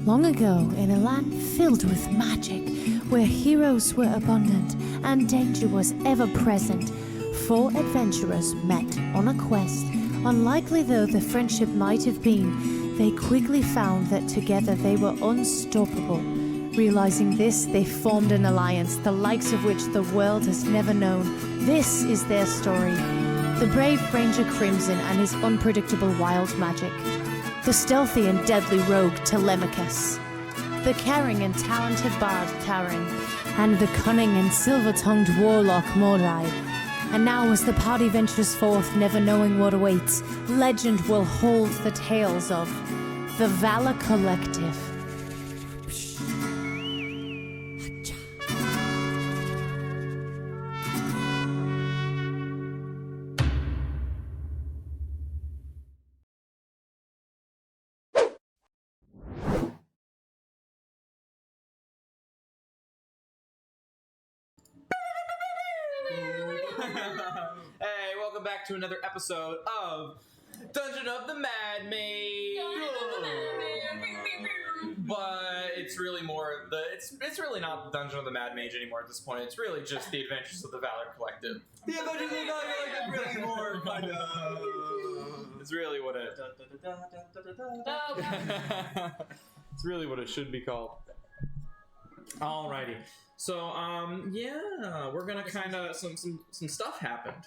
Long ago, in a land filled with magic, where heroes were abundant and danger was ever present, four adventurers met on a quest. Unlikely though the friendship might have been, they quickly found that together they were unstoppable. Realizing this, they formed an alliance, the likes of which the world has never known. This is their story. The brave Ranger Crimson and his unpredictable wild magic. The stealthy and deadly rogue Telemachus. The caring and talented bard Taran. And the cunning and silver-tongued warlock Mordai. And now as the party ventures forth, never knowing what awaits, legend will hold the tales of the Valor Collective. Hey, welcome back to another episode of Dungeon of the Mad Mage. But it's really more it's really not Dungeon of the Mad Mage anymore at this point. It's really just the Adventures of the Valor Collective. The Adventures of the Valor Collective, really more kind of. It's really what it. It's really what it should be called. Alrighty. So, yeah, we're gonna kind of some stuff happened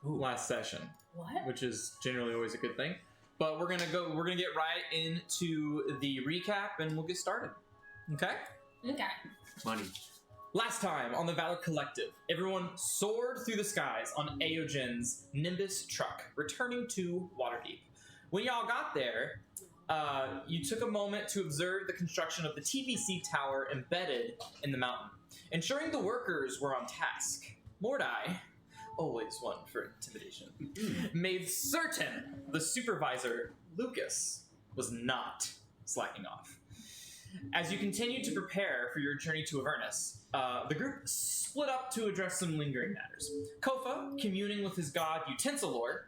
last session. What? Which is generally always a good thing. But we're gonna get right into the recap and we'll get started. Okay? Okay. Money. Last time on the Valor Collective, everyone soared through the skies on Aogen's Nimbus truck, returning to Waterdeep. When y'all got there, you took a moment to observe the construction of the TVC tower embedded in the mountain, ensuring the workers were on task. Mordai, always one for intimidation, made certain the supervisor, Lucas, was not slacking off. As you continued to prepare for your journey to Avernus, the group split up to address some lingering matters. Kofa, communing with his god Utensilor,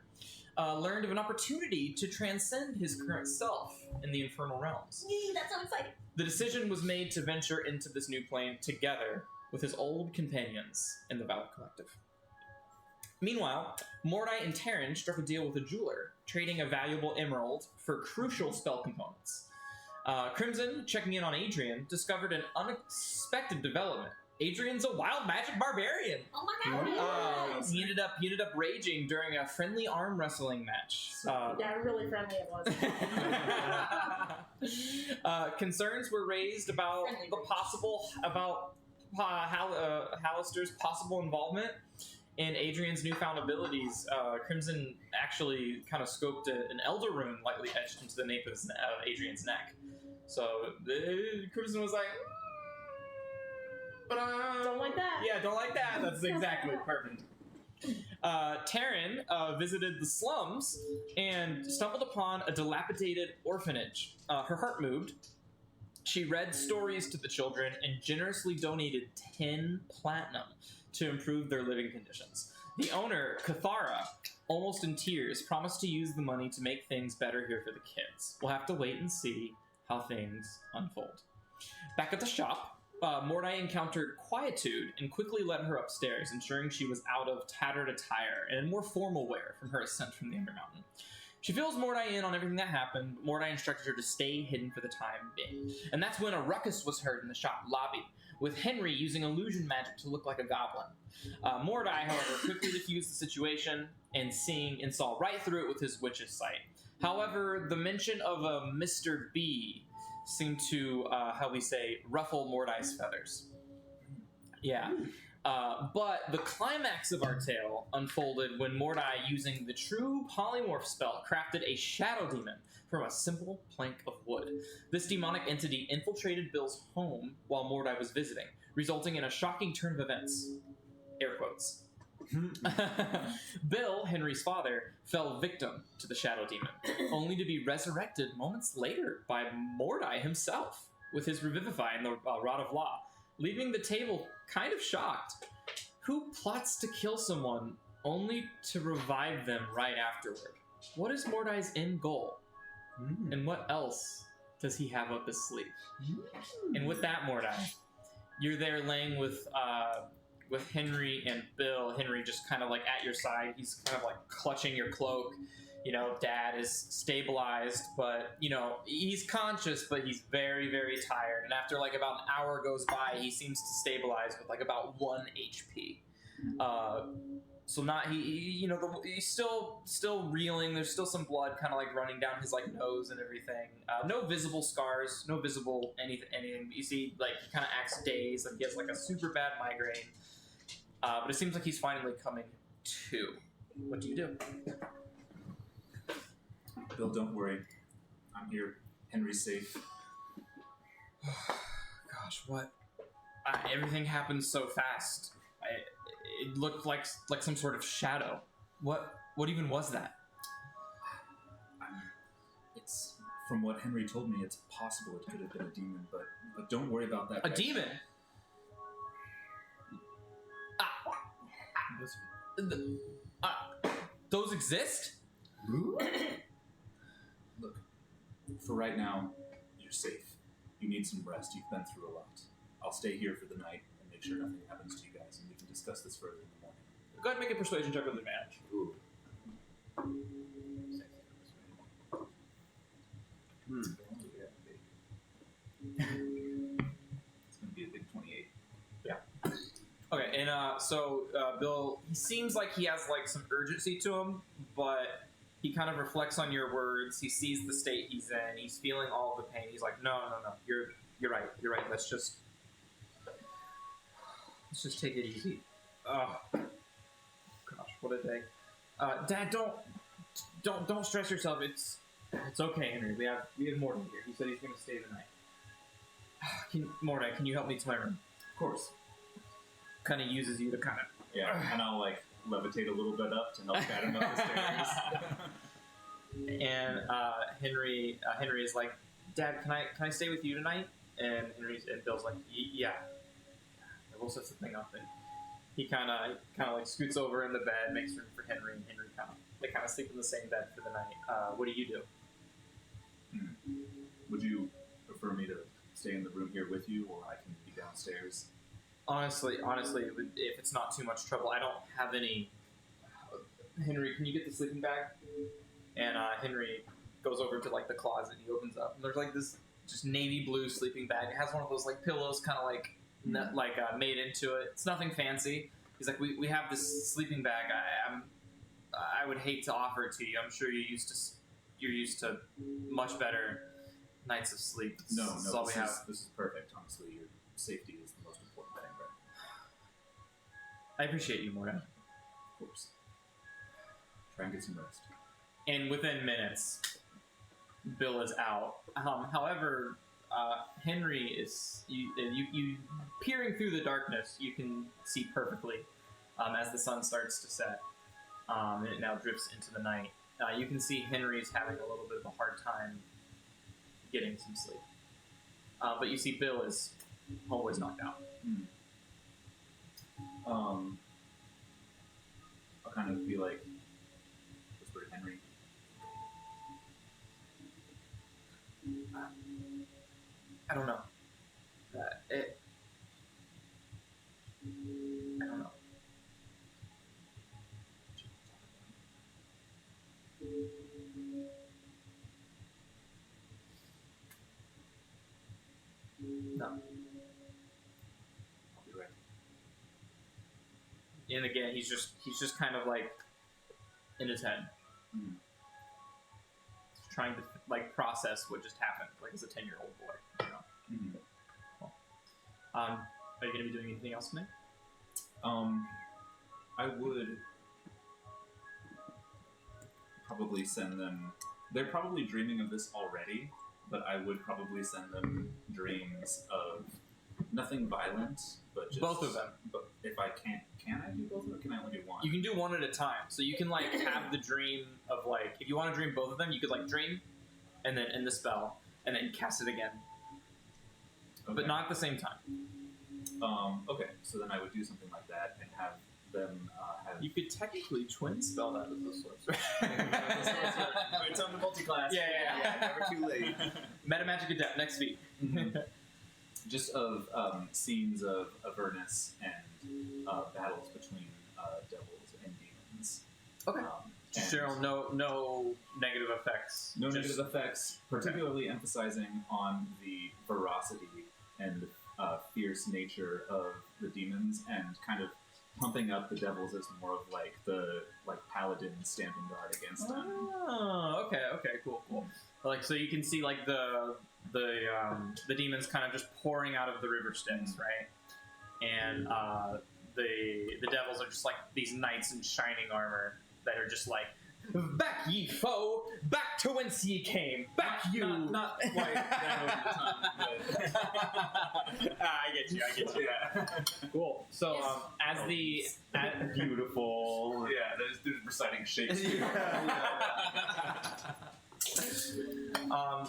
learned of an opportunity to transcend his current self in the Infernal realms. Yee, that's so exciting. The decision was made to venture into this new plane together with his old companions in the Valor Collective. Meanwhile, Mordai and Terran struck a deal with a jeweler, trading a valuable emerald for crucial spell components. Crimson, checking in on Adrian, discovered an unexpected development. Adrian's a wild magic barbarian. Oh my god. He ended up raging during a friendly arm wrestling match. Yeah, really friendly it was. Concerns were raised about Hallister's possible involvement in Adrian's newfound abilities. Crimson actually kind of scoped an Elder Rune lightly etched into the nape of Adrian's neck. So Crimson was like, don't like that. Yeah, don't like that. That's exactly perfect. Terran visited the slums and stumbled upon a dilapidated orphanage. Her heart moved. She read stories to the children and generously donated 10 platinum to improve their living conditions. The owner, Cathara, almost in tears, promised to use the money to make things better here for the kids. We'll have to wait and see how things unfold. Back at the shop, Mordai encountered Quietude and quickly led her upstairs, ensuring she was out of tattered attire and in more formal wear from her ascent from the Undermountain. She fills Mordai in on everything that happened. Mordai instructed her to stay hidden for the time being. And that's when a ruckus was heard in the shop lobby, with Henry using illusion magic to look like a goblin. Mordai, however, quickly diffused the situation and saw right through it with his witch's sight. However, the mention of a Mr. B seemed to, ruffle Mordai's feathers. Yeah. But the climax of our tale unfolded when Mordai, using the true polymorph spell, crafted a shadow demon from a simple plank of wood. This demonic entity infiltrated Bill's home while Mordai was visiting, resulting in a shocking turn of events. Air quotes. Bill, Henry's father, fell victim to the shadow demon, only to be resurrected moments later by Mordai himself with his revivify and the Rod of Law, leaving the table kind of shocked. Who plots to kill someone only to revive them right afterward? What is Mordai's end goal? And what else does he have up his sleeve? And with that, Mordai, you're there laying with Henry and Bill. Henry just kind of like at your side. He's kind of like clutching your cloak. You know, Dad is stabilized, but, you know, he's conscious, but he's very, very tired. And after like about an hour goes by, he seems to stabilize with like about 1 HP. So not he's still reeling. There's still some blood kind of like running down his like nose and everything. No visible scars, no visible anything. You see, like he kind of acts dazed, like he has like a super bad migraine. But it seems like he's finally coming to. What do you do? Bill, don't worry. I'm here. Henry's safe. Gosh, what? Everything happened so fast. It looked like some sort of shadow. What even was that? It's from what Henry told me. It's possible it could have been a demon, but don't worry about that. A demon? Those exist? Look, for right now, you're safe. You need some rest. You've been through a lot. I'll stay here for the night and make sure nothing happens to you guys, and we can discuss this further in the morning. Go ahead and make a persuasion check with advantage. Ooh. It's gonna be a big 28. Yeah. Okay, and so Bill, he seems like he has like some urgency to him, but he kind of reflects on your words. He sees the state he's in. He's feeling all the pain. He's like, no. You're right. Let's just take it easy. Oh, gosh, what a day. Dad, don't stress yourself. It's okay, Henry. We have Morton here. He said he's going to stay the night. Morton, can you help me to my room? Of course. Kind of uses you to kind of... Yeah, and I'll like levitate a little bit up to help guide him up the stairs. And Henry is like, Dad, can I stay with you tonight? And Bill's like, yeah. We'll set something up. And he kind of like scoots over in the bed, makes room for Henry, and Henry they kind of sleep in the same bed for the night. What do you do? Would you prefer me to stay in the room here with you, or I can be downstairs? Honestly, if it's not too much trouble, I don't have any. Henry, can you get the sleeping bag? And Henry goes over to like the closet. And he opens up, and there's like this just navy blue sleeping bag. It has one of those like pillows, kind of like made into it. It's nothing fancy. He's like, we have this sleeping bag. I would hate to offer it to you. I'm sure you're used to much better nights of sleep. No, This is perfect. Honestly, your safety is the most important thing, right? I appreciate you, Morgan. Of course. Try and get some rest. And within minutes, Bill is out. However, Henry is you peering through the darkness. You can see perfectly as the sun starts to set, and it now drifts into the night. You can see Henry's having a little bit of a hard time getting some sleep, but you see Bill is always knocked out. I'll kind of be like, whisper to Henry. I don't know. I don't know. No. I'll be right. And again, he's just kind of like in his head, trying to like process what just happened, like as a 10-year-old boy. You know? Cool. Are you going to be doing anything else tonight? I would probably send them. They're probably dreaming of this already, but I would probably send them dreams of nothing violent, but just both of them. But if I can I do both of them? Or can I only do one? You can do one at a time. So you can like have the dream of like, if you want to dream both of them, you could like dream, and then end the spell, and then cast it again, but not at the same time. Okay, so then I would do something like that and have them have. You could technically twin spell that as a sorcerer. It's on the multi-class. Yeah. Never too late. Meta Magic Adept next week. Just of scenes of Avernus and battles between devils and demons. Okay. And Cheryl, no negative effects. no Just- negative effects, particularly emphasizing on the ferocity and fierce nature of the demons, and kind of pumping up the devils as more of like the paladin standing guard against them. Oh, okay, cool. Like, so you can see like the demons kind of just pouring out of the river Styx, right? And the devils are just like these knights in shining armor that are just like, back ye foe, back to whence ye came, back you. Not quite that over the top, but I get you. yeah. Cool. So as beautiful. Yeah, there's reciting Shakespeare.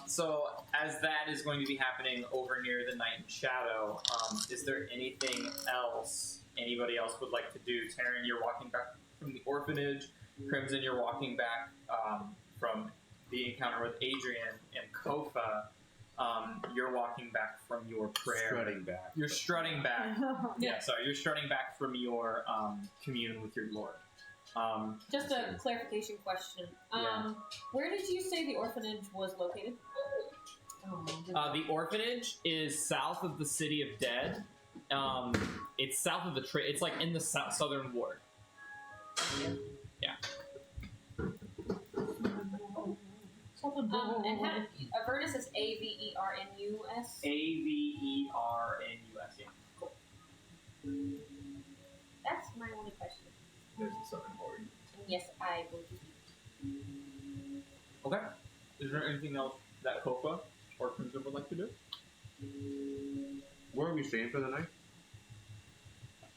So as that is going to be happening over near the Night in Shadow, is there anything else anybody else would like to do? Taryn, you're walking back from the orphanage. Crimson, you're walking back from the encounter with Adrian, and Kofa, you're walking back from your prayer. Strutting back. You're strutting back. Yeah, sorry, you're strutting back from your commune with your lord. Just a clarification question. Yeah. Where did you say the orphanage was located? The orphanage is south of the City of Dead. It's south of the trade. It's like in the southern ward. Yeah. And how, Avernus is Avernus? Avernus. Yeah. Cool. That's my only question. There's the southern ward. And yes, I will be. Okay. Is there anything else that Kofa or Crimson would like to do? Where are we staying for the night?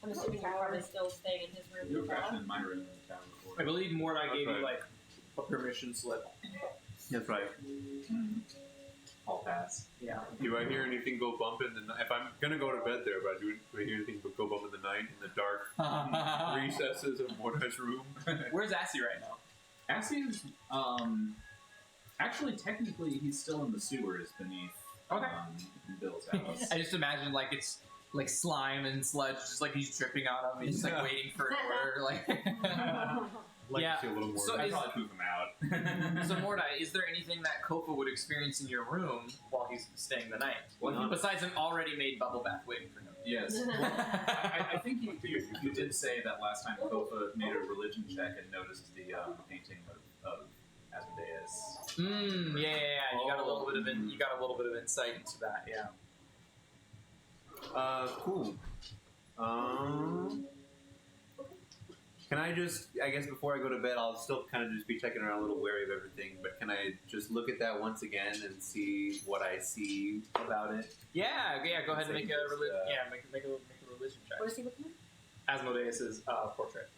I'm assuming you're probably still staying in his room. You were with Bella. crashing in my room in the town before. I believe Mordai gave Okay. you like a permission slip. That's right. All pass. Yeah. Do I hear anything go bump in the night? If I'm gonna go to bed there, but do I hear anything go bump in the night in the dark recesses of Mordai's room? Where's Assy right now? Assie's, actually, technically, he's still in the sewers beneath Okay. Bill's house. I just imagine like it's like slime and sludge, just like he's dripping on him. He's just like waiting for an order. Like, Like Yeah, to see a little more. so of I'd that. is- probably poop him out. so Mordai, is there anything that Kofa would experience in your room while he's staying the night? Well, Besides an already made bubble bath waiting for him. Yes. I think you did say that last time Kofa made a religion check and noticed the painting of Asmodeus. Yeah. You got a little bit of insight into that. Yeah. Cool. Can I just, I guess before I go to bed, I'll still kind of just be checking around a little wary of everything, but can I just look at that once again and see what I see about it? Yeah. Go ahead and make a religion. Just, Yeah, make a religion check. What is he looking at? Asmodeus's portrait.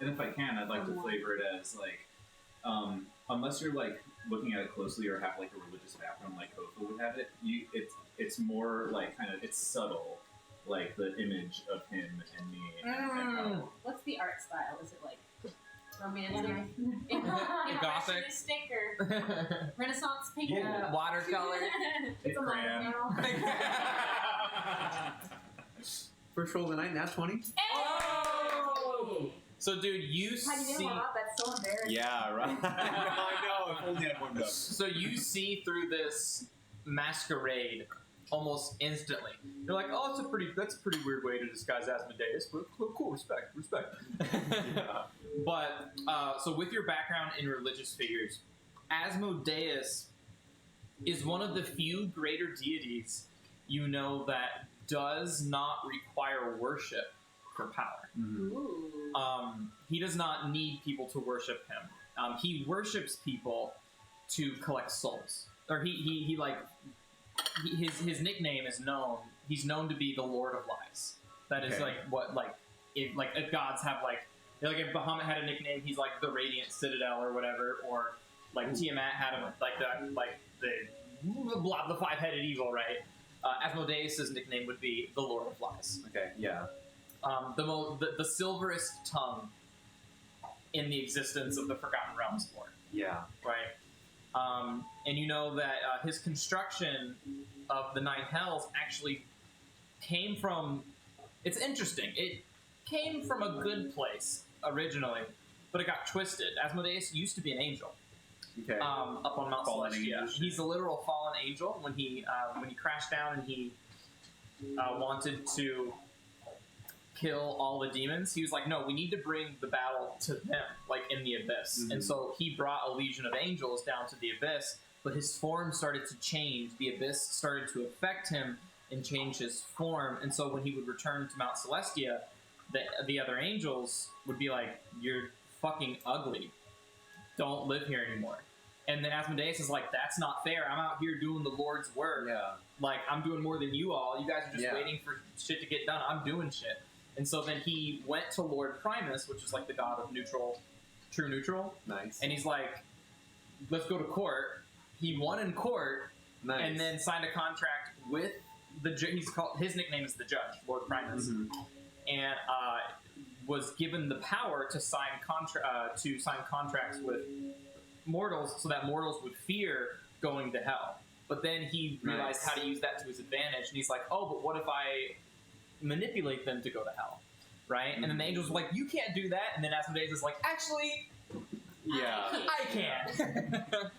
And if I can, I'd like to flavor it as like, unless you're like looking at it closely or have like a religious background like Kofa would have it, it's more like kind of, it's subtle, like the image of him and me. And how, What's the art style? Is it like romantic, Gothic. impressionistic, or Renaissance painting? Yeah. Watercolor. It's a crayon. monochrome. First roll of the night, now 20? Oh! So, dude, you How do you see. know about that? So embarrassing. Yeah, right. I know, if only I had one done. So you see through this masquerade almost instantly. You're like, oh, that's a pretty weird way to disguise Asmodeus, but cool, respect. Yeah. But so with your background in religious figures, Asmodeus is one of the few greater deities you know that does not require worship for power. Ooh. He does not need people to worship him. He worships people to collect souls. Or his nickname is known. He's known to be the Lord of Lies. That is Okay. like what if gods have like if Bahamut had a nickname, he's like the Radiant Citadel or whatever, or like Tiamat had a the the five-headed evil, right? Asmodeus' nickname would be the Lord of Lies. Okay, yeah. The silverest tongue in the existence of the Forgotten Realms lore, Yeah. right? And you know that his construction of the Nine Hells actually came from... It's interesting. It came from a good place originally, but it got twisted. Asmodeus used to be an angel. Okay. Up on Mount Fallen Celestia. angel. He's a literal fallen angel. When he crashed down and he wanted to kill all the demons, he was like, no, we need to bring the battle to them, like in the abyss. Mm-hmm. And so he brought a legion of angels down to the abyss, but his form started to change. The abyss started to affect him and change his form. And so when he would return to Mount Celestia, the other angels would be like, you're fucking ugly. Don't live here anymore. And then Asmodeus is like, that's not fair. I'm out here doing the Lord's work. Yeah. Like, I'm doing more than you all. You guys are just Yeah. waiting for shit to get done. I'm doing shit. And so then he went to Lord Primus, which is like the god of true neutral. Nice. And he's like, let's go to court. He won in court Nice. and then signed a contract with the judge. His nickname is the Judge, Lord Primus. Mhm. And was given the power to sign contracts with mortals, so that mortals would fear going to hell. But then he realized Nice. how to use that to his advantage, and he's like, "Oh, but what if I manipulate them to go to hell?" Right? And then the angels were like, "You can't do that." And then Asmodeus is like, "Actually, Yeah. I can."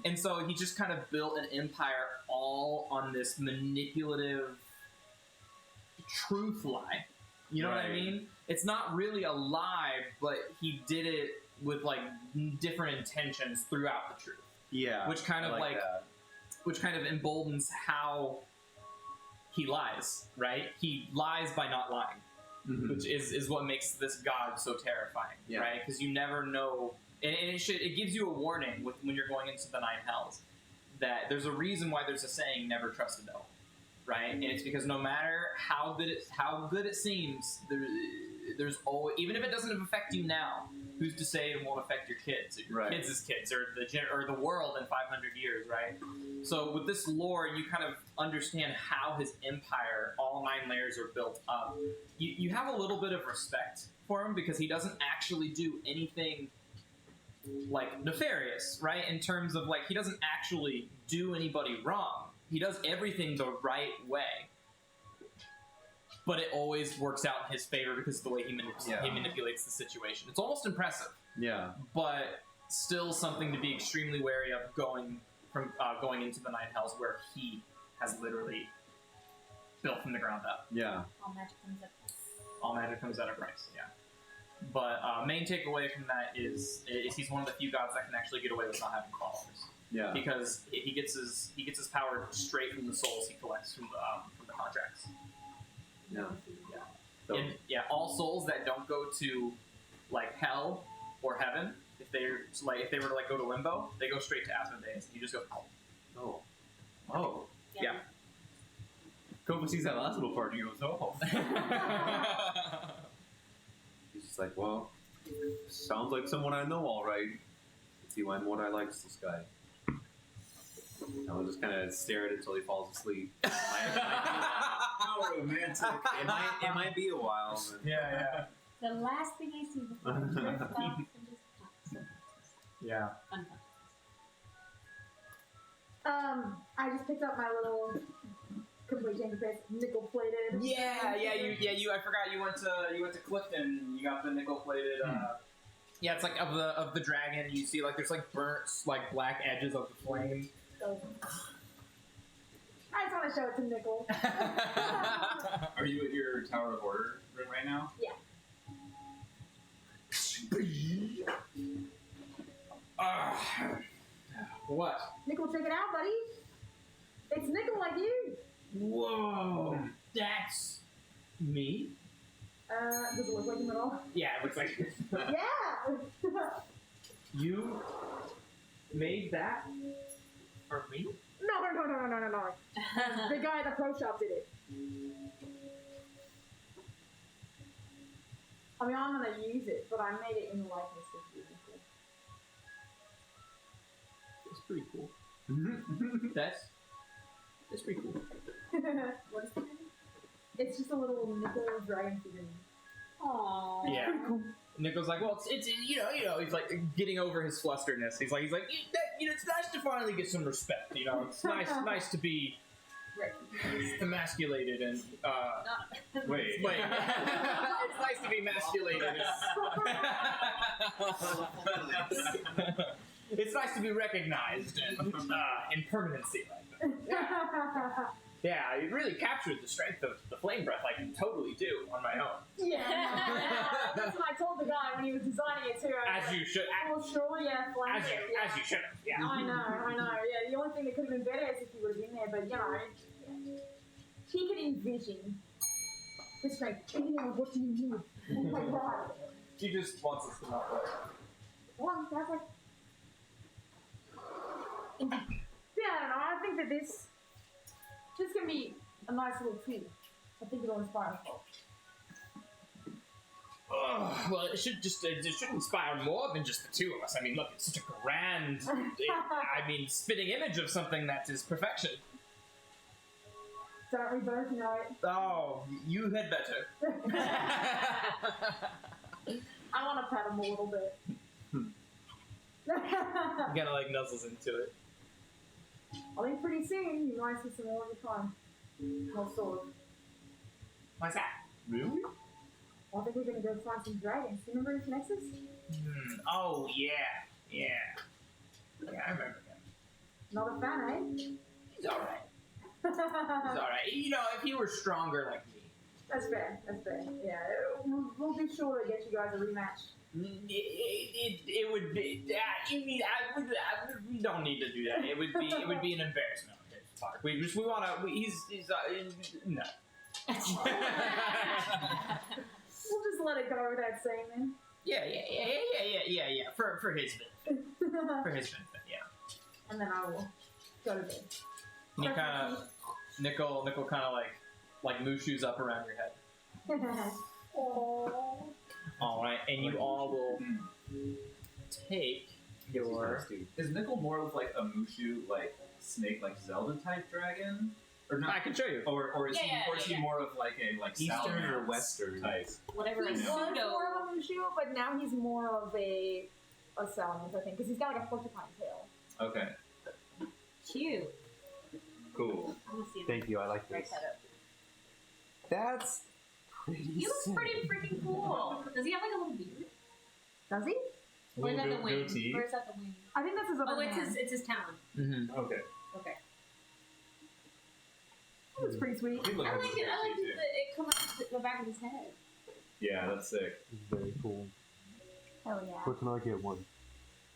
And so he just kind of built an empire all on this manipulative truth lie. You know what I Right. mean? It's not really a lie, but he did it with like different intentions throughout the truth, Yeah. which kind I of like that. which kind of emboldens how he lies. Right? He lies by not lying, Mhm. which is what makes this god so terrifying. Yeah. Right? Because you never know, and it gives you a warning when you're going into the Nine Hells that there's a reason why there's a saying, "Never trust a devil." Right? And it's because no matter how good it seems, there's always, even if it doesn't affect you now, who's to say it won't affect your kids, or your Right. kids' kids, or the world in 500 years, right? So with this lore, you kind of understand how his empire, all 9 layers, are built up. You have a little bit of respect for him because he doesn't actually do anything like nefarious, right? In terms of like, he doesn't actually do anybody wrong. He does everything the right way, but it always works out in his favor because of the way he manipulates the situation. It's almost impressive, Yeah. but still something to be extremely wary of going into the Nine Hells, where he has literally built from the ground up. Yeah. All magic comes up. All magic comes at a price, yeah. But main takeaway from that is he's one of the few gods that can actually get away with not having followers. Yeah. Because he gets his power straight from the souls he collects from the contracts. Yeah. Yeah. So, And all souls that don't go to like hell or heaven, if they were to like go to limbo, they go straight to Asmodeus. You just go, oh. oh. Yeah. Kofa sees that last little part and he goes, oh. He's just like, well, sounds like someone I know all right. Let's see why more I likes this guy. I'll just kind of stare at it until he falls asleep. How romantic. It might be a while. But... Yeah. The last thing I see before I drift off and just Yeah. I just picked up my little complete change of pace, nickel plated. Yeah. You. I forgot you went to Clifton. You got the nickel plated. Yeah, it's like of the dragon. You see like there's like burnt like black edges of the flame. I just want to show it to Nickel. Are you at your Tower of Order room right now? Yeah. What? Nickel, check it out, buddy. It's Nickel like you. Whoa, that's me. Does it look like him at all? Yeah, it looks like Yeah. you made that for me. No. The guy at the pro shop did it. I mean, I'm gonna use it, but I made it in the likeness of you, Nickel. It's pretty cool. That's pretty cool. What is it? It's just a little nickel dragon figurine. Aww. Yeah. Nico's like, well, it's you know, he's like getting over his flusterness. He's like, it's nice to finally get some respect. You know, it's nice to be emasculated and Wait. it's nice to be emasculated. It's nice to be recognized in permanency like that. Yeah, it really captured the strength of the flame breath. I can totally do on my own. Yeah, that's what I told the guy when he was designing it too. As you should. Oh, sure, yeah, flame breath, yeah. As you should have. Yeah. I know. Yeah, the only thing that could have been better is if he would have been there, but you know, he could envision. It's like, what do you need? Oh my god. She just wants us to not play. Well, that's like. Yeah, I don't know. I think that this can be a nice little treat. I think it'll inspire us. Well, it should inspire more than just the two of us. I mean, look, it's such a grand, spitting image of something that is perfection. Don't we both know it? Oh, you had better. I want to pet him a little bit. He kind of like nuzzles into it. I think pretty soon you might see some more of the time. More sword. What's that? Really? I think we're going to go find some dragons. Remember his nexus? Oh, yeah. Yeah, I remember him. Not a fan, eh? He's alright. He's alright. You know, if he were stronger like me. That's fair. Yeah, we'll be sure to get you guys a rematch. It would be. We don't need to do that. It would be an embarrassment on his part. We want to. He's no. We'll just let it go without saying then. Yeah. For his benefit. For his benefit, yeah. And then I will go to bed. And you kind of nickel kind of like mooshoos up around your head. Oh. All right, and you all will take your. Is Nickel more of like a Mushu, like snake, like Zelda type dragon, or not? I can show you. Or is he Yeah. more of like a Eastern Salamander or Western type? Whatever He is was pseudo. more of a Mushu, but now he's more of a salamander, I think, because he's got like a porcupine tail. Okay, Cute. Cool. I'm gonna see Thank you. I like right this. side up. That's pretty He looks sick. pretty freaking cool. Does he have like a little beard? Does he? Or is that the Little wing? goatee. Or is that the wing? I think that's his other Oh, it's hand. his talent. Mm-hmm. okay. Okay. That's pretty sweet. He looks I like it. I like too. that it comes out the back of his head. Yeah, that's sick. Very cool. Hell yeah. Where can I get one?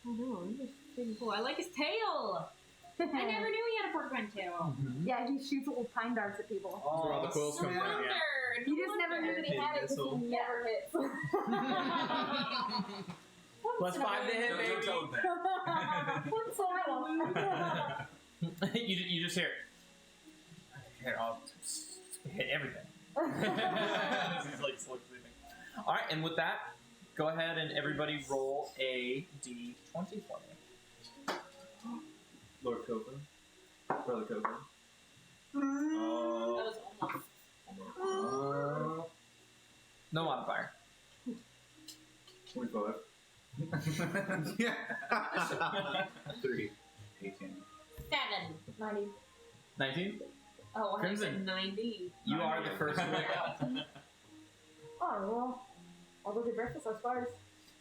Oh no, he's just freaking cool. I like his tail. I never knew he had a porcupine tail. Yeah, he shoots little pine darts at people. That's where all the quills No come from. wonder. Yeah. You just never knew that he had it because Missile. he never hits. Plus 5 to hit, Don't baby. tell him that. What's that? you just hear. Here, I'll hit everything. He's like slow sleeping. All right, and with that, go ahead and everybody roll a d20 for me. Lord Coco, Brother Coco. That was almost. No modifier. 25. Yeah. 3. 18. 7. 90. 19. Oh, I Crimson. said 90. You are the first to wake up. Oh, well. I'll go get breakfast, I suppose.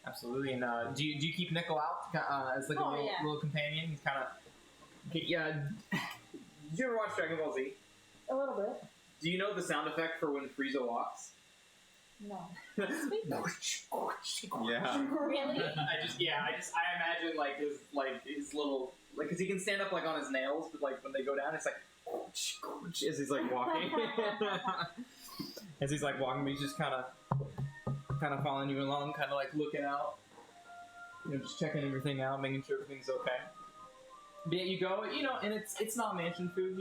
Absolutely. And do you keep Nickel out as like a Oh, little, yeah. little companion? He's kind of. Yeah. Did you ever watch Dragon Ball Z? A little bit. Do you know the sound effect for when Frieza walks? No. Yeah. Really? I imagine like his little because he can stand up like on his nails, but like when they go down, it's like as he's like walking. As he's like walking, he's just kind of following you along, kind of like looking out, just checking everything out, making sure everything's okay. But yeah, you go, and it's not mansion food,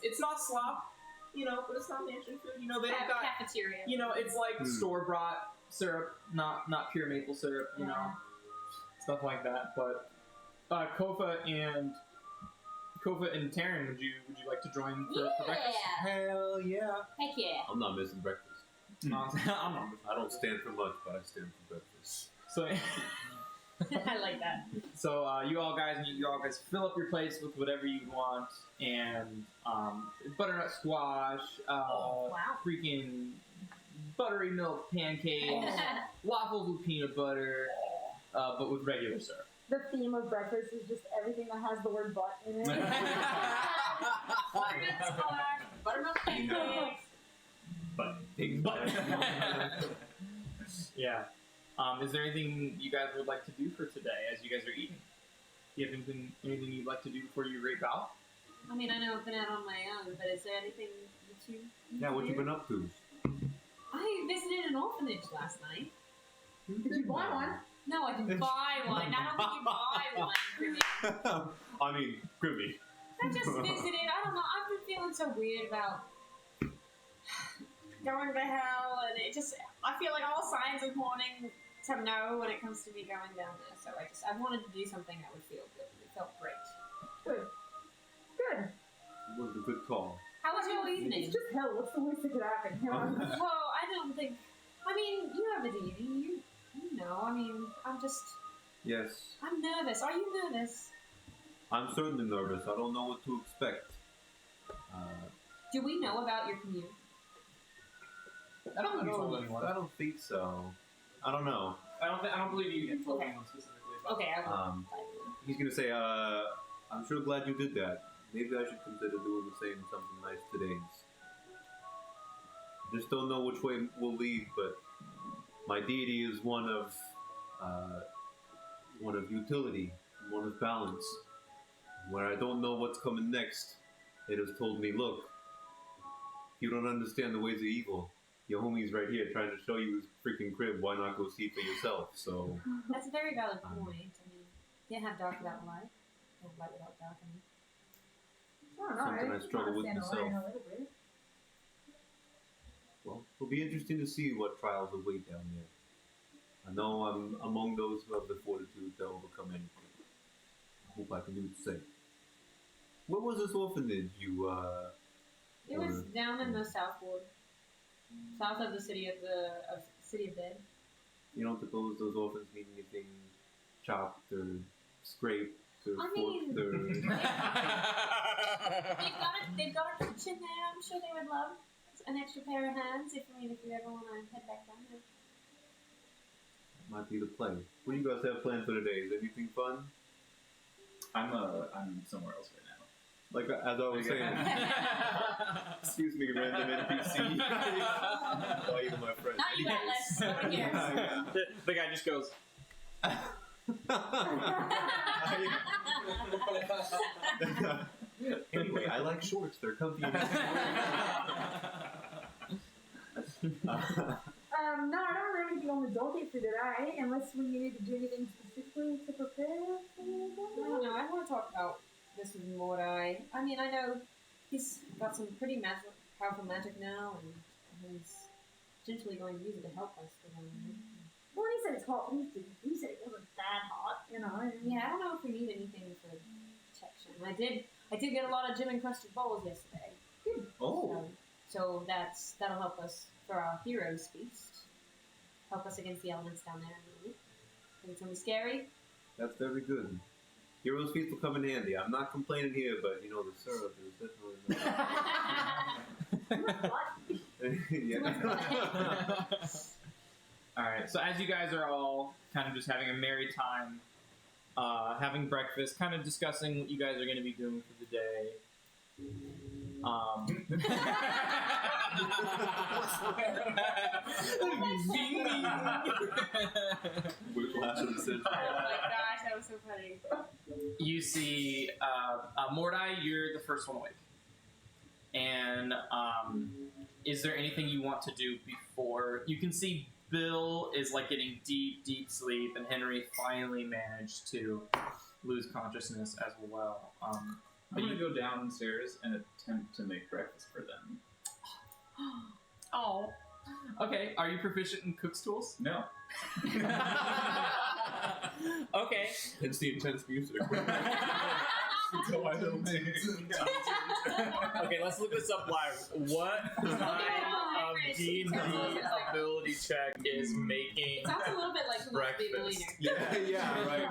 it's not slop, but it's not mansion food, they don't got. Cafeteria. It's like store-bought syrup, not pure maple syrup, stuff like that. But Kofa and Kofa and Taryn, would you like to join for breakfast? Hell yeah. Heck yeah. I'm not missing breakfast. I'm not. I don't stand for much, but I stand for breakfast. So, I like that. so you all guys fill up your plates with whatever you want, and butternut squash, Wow. freaking buttery milk pancakes, waffles with peanut butter, but with regular syrup. The theme of breakfast is just everything that has the word butt in it. Buttermilk squash, buttermilk pancakes. Yeah. Is there anything you guys would like to do for today as you guys are eating? Do you have anything you'd like to do before you rape out? I mean, I know I've been out on my own, but is there anything that you... Yeah, what you been up to? I visited an orphanage last night. Did you buy one? No, I didn't buy one. I don't think you buy one for me. I mean, Grimmy. I just visited. I don't know. I've been feeling so weird about going to hell, and it just... I feel like all signs are pointing to no when it comes to me going down there. So I wanted to do something that would feel good. It felt great. Good. Good. It was a good call. How was your evening? It's just hell. What's the worst that could happen? You know? Well, I don't think... I mean, you have a deity. You know, I mean, Yes. I'm nervous. Are you nervous? I'm certainly nervous. I don't know what to expect. Do we know about your community? I don't think you told anyone. I don't think so. I don't know. I don't believe you told anyone specifically. Okay, I will. He's gonna say, I'm sure glad you did that. Maybe I should consider doing the same something nice today. Just don't know which way we'll lead, but my deity is one of utility, one of balance. Where I don't know what's coming next, it has told me, look, if you don't understand the ways of evil, your homie's right here trying to show you his freaking crib. Why not go see for yourself? So That's a very valid point. I mean, you can't have dark without light. Can't have light without dark. I mean. Something I struggle with understand myself. the line a little bit. Well, it'll be interesting to see what trials await down there. I know I'm among those who have the fortitude to overcome anything. I hope I can do the same. Where was this orphanage you, It was down in the south ward. South of the city of Dead. You don't suppose those orphans need anything chopped or scraped or I mean- forked or... They've got a kitchen there. I'm sure they would love an extra pair of hands if you ever want to head back down there. Might be the play. What do you guys have planned for today? Is anything fun? I'm somewhere else right now. Like, as I was saying... Excuse me, random NPC. Oh, you're my friend. Not you, Atlas. Over here. Yeah. The guy just goes. Anyway, I like shorts. They're comfy. No, I don't have anything on the docket for today, unless we needed to do anything specifically to prepare for I don't know. I want to talk about this with Mordai. I mean, I know he's got some pretty powerful magic now, and he's potentially going to use it to help us. Well, he said it's hot. He said it wasn't that hot, you know. Yeah, I don't know if we need anything for protection. I did get a lot of gem-encrusted bowls yesterday. Good. Oh. So that'll help us for our heroes feast. Help us against the elements down there. Think it's gonna be scary? That's very good. Heroes Feast will come in handy. I'm not complaining here, but you know, the syrup is definitely not. Yeah. Alright, so as you guys are all kind of just having a merry time, having breakfast, kind of discussing what you guys are going to be doing for the day. Whiplash of the century. Oh my gosh, that was so funny. You see, Mordai, you're the first one awake. And is there anything you want to do before? You can see Bill is like getting deep sleep, and Henry finally managed to lose consciousness as well. I'm gonna go downstairs and attempt to make breakfast for them. Oh. Okay, are you proficient in cook's tools? No. Okay. It's the intense music. Until I by the way. Okay, let's look this up live. What kind of D&D ability check is making It sounds a little bit like who wants to be a breakfast? millionaire. Yeah, right.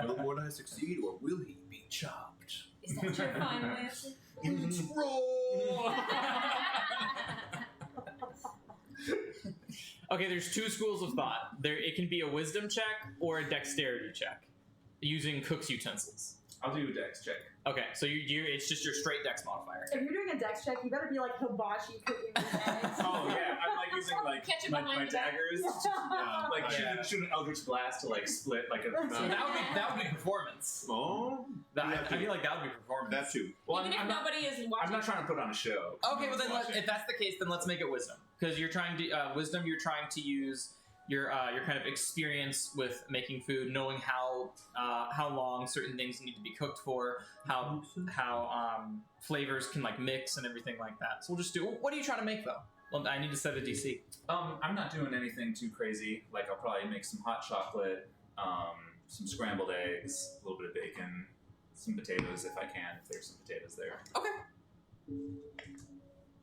Will Mordai succeed or will he be chopped? Is that your final answer? It's roll! Okay, there's two schools of thought. It can be a wisdom check or a dexterity check using cook's utensils. I'll do a dex check. Okay, so it's just your straight dex modifier. If you're doing a dex check, you better be like Hibachi cooking these eggs. Oh yeah, I'm like using like Catch it my behind you. daggers. Yeah. Like Yeah. shoot an Eldritch Blast to like split like a. So that would be performance. Oh, I feel like that would be performance. that too. Well, Even if I'm not, nobody is watching. I'm not trying to put on a show. Okay, well then if that's the case, then let's make it wisdom because you're trying to wisdom. You're trying to use your kind of experience with making food, knowing how long certain things need to be cooked for, how flavors can like mix and everything like that. So we'll just do. What are you trying to make though? Well, I need to set a DC. I'm not doing anything too crazy. Like I'll probably make some hot chocolate, some scrambled eggs, a little bit of bacon, some potatoes if I can, if there's some potatoes there. Okay.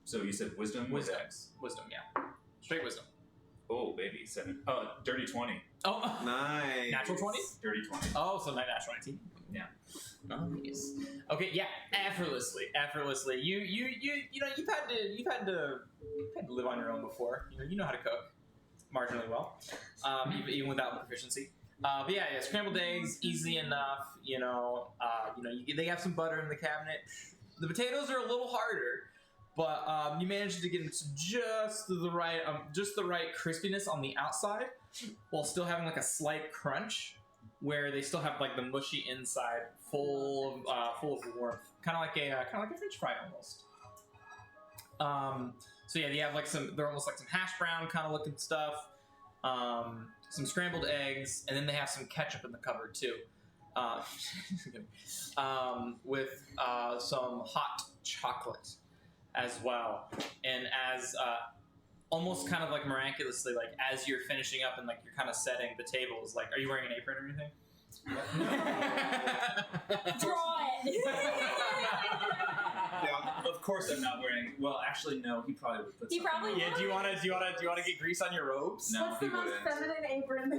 So you said wisdom? Wisdom. Or dex? Wisdom, yeah. Straight wisdom. Oh baby, 7. Dirty 20. Oh, Nice. natural 20? Dirty 20. Oh, so not natural 19. Yeah. Nice. Okay, yeah, effortlessly. You know, you've had to live on your own before. You know how to cook marginally well, even without proficiency. But yeah, scrambled eggs, easy enough. They have some butter in the cabinet. The potatoes are a little harder, but you managed to get into just the right crispiness on the outside, while still having like a slight crunch, where they still have like the mushy inside, full of warmth, kind of like a French fry almost. So yeah, they have like they're almost like some hash brown kind of looking stuff, some scrambled eggs, and then they have some ketchup in the cupboard too, with some hot chocolate as well. And as almost kind of like miraculously, like as you're finishing up and like you're kind of setting the tables, like, are you wearing an apron or anything? Draw it. Yeah, of course I'm not wearing. Well, actually, no. He probably would put. He something probably on. Yeah. Do you want to get grease on your robes? No, What's the he most wouldn't. feminine apron? They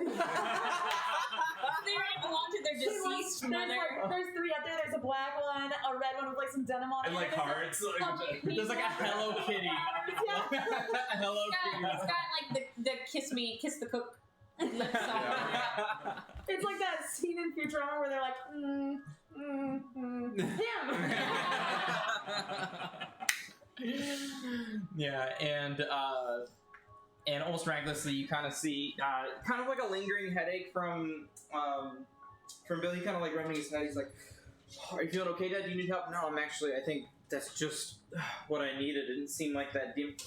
already belong to their deceased mother. There's 3 out there. There's a black one, a red one with like some denim on it. And like there's hearts. Okay. There's like a Hello Kitty. A Hello Kitty. It's got like the kiss the cook lips on it. It's like that scene in Futurama where they're like, him. Yeah, and almost miraculously, you kind of see kind of like a lingering headache from Bill. He kind of like rubbing his head. He's like, "Are you feeling okay, Dad? Do you need help?" No, I think that's just what I needed. It didn't seem like that deep.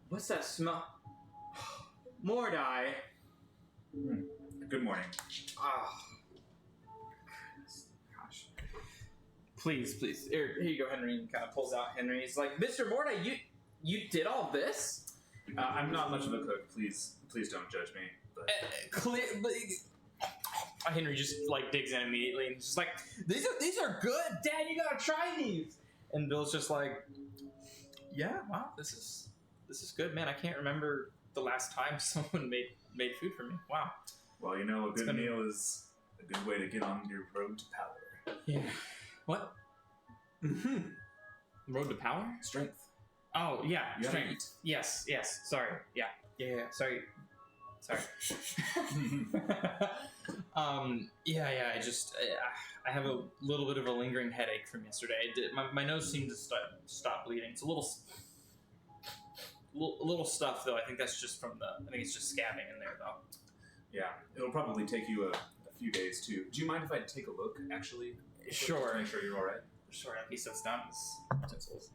What's that smell? Mordai. Good morning. Ah. Gosh. Please. Here you go, Henry. And kind of pulls out Henry. He's like, Mr. Mordai, you did all this? I'm not much of a cook. Please don't judge me. But Henry just like digs in immediately and just like, these are good, Dad. You gotta try these. And Bill's just like, yeah, wow, this is good, man. I can't remember the last time someone made food for me. Wow. well, you know, a good meal is a good way to get on your road to power. Yeah. What? Road to power? Strength. Oh yeah, You gotta strength. Yes. Sorry. Yeah. Sorry. I have a little bit of a lingering headache from yesterday. My nose seemed to stop bleeding. It's a little stuff though. I think that's just I think it's just scabbing in there though. Yeah, it'll probably take you a few days too. Do you mind if I take a look, actually? Sure. Just to make sure you're all right. Sure. At least that's down his utensils.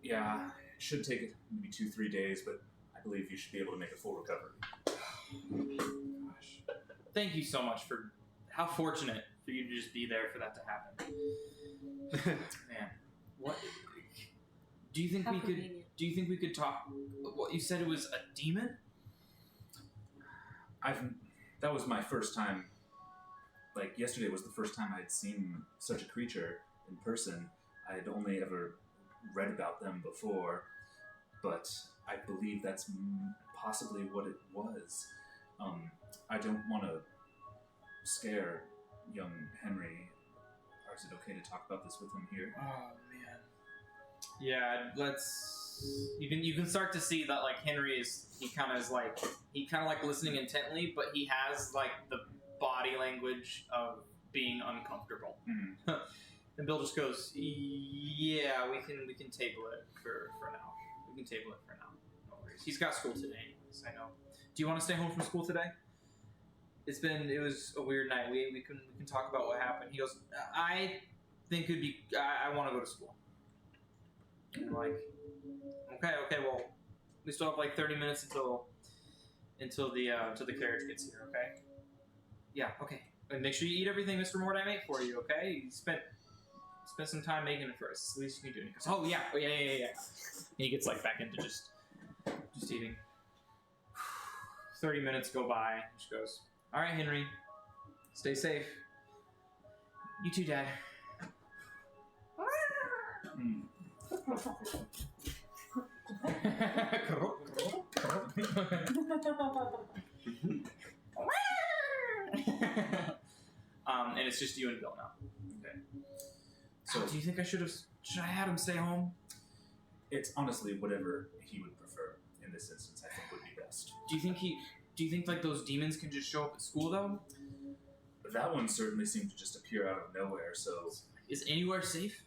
Yeah, it should take maybe 2-3 days, but I believe you should be able to make a full recovery. Gosh. Thank you so much for how fortunate for you to just be there for that to happen. Man, what do you think How we could convenient. do you think we could talk what you said it was a demon? That was my first time like yesterday was the first time I had seen such a creature in person. I had only ever read about them before, but I believe that's possibly what it was. I don't want to scare young Henry. Or is it okay to talk about this with him here? Oh man. Yeah, let's. You can start to see that like Henry is he kind of like listening intently, but he has like the body language of being uncomfortable. Mm. And Bill just goes, "Yeah, we can table it for now. We can table it for now. No worries. He's got school today, anyways. I know. Do you want to stay home from school today? It was a weird night. We can talk about what happened." He goes, "I think it'd be. I want to go to school." And I'm like, okay. Well, we still have like 30 minutes until the carriage gets here. Okay. Yeah. Okay. And make sure you eat everything Mr. Mordai made for you. Okay. You spent some time making it for us. It's the least you can do. And he goes, "Oh yeah. And he gets like back into just eating. 30 minutes go by. She goes, "All right, Henry. Stay safe. You too, Dad." Mm. And it's just you and Bill now. Okay. So, do you think should I have him stay home? It's honestly whatever he would prefer in this instance. I think would be best. Do you think like those demons can just show up at school though? That one certainly seemed to just appear out of nowhere. So Is anywhere safe?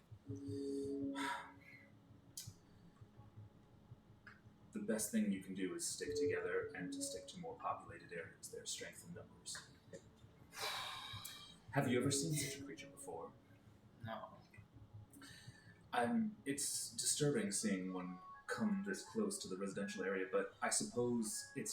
the best thing you can do is stick together and to stick to more populated areas. There's strength in numbers. Have you ever seen such a creature before? No. It's disturbing seeing one come this close to the residential area, but I suppose it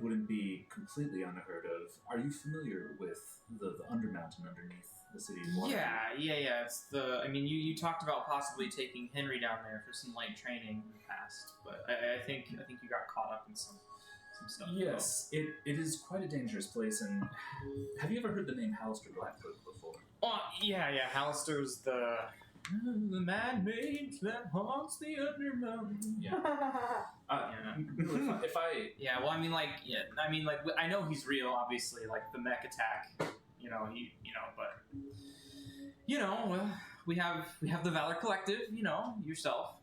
wouldn't be completely unheard of. Are you familiar with the Undermountain underneath the city of Waterloo? Yeah. It's you talked about possibly taking Henry down there for some light training in the past, but I think you got caught up in some stuff. Yes, it is quite a dangerous place, and have you ever heard the name Halister Blackfoot before? Oh, yeah. Halister's the mad mage that haunts the Undermountain. Yeah. If I Yeah, well, I know he's real, obviously, like the mech attack, but well, we have the Valor Collective, yourself,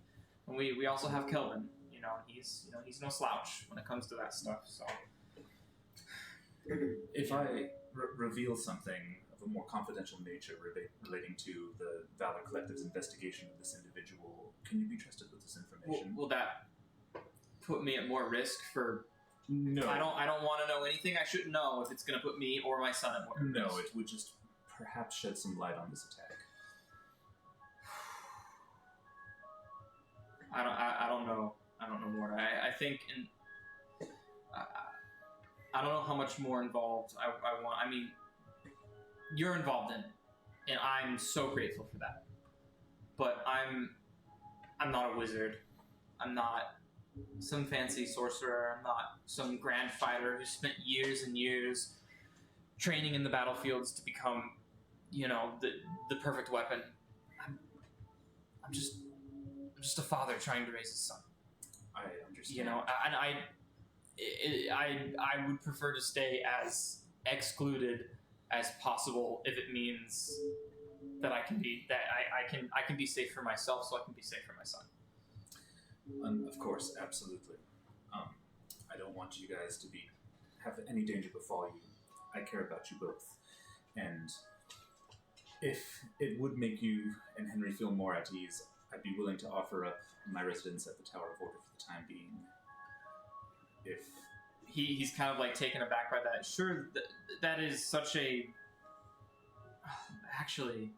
and we also have Kelvin, he's no slouch when it comes to that stuff, so. If I reveal something of a more confidential nature relating to the Valor Collective's investigation of this individual, can you be trusted with this information? Will that put me at more risk for? No. I don't want to know anything I shouldn't know if it's going to put me or my son at more risk. No, it would just perhaps shed some light on this attack. I don't know more. I think I don't know how much more involved I want. You're involved in it, and I'm so grateful for that. But I'm not a wizard. I'm not some fancy sorcerer. I'm not some grand fighter who spent years and years training in the battlefields to become, the perfect weapon. I'm just a father trying to raise his son. I understand. And I would prefer to stay as excluded as possible if it means that I can be safe for myself, so I can be safe for my son. Of course, absolutely. I don't want you guys to have any danger befall you. I care about you both, and if it would make you and Henry feel more at ease, I'd be willing to offer up my residence at the Tower of Order for the time being. If he's kind of like taken aback by that. Sure, that is such a. Actually,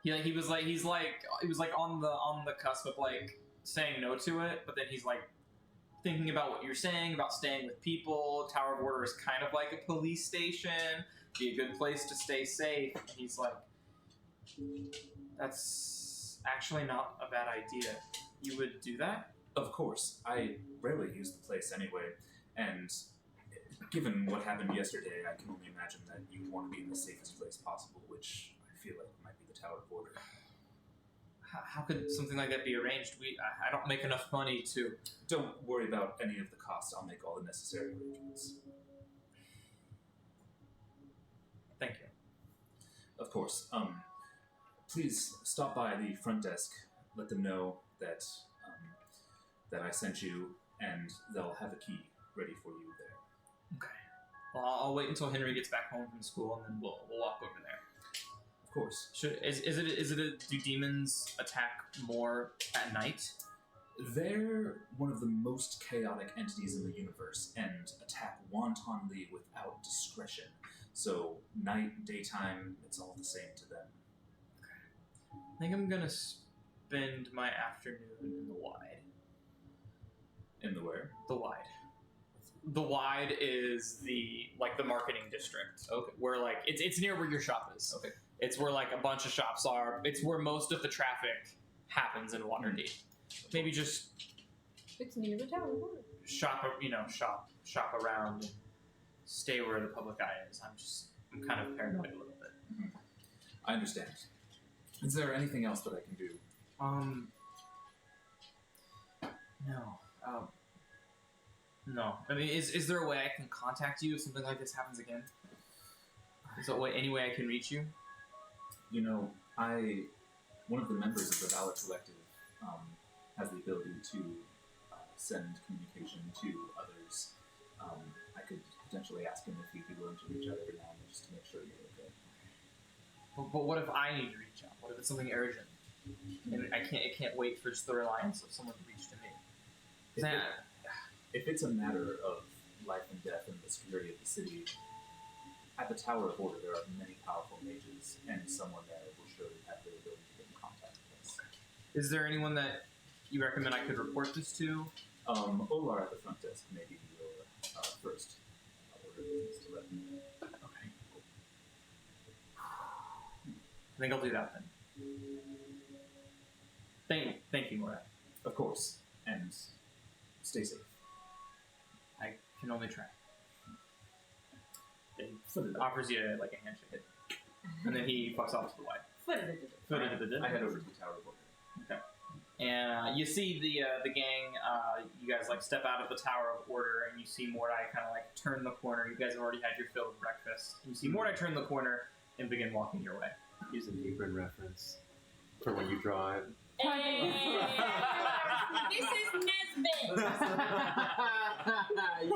he was like on the cusp of like saying no to it, but then he's like thinking about what you're saying about staying with people. Tower of Order is kind of like a police station. Be a good place to stay safe. And he's like, that's actually not a bad idea. You would do that? Of course, I rarely use the place anyway, and Given what happened yesterday, I can only imagine that you want to be in the safest place possible, which I feel like might be the Tower of Order. How could something like that be arranged? I don't make enough money to. Don't worry about any of the costs. I'll make all the necessary arrangements. Thank you. Of course. Please stop by the front desk. Let them know that that I sent you, and they'll have a key ready for you there. Okay. Well, I'll wait until Henry gets back home from school, and then we'll walk over there. Of course. Do demons attack more at night? They're one of the most chaotic entities in the universe and attack wantonly without discretion. So night, daytime, it's all the same to them. I think I'm gonna spend my afternoon in the Wide. In the where? The Wide. The Wide is the marketing district. Okay. Where it's near where your shop is. Okay. It's where a bunch of shops are. It's where most of the traffic happens in Waterdeep. Maybe just It's near the Tower of Order. shop around and stay where the public eye is. I'm kind of paranoid a little bit. I understand. Is there anything else that I can do? No. No. I mean, is there a way I can contact you if something like this happens again? Is there any way I can reach you? You know, one of the members of the Valor Collective has the ability to send communication to others. I could potentially ask him if he'd be willing to reach out every now and then just to make sure you're okay. But what if I need to reach out? What if it's something urgent? And it can't wait for just the reliance of someone to reach to me. If it's a matter of life and death and the security of the city, at the Tower of Order there are many powerful mages, and someone there will surely have the ability to get in contact with us. Is there anyone that you recommend I could report this to? Olar at the front desk may be your first order of business to let me know. Okay. I think I'll do that then. Thank you, Morat. Of course, and stay safe. I can only try. He offers you a handshake, and then he fucks off to the Wide. I head over to the Tower of Order. Okay. And you see the gang. You guys step out of the Tower of Order, and you see Mordai kind of turn the corner. You guys have already had your fill of breakfast. You see Mordai turn the corner and begin walking your way. Use an apron reference for when you drive. Hey, this is Nesbit.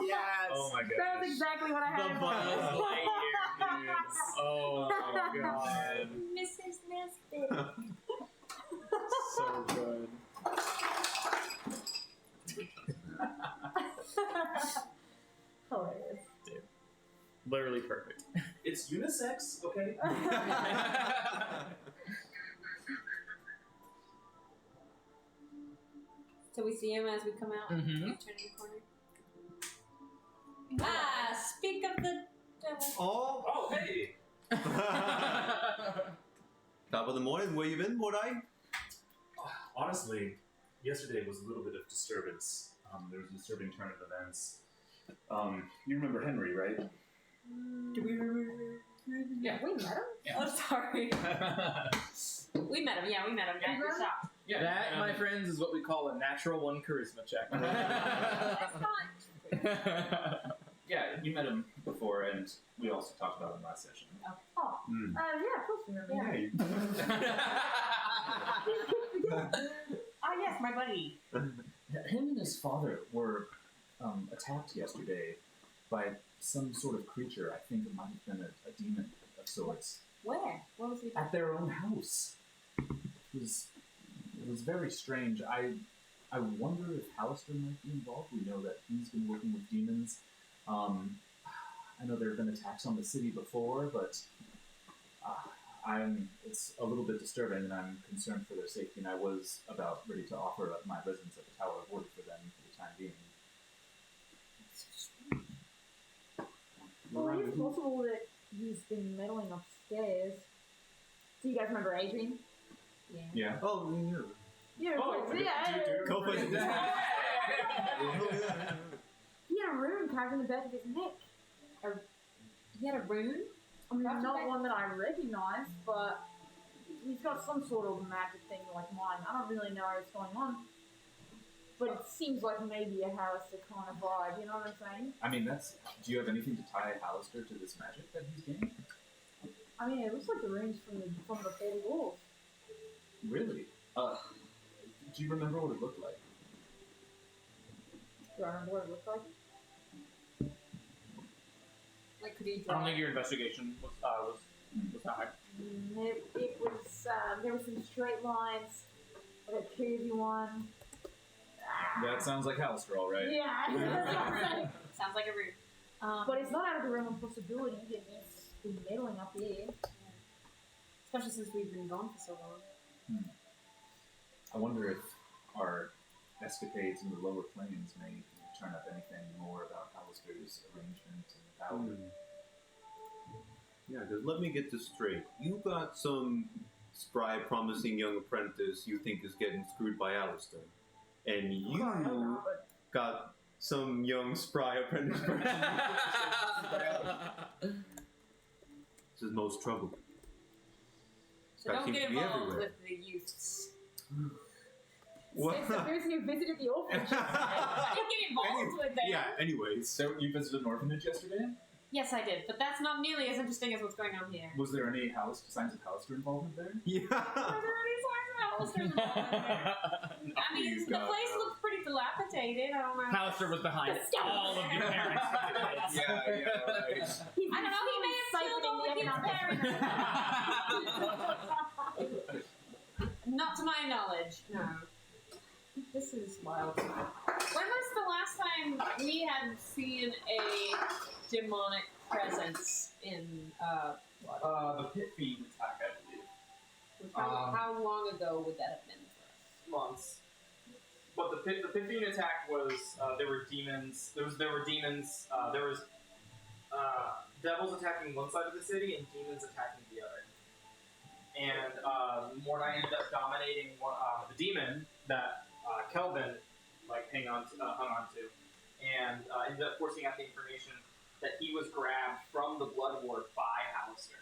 Yes. Oh my god. That was exactly what I had. The in Buzz mind. Lightyear dudes. Oh my god. Mrs. Nesbit. So good. Hilarious. Literally perfect. It's unisex, okay? So we see him as we come out. Mhm. Turning the corner. Ah, speak of the devil. Oh, hey! top of the morning. Where you been, Mordai? Honestly, yesterday was a little bit of disturbance. There was a disturbing turn of events. You remember Henry, right? Do we remember? Yeah. We met him? Yeah. Oh, sorry. We met him. Yeah, we met him at the shop. Yeah. That, my friends, is what we call a natural one charisma check. That's fine. Yeah, you met him before, and we also talked about him last session. Oh. Mm. Yeah, of course we remember. Yeah. Oh yes, my buddy. Him and his father were attacked yesterday by some sort of creature. I think it might have been a demon of sorts. Where? What was he? At their own house. It was very strange. I wonder if Hallister might be involved. We know that he's been working with demons. I know there have been attacks on the city before, but it's a little bit disturbing, and I'm concerned for their safety, and I was about ready to offer up my residence at the Tower of Order for them for the time being. Well, it's possible that he's been meddling upstairs. Do you guys remember Adrian? Yeah. Yeah. Oh, yeah. Yeah, of Oh, course. Yeah. Go for it. He had a rune carved in the back of his neck. He had a rune? I mean, That's not okay. one that I recognize, but he's got some sort of magic thing like mine. I don't really know what's going on. But it seems like maybe a Harrister kind of vibe, you know what I'm saying? I mean, that's. Do you have anything to tie Hallister to this magic that he's gaining? I mean, it looks like the runes from the 40 walls. Really? Do you remember what it looked like? Do I remember what it looked like? Like, could he I draw? don't think your investigation was that high. It was, there were some straight lines, like a curvy one. That sounds like Hallister, all right. Yeah. Sounds like a rune. But it's not out of the realm of possibility that he's been meddling up here. Especially since we've been gone for so long. I wonder if our escapades in the lower planes may turn up anything more about Hallister's arrangement and power. Yeah, because let me get this straight. You got some spry, promising young apprentice you think is getting screwed by Alistair. And you got some young, spry apprentice person. This is most trouble. So That don't seems get to be involved everywhere. with the youths. What? It's the person who visited the orphanage. I didn't get involved with them. Yeah, anyways. So you visited an orphanage yesterday? Yes, I did, but that's not nearly as interesting as what's going on here. Was there any signs of Hallister involvement there? Yeah. Are there any signs of Alistair's involvement there? I mean, Please, the God, place no. looks pretty dilapidated. I don't know. Hallister was behind all of your parents' kids. Yeah, right. I don't know. He may have killed all the kids' parents. Not to my knowledge, no. This is wild. When was the last time we had seen a demonic presence in The pit fiend attack, I believe. how long ago would that have been for us? Months. But the pit fiend attack was there were demons. There was devils attacking one side of the city and demons attacking the other. And Mordai ended up dominating the demon that Kelvin hung on to, and ended up forcing out the information that he was grabbed from the Blood Ward by Hallister.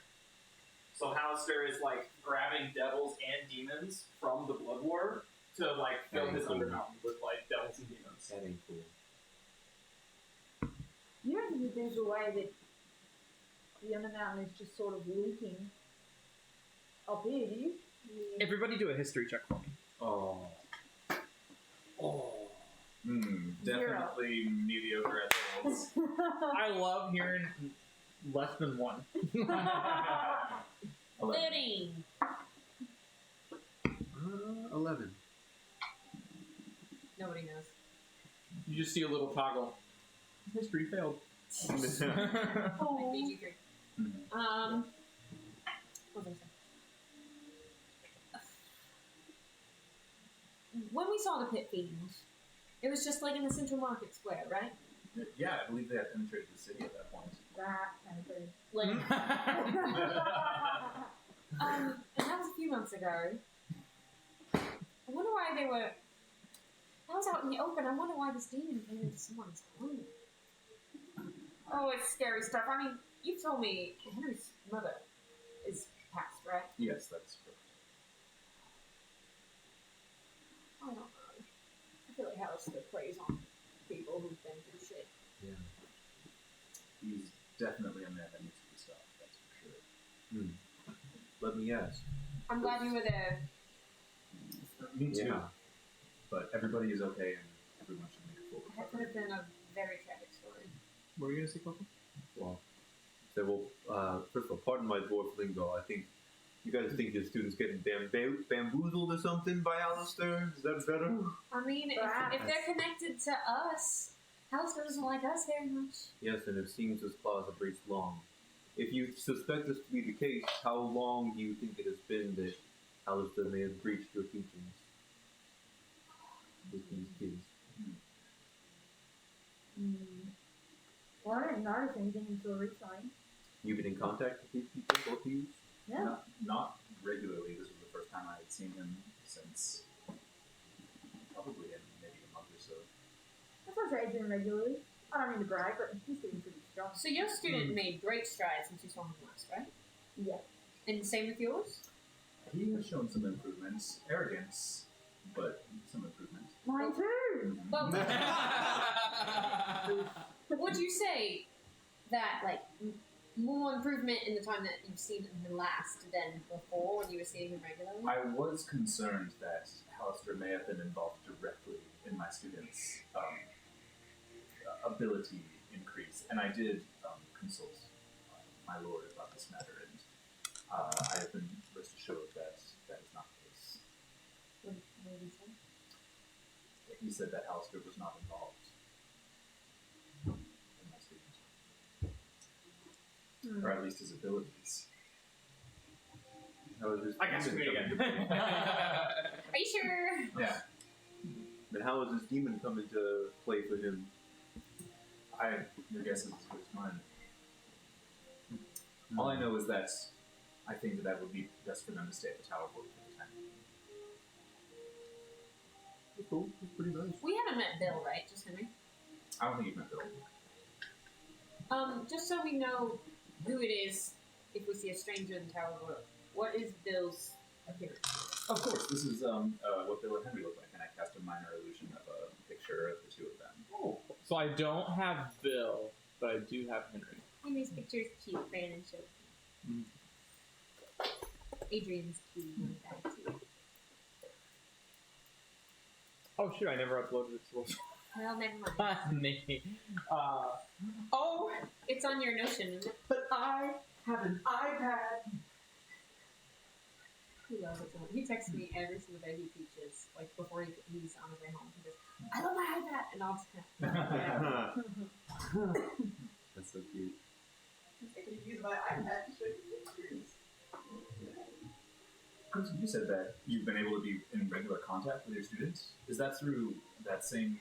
So Hallister is grabbing devils and demons from the Blood Ward to fill his Undermountain with devils and demons. That ain't cool. You don't think that there's a way that the Undermountain is just sort of leaking up here, do you? Everybody do a history check for me. Oh. Definitely mediocre at those. I love hearing less than one. 13. 11. Nobody knows. You just see a little toggle. History failed. Like BG3. What was I saying? When we saw the pit fiends, it was just in the central market square, right? Yeah, I believe they had penetrated the city at that point. That kind of thing. And that was a few months ago. I wonder why they were. That was out in the open. I wonder why this demon came into someone's home. Oh, it's scary stuff. I mean, you told me Henry's mother is passed, right? Yes, that's correct. I don't know. I feel like Hallister preys on people who've been through shit. Yeah. He's definitely a man that needs to be stopped, that's for sure. Let me ask. I'm glad you were there. Me too. Yeah. But everybody is okay and everyone should make a full That could recovery. have been a very tragic story. What were you gonna say, Coco? Well, first of all, pardon my dwarf lingo. I think you guys think your students getting bamboozled or something by Alistair? Is that better? I mean, if they're connected to us, Hallister doesn't like us very much. Yes, and it seems his claws have reached long. If you suspect this to be the case, how long do you think it has been that Alistair may have breached your teachings with these kids? Well, I didn't notice anything until recently. You've been in contact with these people, both of you? Yeah. Not regularly. This was the first time I had seen him since probably maybe a month or so. That's what I say I do regularly. I don't mean to brag, but he's getting pretty So your student made great strides since you saw him last, right? Yeah. And same with yours? He has shown some improvements. Arrogance, but some improvement. Mine too. Well, would you say that, like, more improvement in the time that you've seen him last than before when you were seeing him regularly? I was concerned that Hallister may have been involved directly in my students' ability increase, and I did consult my lord about this matter, and I have been rest assured that that is not the case. What did he say? He said that Hallister was not involved in my students, or at least his abilities. How is his I got you demon again. Are you sure? Yeah, But how is this demon come into play for him? your guess is as good as mine. All I know is that I think that would be best for them to stay at the tower for the time. That's cool. That's pretty nice. We haven't met Bill, right? Just Henry? I don't think you've met Bill. Just so we know who it is if we see a stranger in the tower, what is Bill's appearance? Of course, this is what Bill and Henry look like, and I cast a minor illusion of a picture of the two of them. Oh. So I don't have Bill, but I do have Henry. Henry's picture is cute, Brandon showed me. Adrian's cute, like that too. Oh shoot, I never uploaded it to Well, never mind. me. Oh, It's on your Notion, isn't it? but I have an iPad. He loves it so much. He texts me every single day he teaches, like before he's on his way home. He goes, I love my iPad! And I'll just kind of, That's so cute. I can use my iPad to show you pictures. Crimson, you said that you've been able to be in regular contact with your students. Is that through that same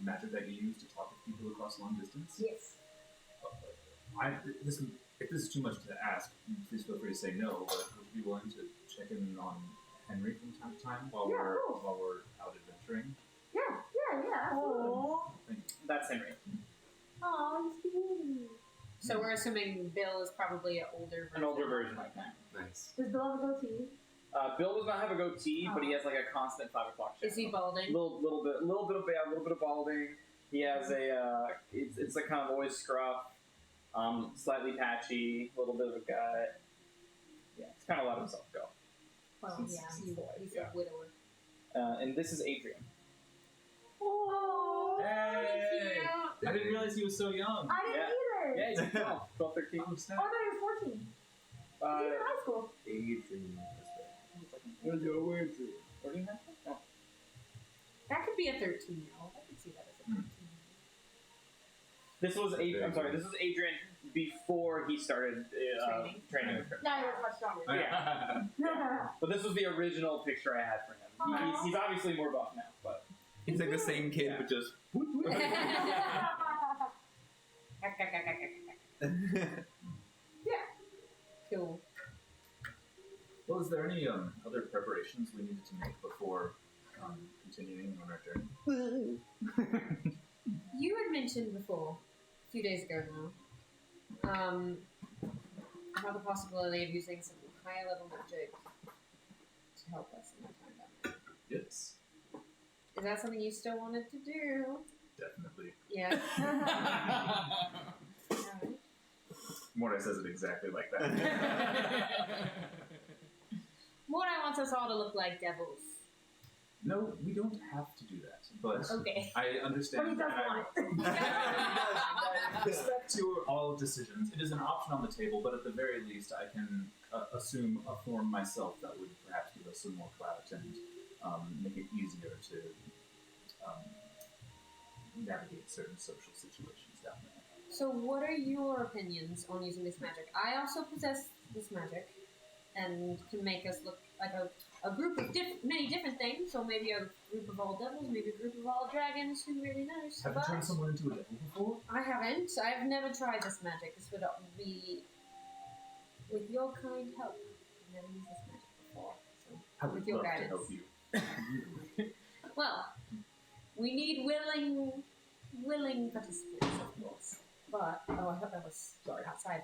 magic that you use to talk with people across long distance? Yes. If this is too much to ask, please feel free to say no. But would you be willing to check in on Henry from time to time while Yeah, of course. we're out adventuring? Yeah, absolutely. Thank you. That's Henry. Aw, he's cute. So we're assuming Bill is probably an older version. An older version like that. Nice. Does Bill have a goatee? Bill does not have a goatee, but he has like a constant 5 o'clock shadow. Is he balding? Little bit of balding. He has a it's like kind of always scruff, slightly patchy, a little bit of a gut. Yeah, it's kind of let himself go. Well, Since- yeah, since he's the life, a yeah. widower. And this is Adrian. Oh, Hey! I didn't realize he was so young. I didn't either. Yeah, he's 12, 13. Oh, snap. Oh, I thought he was 14. He's in high school. Adrian. What do you have? Oh. That could be a 13-year-old. I could see that as a 13-year-old. This was Adrian. I'm sorry. This was Adrian before he started training with her. Now he was much stronger. Yeah. But this was the original picture I had for him. He's obviously more buff now, but He's like the same kid, but just. Cool. Well, is there any other preparations we needed to make before continuing on our journey? You had mentioned before, a few days ago now, about the possibility of using some higher level magic to help us in our time down there. Yes, Is that something you still wanted to do? definitely. Yeah. Alright. Mordai says it exactly like that. Mordai wants us all to look like devils. No, we don't have to do that, but Okay. I understand. But he does and want it. I respect your all decisions. It is an option on the table, but at the very least, I can assume a form myself that would perhaps give us some more clout and make it easier to navigate certain social situations down there. So what are your opinions on using this magic? I also possess this magic and can make us look like a group of many different things. So maybe a group of all devils, maybe a group of all dragons, who really knows? Have you But turned someone into a devil before? I haven't. I've never tried this magic. This would be with your kind help. I've never used this magic before. So I would with your love to guidance. help you. Well, we need willing participants, of course. But I thought that was yard outside.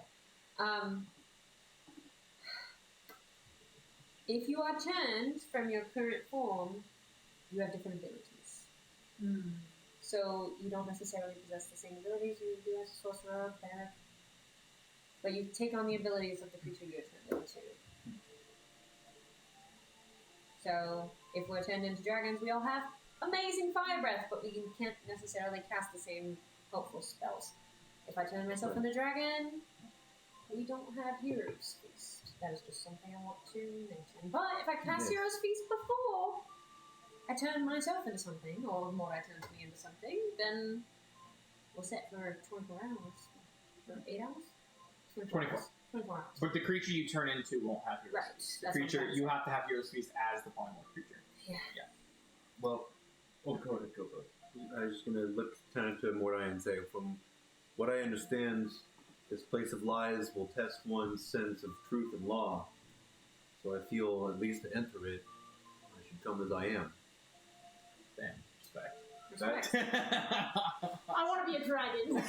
If you are turned from your current form, you have different abilities. So you don't necessarily possess the same abilities you do as a sorcerer, cleric, but you take on the abilities of the creature you are turned into. So if we're turned into dragons, we all have amazing fire breath, but we can't necessarily cast the same helpful spells. If I turn myself into a dragon, we don't have Hero's Feast. That is just something I want to mention. But if I cast Hero's Feast before I turn myself into something, or Mordai turns me into something, then we're set for 24 hours. For 8 hours? 24. Hours. 24 hours. But the creature you turn into won't have Hero's Right, Feast. that's The what I'm creature, trying to you say. have to have Hero's Feast as the polymorph creature. Yeah. Well, go ahead, go for it. I was just gonna look kind of to Mordai and say, from what I understand, this place of lies will test one's sense of truth and law. So I feel, at least to enter it, I should come as I am. Damn, respect. Respect. I want to be a dragon.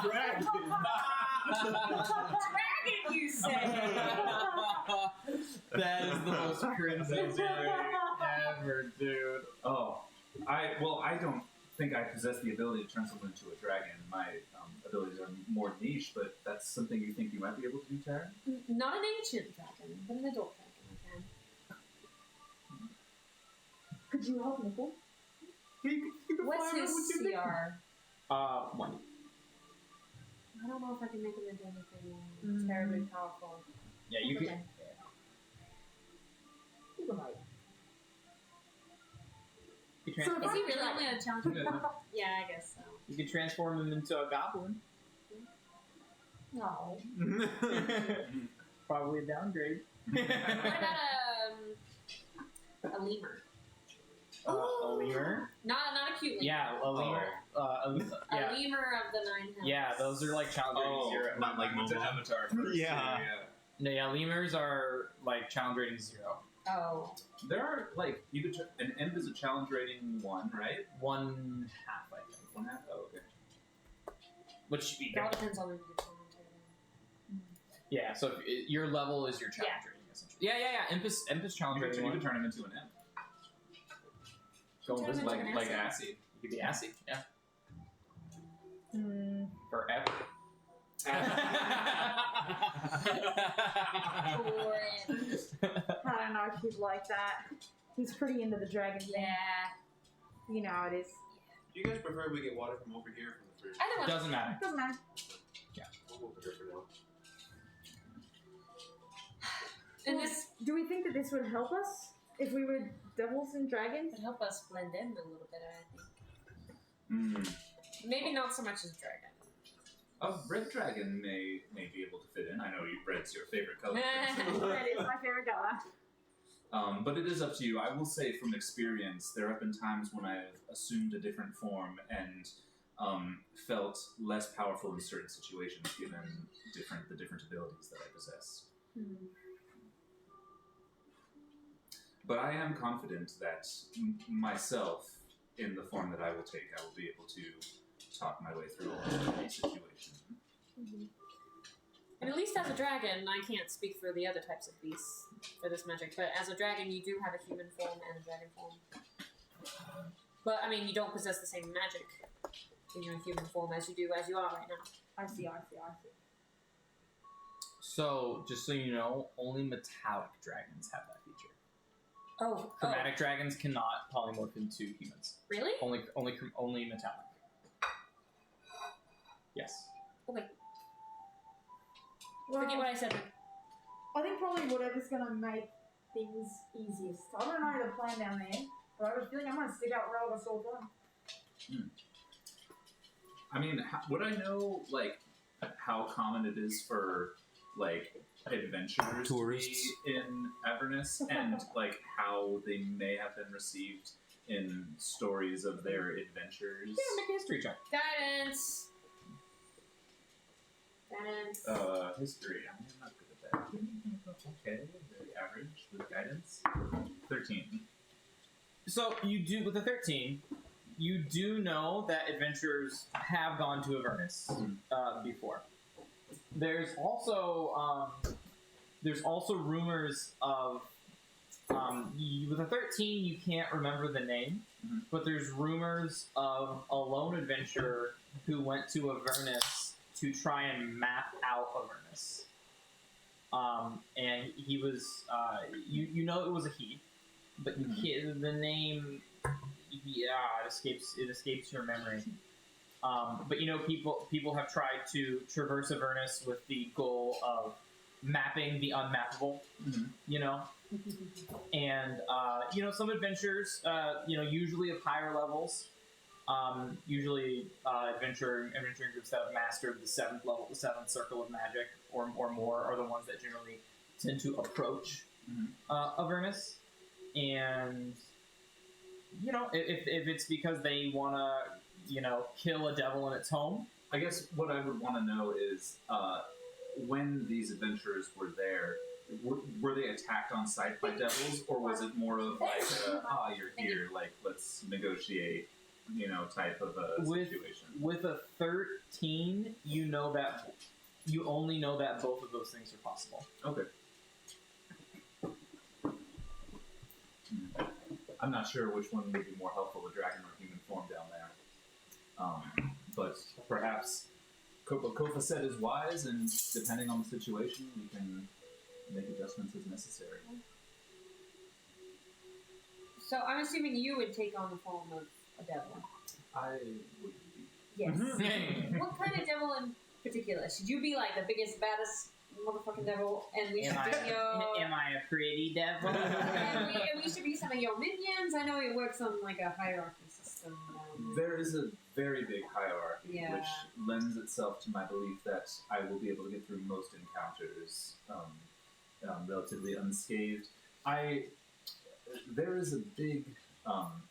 Dragon, you say? That is the most crimson thing ever, dude. Oh, I don't think I possess the ability to turn someone into a dragon. My abilities are more niche, but that's something you think you might be able to do, Tara? Not an ancient dragon, but an adult dragon I can. Could you help Nicole? What's his CR? 1. I don't know if I can make him into anything terribly powerful. Yeah, you can. Okay. You can write. You, So transform, Is he really only a challenge? Yeah, I guess so. you can transform him into a goblin. No. Probably a downgrade. What about a lemur? A lemur? Not a cute lemur. Yeah, a lemur. A Yeah. lemur of the 9 hells. Yeah, those are like challenge rating 0. not like It's an Momo. avatar first. Yeah. No, yeah, lemurs are like challenge rating 0. Oh. There are, like, you could an imp is a challenge rating 1, right? 1/2, I think. 1/2? Oh, okay. Which It all depends on the challenge rating. yeah, so if your level is your challenge Yeah. rating, essentially. Yeah. Imp is challenge You rating could 1. turn him into an imp. Go Turn this him way. into an Like acid. Assy. You could be assy, yeah. Mm. Forever. I don't know if he'd like that. He's pretty into the dragon thing. Yeah. You know how it is. Do you guys prefer we get water from over here from the fridge? Either one. Doesn't matter. Doesn't matter. We'll go over here for now. And this Do we think that this would help us if we were devils and dragons? would help us blend in a little bit, I think. Mm. Maybe not so much as dragon. A red dragon may be able to fit in. I know red's your favorite color. That is my favorite color. But it is up to you. I will say from experience, there have been times when I have assumed a different form and felt less powerful in certain situations given the different abilities that I possess. But I am confident that myself, in the form that I will take, I will be able to talk my way through any situation. And at least as a dragon, I can't speak for the other types of beasts for this magic, but as a dragon, you do have a human form and a dragon form. But, I mean, you don't possess the same magic in your human form as you are right now. I see. So, just so you know, only metallic dragons have that feature. Oh, Chromatic dragons cannot polymorph into humans. really? Only metallic. Yes. Okay, Well, forget what I said. I think probably whatever's gonna make things easiest. I don't know the plan down there, but I have a feeling I'm gonna stick out where all the swords are. I mean, would I know, like, how common it is for, like, adventurers Tourists. to be in Avernus, and, like, how they may have been received in stories of their adventures? Yeah, make a history check. Guidance! History. I'm not good at that. Okay, very average with guidance. 13. So, you do, with the 13, You do know that adventurers have gone to Avernus before. There's also rumors of with a 13 you can't remember the name, but there's rumors of a lone adventurer who went to Avernus to try and map out Avernus. And he was you know it was a he, but you can't, the name it escapes your memory. But you know, people have tried to traverse Avernus with the goal of mapping the unmappable. You know, and you know, some adventurers, you know, usually of higher levels, usually adventuring groups that have mastered the 7th level, the 7th circle of magic, or more, are the ones that generally tend to approach Avernus. And you know, if it's because they want to, you know, kill a devil in its home. I guess what I would want to know is when these adventurers were there, were they attacked on sight by devils, or was it more of like, you're here, like, let's negotiate, you know, type of a situation? With a 13, you only know that both of those things are possible. Okay. I'm not sure which one would be more helpful, a dragon or human form down there. But perhaps what Kofa said is wise, and depending on the situation, we can make adjustments as necessary. So I'm assuming you would take on the form of a devil. I would be. Yes. What kind of devil in particular? Should you be like the biggest, baddest motherfucking devil, and we should be your... Am I a pretty devil? and we should be some of your minions? I know it works on like a hierarchy system. There is a very big hierarchy, Yeah. which lends itself to my belief that I will be able to get through most encounters relatively unscathed. There is a big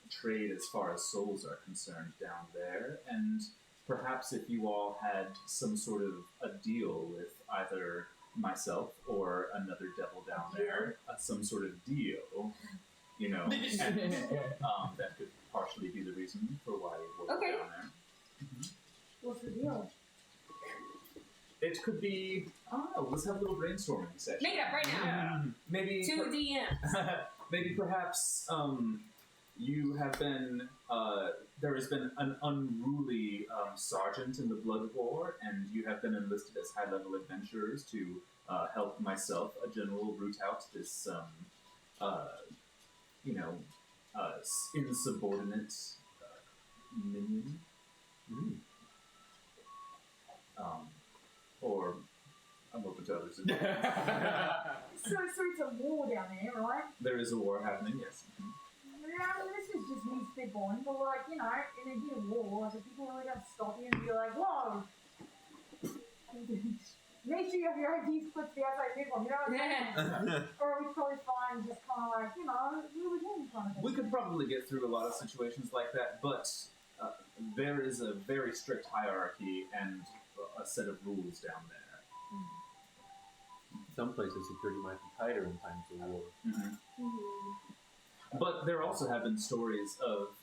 trade as far as souls are concerned down there, and perhaps if you all had some sort of a deal with either myself or another devil down there, some sort of deal, you know, and that could partially be the reason for why we're Okay. down there. What's the deal? It could be, I don't know, let's have a little brainstorming session. Make it up right now. Yeah. Maybe 2 DMs. maybe perhaps you have been there has been an unruly sergeant in the Blood War, and you have been enlisted as high-level adventurers to help myself, a general, root out this insubordinate minion. Or I'm open to others. So it's a war down there, right? There is a war happening, yes. Yeah, this is just me spitballing, but like, you know, in a year war, like, people really gonna stop you and be like, whoa! Make sure you have your IDs put to the outside people, you know what I'm saying? Or we probably find just kind of like, you know, really doing kind of thing. We could probably get through a lot of situations like that, but there is a very strict hierarchy and a set of rules down there. Some places security might be tighter in times of war. But there also have been stories of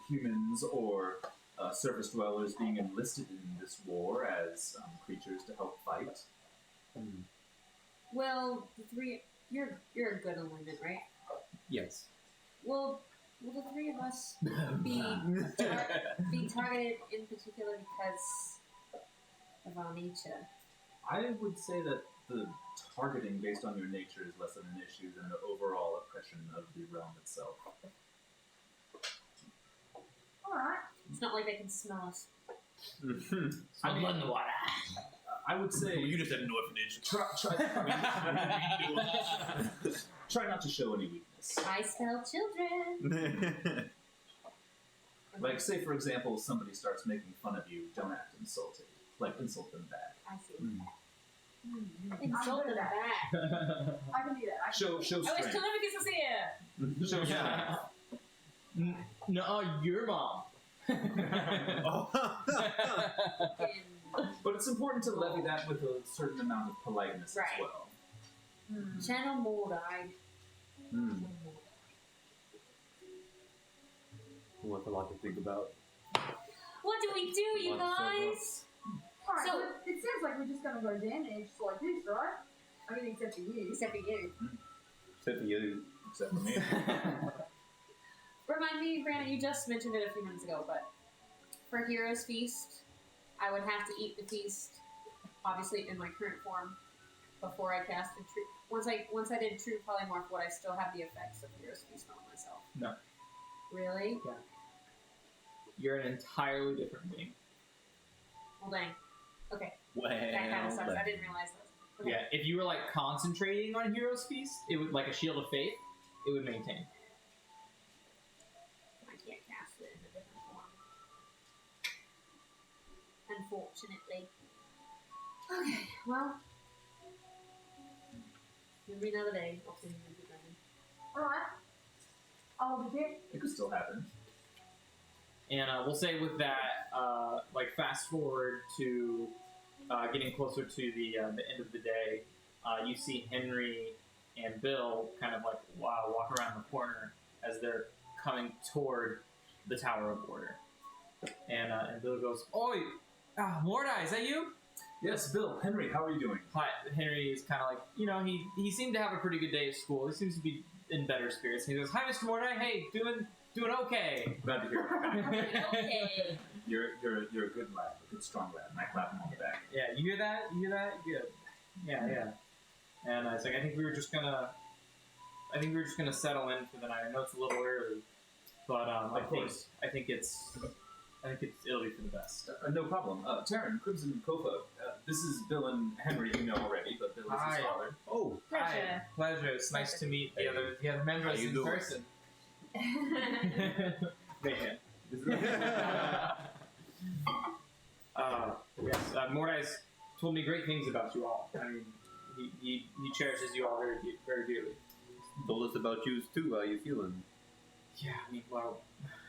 humans or surface dwellers being enlisted in this war as creatures to help fight. Well, the three... You're a good alignment, right? Yes. Will the three of us be targeted in particular because of our nature? I would say that the targeting based on your nature is less of an issue than the overall oppression of the realm itself. Alright. It's not like they can smell us. I mean, the water. I would say You just had an orphanage. try not to show any weakness. I smell children. Like, say for example, somebody starts making fun of you, don't act insulted. Like, insult them back. I see. Insult them back. I can do that. Show I wish strength. Telemachus was here. Show strength. No, your mom. But it's important to levy that with a certain amount of politeness Right. as well. Channel Mordai. What's a lot to think about? What do we do, you guys? Alright, So- but it sounds like we're just gonna go damaged like this, right? I mean, except for you. Except for you. Except for you. Except for me. Remind me, Brandon, you just mentioned it a few minutes ago, but for Hero's Feast, I would have to eat the feast, obviously in my current form, before I casted True. Once I did True Polymorph, would I still have the effects of Hero's Feast on myself? No. Really? You're an entirely different being. Well, dang. Okay, Well, that kind of sucks. I didn't realize that. Okay. Yeah, if you were like concentrating on Hero's Feast, it would like a Shield of Faith. It would maintain. I can't cast it in a different form. Unfortunately. Okay, well. Maybe another day. I'll see you again. Alright. I'll be there. It could still happen. And we'll say with that, like fast forward to getting closer to the end of the day, you see Henry and Bill kind of like walk around the corner as they're coming toward the Tower of Order. And Bill goes, "Oi, Mordai, is that you?" Yes, Bill, Henry, how are you doing? Hi. Henry is kind of like, he seemed to have a pretty good day at school. He seems to be in better spirits. And he goes, "Hi, Mr. Mordai. Hey, doing okay." Glad to hear it. Okay. You're a good lad, a good strong lad, and I clap him on the back. Yeah, you hear that? You hear that? Good. Yeah. And it's like I think we were just gonna settle in for the night. I know it's a little early, but I think it'll be for the best. No problem. Taryn, Crimson, Kofa, this is Bill and Henry, you know already, but Bill is Hi. his father. Oh, Pleasure. Pleasure. It's nice to meet the other members How you in doing? person. They can. Yes, Mordai's told me great things about you all. I mean, he cherishes you all very, very dearly. told us about you too. How you feeling? Yeah, I mean, well,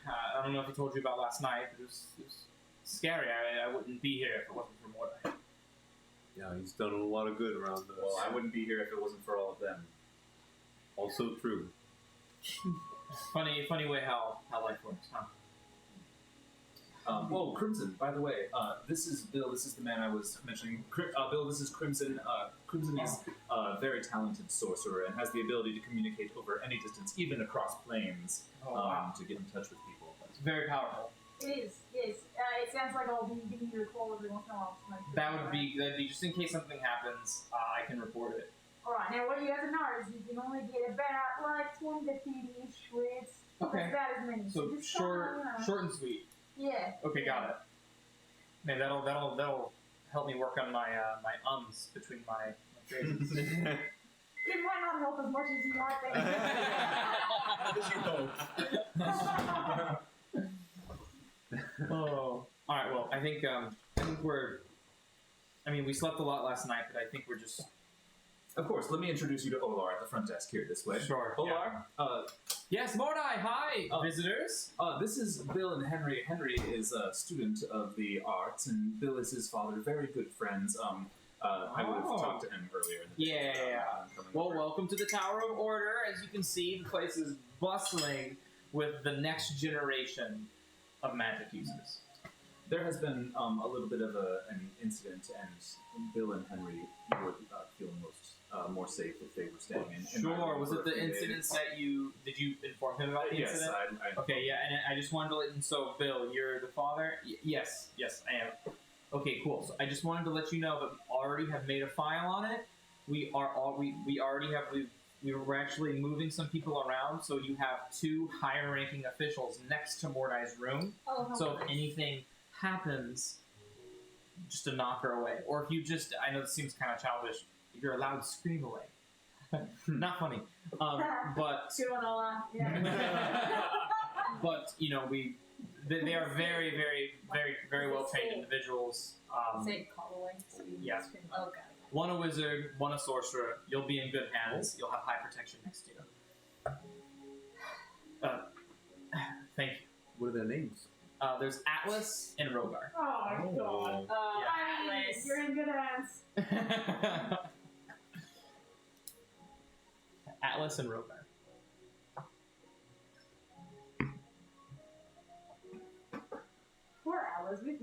I don't know if he told you about last night, but it was scary. I wouldn't be here if it wasn't for Mordai. Yeah, he's done a lot of good around us. Well, I wouldn't be here if it wasn't for all of them. Also true. Funny way how life works, huh? Oh, Crimson, by the way, this is Bill. This is the man I was mentioning. Bill, this is Crimson. Crimson is a very talented sorcerer and has the ability to communicate over any distance, even across planes, to get in touch with people. It's very powerful. It is, yes. It sounds like I'll be giving you a call every once in a while to make sure. That'd be just in case something happens. I can report it. Alright, now what you have to know is you can only get about like 20 to 30-ish words. Okay. That's about as many. So just short kinda, and sweet. Yeah. Okay, got it. Man, that'll help me work on my my ums between my phrases. It might not help as much as you might think. Oh, all right. Well, I think we're. I mean, we slept a lot last night, but I think we're just. Of course, let me introduce you to Olar at the front desk here this way. Sure. Olar, Yes, Mordai. Hi, visitors. this is Bill and Henry. Henry is a student of the arts, and Bill is his father. Very good friends. I would have talked to him earlier. In the day, Yeah. coming Well, over. welcome to the Tower of Order. As you can see, the place is bustling with the next generation of magic users. There has been a little bit of an incident, and Bill and Henry would feel more safe if they were staying in my Sure. room Was for it a the few days. incident did you inform him about the Yes, incident? I Okay, yeah, and I just wanted to let. And so, Bill, you're the father. Yes, I am. Okay, cool. So I just wanted to let you know that we already have made a file on it. We already have. We're actually moving some people around, so you have 2 higher-ranking officials next to Mordai's room. Oh, how So if nice. anything happens, just to knock her away, or if you just, I know this seems kind of childish, if you're allowed to scream away. Not funny, but. Chewing all on. Yeah. But they are very, very, very, very well trained individuals. Say call away. Yeah. Oh, God. One a wizard, one a sorcerer. You'll be in good hands. You'll have high protection next to you. Thank you. What are their names? There's Atlas and Rogar. Oh my god. I mean, Atlas. you're in good hands. Atlas and Rogar.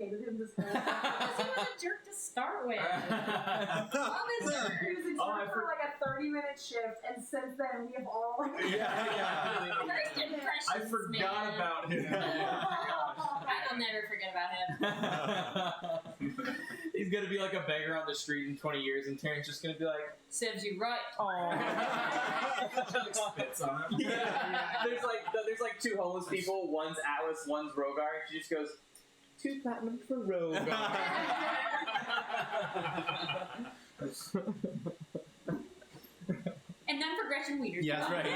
hated him this whole time. Because he was a jerk to start with. Love is He was a jerk Oh, I for like a 30-minute shift, and since then we have all like. First impressions, I forgot man. about him. I will never forget about him. He's gonna be like a beggar on the street in 20 years, and Taryn's just gonna be like, Serves you right. Spits on him. There's like two homeless people. One's Atlas, one's Rogar. She just goes, 2 platinum for Rogar. And none for Gretchen Wieners. Yeah, that's right.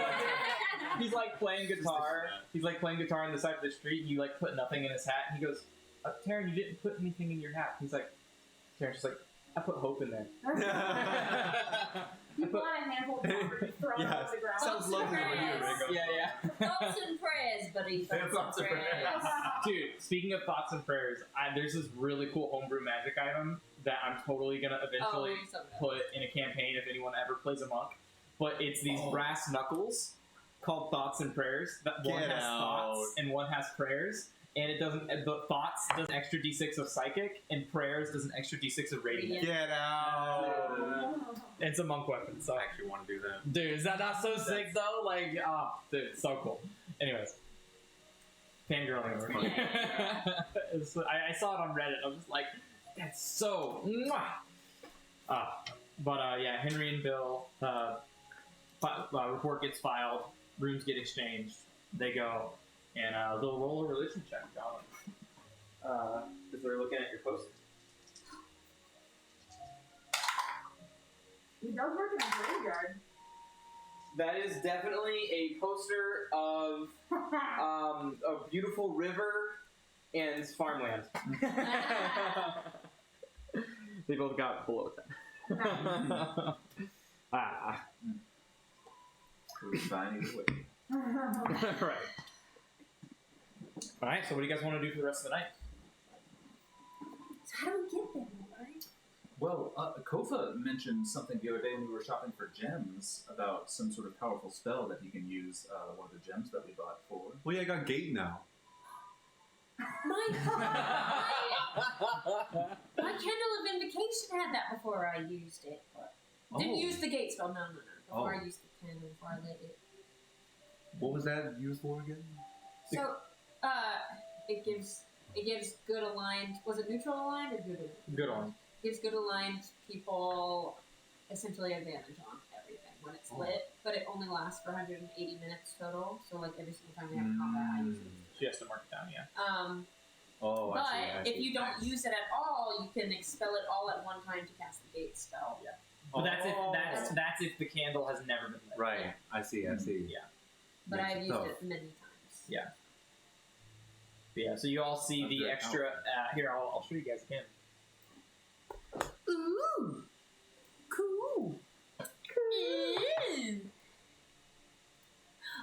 He's like playing guitar. He's like playing guitar on the side of the street. And you like put nothing in his hat. And he goes, Taryn, you didn't put anything in your hat. He's like, Taryn's just like, I put hope in there. You want a handful of water, you throw it Yeah. on the ground. Sounds lovely when you hear it. Yeah. Thoughts and prayers, buddy. Thoughts and prayers. Dude, speaking of thoughts and prayers, there's this really cool homebrew magic item that I'm totally gonna eventually put in a campaign if anyone ever plays a monk. But it's these brass knuckles called thoughts and prayers. That one Get has out. thoughts and one has prayers. And it doesn't. The thoughts does an extra d6 of psychic, and prayers does an extra d6 of radiant. Get out. It's a monk weapon, so I actually want to do that. dude, is that not so sick though? Like, dude, it's so cool. Anyways, fangirling over. I saw it on Reddit. I was just like, that's so. Mwah! Yeah, Henry and Bill. Report gets filed. Rooms get exchanged. They go, and they'll roll a religion check, John. Because they're looking at your poster. He does work in a graveyard. That is definitely a poster of a beautiful river and farmland. They both got below 10. It was fine either way. Right. Alright, so what do you guys want to do for the rest of the night? So how do we get there, right? Well, Kofa mentioned something the other day when we were shopping for gems about some sort of powerful spell that he can use one of the gems that we bought for. Well, yeah, I got gate now. My Candle of Invocation had that before I used it. But didn't use the gate spell. No. Before I used the candle, before I lit it. What was that used for again? So, it gives good aligned. Was it neutral aligned or good aligned? Good one. Gives good aligned people essentially advantage on everything when it's lit, but it only lasts for 180 minutes total. So like every single time we have a combat, I use it. She has to mark it down, yeah. Oh, But I see. if you don't use it at all, you can expel it all at one time to cast the gate spell. Yeah. But that's if the candle has never been lit. Right, Yeah. I see. Yeah. But Makes I've used tough. it many times. Yeah. But yeah, so you all see That's the good. extra. Here, I'll show you guys again. Ooh, cool.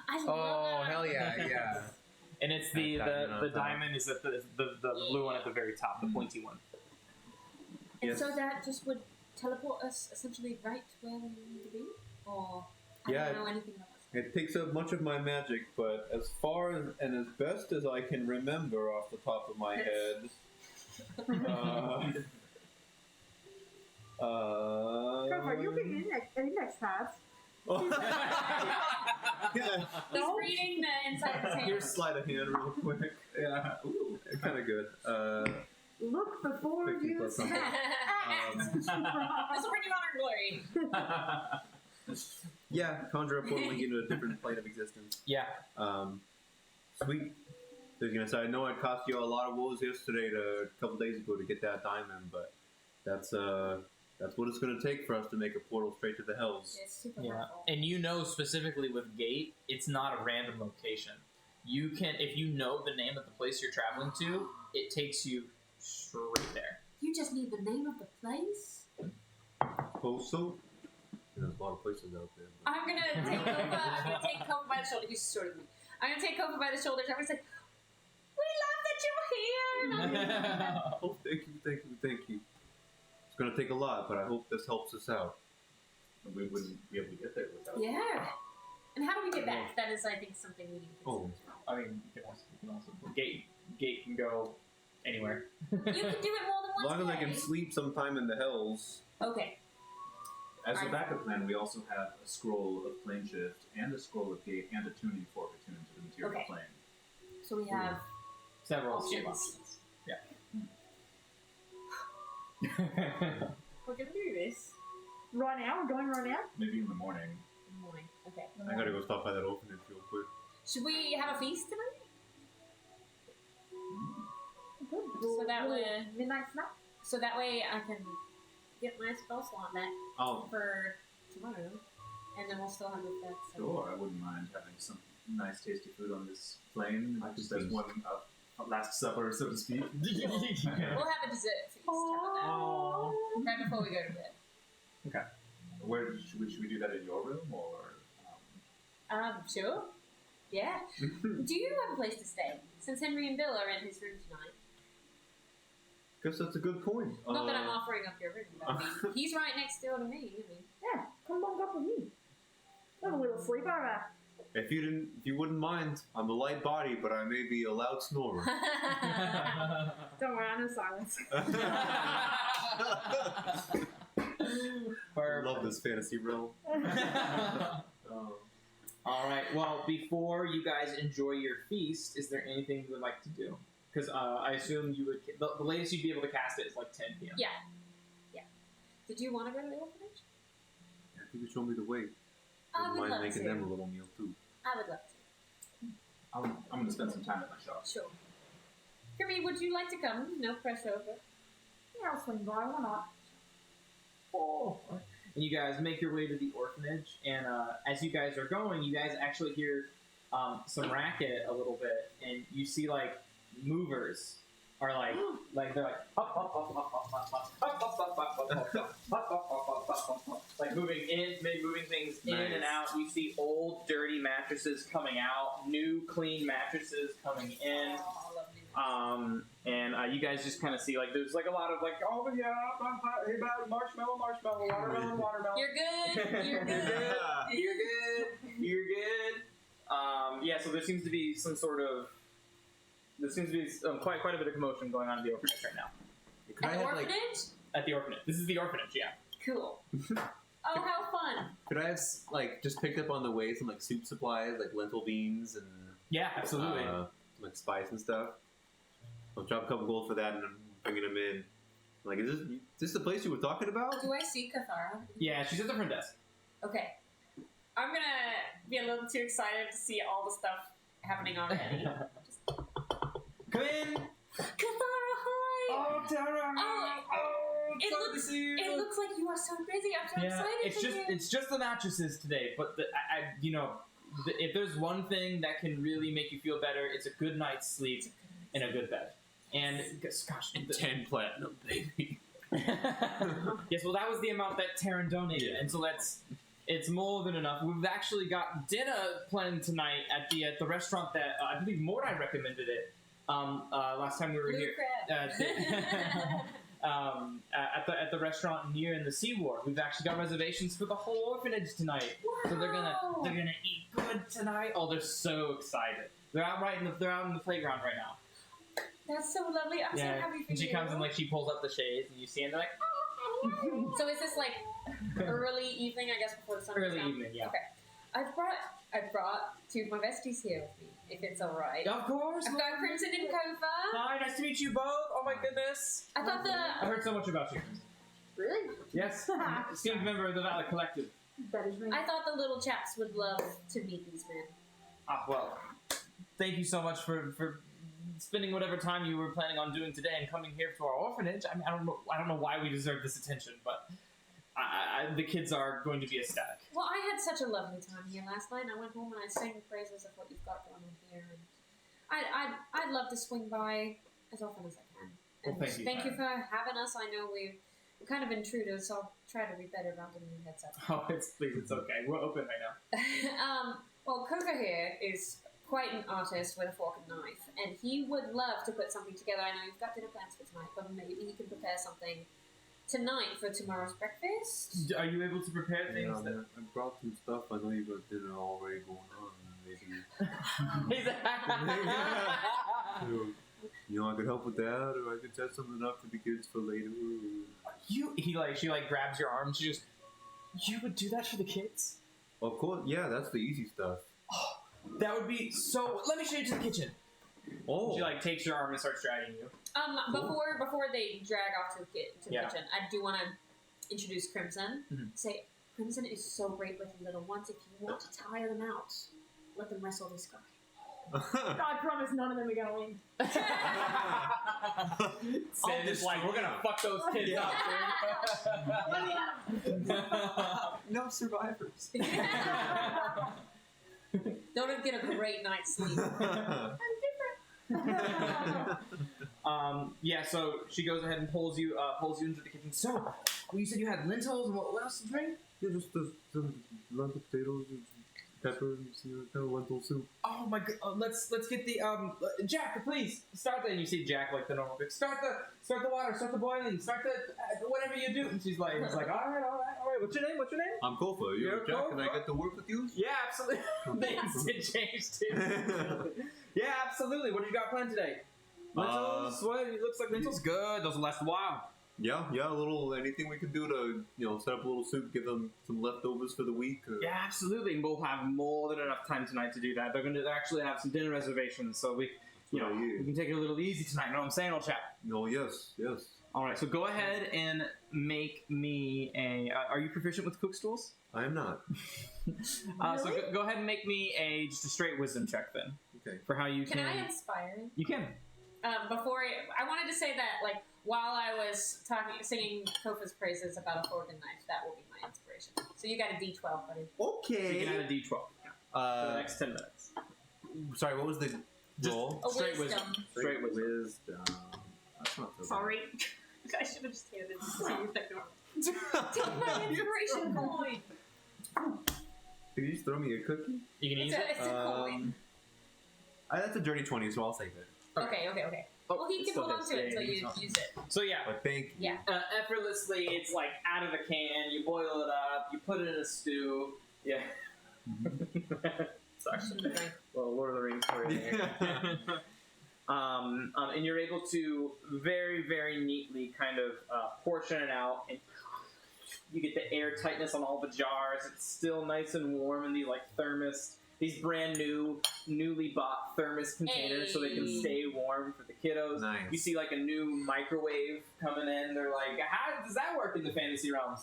I love that. yeah. And it's the That diamond on the top. diamond is at the blue one at the very top, the pointy one. And Yes. so that just would teleport us essentially right to where we need to be? Or I Yeah. don't know anything about this. It takes up much of my magic, but as far as and as best as I can remember off the top of my head, Trevor, you can index pass. yeah. He's reading the inside of his hand. Here's sleight of hand real quick. Yeah, ooh, kind of good. Look before 50 you plus say. something. This will bring you honor and glory. Yeah, conjure a portal link into a different plane of existence. Yeah. Sweet. So I was gonna say, I know it cost you a lot of woes yesterday, a couple days ago, to get that diamond, but that's what it's gonna take for us to make a portal straight to the hells. It's super Yeah. helpful. And you know specifically with Gate, it's not a random location. You can, if you know the name of the place you're traveling to, it takes you straight there. You just need the name of the place? Suppose so. There's a lot of places out there. but- I'm gonna take Kofa by the shoulder. He's shorter than me. I'm gonna take Kofa by the shoulders. I'm gonna say, "We love that you're here." Oh, thank you. It's gonna take a lot, but I hope this helps us out. We wouldn't be able to get there without. Yeah. And how do we get back? That is, I think, something we need to consider. Oh. as well. I mean, you can also Gate can go anywhere. You can do it more than As once long as I a can day. sleep sometime in the hills. Okay. As a Alright. backup plan, we also have a scroll of plane shift and a scroll of gate and a tuning fork attuned to the material Okay. plane. So we have Several options. options. We're gonna do this. Right now? We're going right now? Maybe in the morning. Good morning. Okay. I gotta go stop by that orphanage real quick. Should we have a feast tonight? Good. So that Little way- midnight snack? So that way I can get my spell slot back Oh, for tomorrow, and then we'll still have the fest. So. Sure, I wouldn't mind having some nice, tasty food on this plane. Just as one last supper, so to speak. We'll have a dessert feast. How about that? Right before we go to bed. Where should we do that in your room or? Sure. Yeah. Do you have a place to stay? Since Henry and Bill are in his room tonight. guess that's a good point. Not that I'm offering up your room, but I mean, he's right next door to me. I mean. Yeah, come bunk up with me. Have a little sleepover. If you wouldn't mind, I'm a light body, but I may be a loud snorer. Don't worry, I know silence. I love this fantasy realm. All right. Well, before you guys enjoy your feast, is there anything you would like to do? Because I assume you would. The latest you'd be able to cast it is like 10 p.m. Yeah. Did you want to go to the orphanage? I think you show me the way. I would Wouldn't mind love making to. them a little meal too. I would love to. I'm going to spend some time at my shop. Sure. Kirby, would you like to come? No pressure over. Yeah, I'll swing by, why not? Oh. And you guys make your way to the orphanage, and as you guys are going, you guys actually hear some racket a little bit, and you see like movers are like they're like hop, hop, hop, hop, hop, hop, hop, hop, hop, hop, hop, hop, hop, hop, hop, hop, hop, hop, like moving things in and out. We see old dirty mattresses coming out, new clean mattresses coming in. Oh, I love you. And you guys just kind of see like there's like a lot of like oh yeah marshmallow watermelon You're good. You're good. you're good yeah, so there seems to be quite a bit of commotion going on in the orphanage right now. Could I At the have like? orphanage? At the orphanage, this is the orphanage, yeah. Cool. Oh, how fun. Could I have like just picked up on the way some like soup supplies, like lentil beans and Yeah, absolutely. like spice and stuff? I'll drop a couple gold for that, and I'm bringing them in. Like, is this the place you were talking about? Do I see Cathara? Yeah, she's at the front desk. Okay. I'm gonna be a little too excited to see all the stuff happening already. Come in. Cathara, hi! Oh, Tara. It looks like you are so busy. I'm so excited It's just the mattresses today, but if there's one thing that can really make you feel better, it's a good night's sleep in a good bed. And gosh, 10 platinum, baby. yes, well, that was the amount that Taryn donated, and so it's more than enough. We've actually got dinner planned tonight at the restaurant that I believe Mordai recommended it last time we were Blue here. At the restaurant near in the Sea Ward. We've actually got reservations for the whole orphanage tonight. Wow. So they're gonna eat good tonight. Oh, they're so excited. They're out in the playground right now. That's so lovely. I'm so happy for And she you. comes and like she pulls up the shades and you see and they're like So is this like early evening, I guess, before the sun goes early down? evening, yeah. Okay. I brought two of my besties here with me, if it's alright. Of course. I've got Crimson and Kova. Hi, nice to meet you both. Oh my goodness. I thought I heard so much about you. Really? Yes. Esteemed member of the Valor Collective. That is me. I thought the little chaps would love to meet these men. Well, thank you so much for spending whatever time you were planning on doing today and coming here to our orphanage. I mean, I don't know why we deserve this attention, but the kids are going to be ecstatic. Well, I had such a lovely time here last night, and I went home and I sang the praises of what you've got going on here. And I'd love to swing by as often as I can. And Well, thank you, for having us. I know we're kind of intruders, so I'll try to be better about giving you a heads up. Oh, it's okay. We're open right now. Well, Kova here is quite an artist with a fork and knife, and he would love to put something together. I know you've got dinner plans for tonight, but maybe he can prepare something tonight for tomorrow's breakfast. Are you able to prepare things? Yeah, I brought some stuff. I know you got dinner already going on. Maybe. You know, I could help with that, or I could set something up for the kids for later. She grabs your arm. She just, you would do that for the kids? Of course, yeah, that's the easy stuff. That would be so. Let me show you to the kitchen. Oh, She takes your arm and starts dragging you. Before they drag off to the Yeah. kitchen, I do want to introduce Crimson. Mhm. Say, Crimson is so great with little ones. If you want to tire them out, let them wrestle this guy. I promise none of them are going to win. Sand is like, we're gonna fuck those kids up, dude. No survivors. Don't get a great night's sleep. Yeah, so she goes ahead and pulls you into the kitchen. So, well, you said you had lentils, and what else to drink? yeah, just some lentil potatoes, and peppers, kind of lentil soup. Oh my god, let's get the Jack, please start the. And you see Jack like the normal bit. Start the water, start the boiling, start the whatever you do. And she's like, all right. What's your name? I'm Kofa. You're You're Jack. Can I Kofa? get to work with you? Yeah, absolutely. The instant change too. Yeah, absolutely. What do you got planned today? Lentils. What? It looks like lentils. Good. Those will last a while. Yeah, a little anything we could do to, set up a little soup, give them some leftovers for the week. Yeah, absolutely. And we'll have more than enough time tonight to do that. They're going to actually have some dinner reservations, so we can take it a little easy tonight. You know what I'm saying, old chap? No, yes. All right. So go ahead and make me a. Are you proficient with cook stools? I am not. So go ahead and make me just a straight wisdom check then. Okay. For how you Can I inspire? You can. I wanted to say that, while I was singing Kofa's praises about a fork and knife, that will be my inspiration. So you got a D12, buddy. So you Okay. can add a D12 for the next 10 minutes. Sorry, what was the roll? A Straight wisdom. Straight wisdom. Wisdom. That's not so bad. Sorry. I should have just handed it to you like normal. Take my inspiration coin. Could you just throw me a cookie? You can use it. It's a coin. That's a dirty 20, so I'll save it. Okay. Oh, Well, he can still hold on hits. to it Yeah, until you you can- use it. So yeah, But thank you. Yeah. effortlessly, it's like out of the can. You boil it up. You put it in a stew. Yeah. Sorry. Well, Lord of the Rings for you there. And you're able to very, very neatly kind of portion it out, and you get the air tightness on all the jars. It's still nice and warm in these brand new, newly bought thermos containers, so they can Hey. stay warm for the kiddos. Nice. You see like a new microwave coming in. They're like, how does that work in the fantasy realms?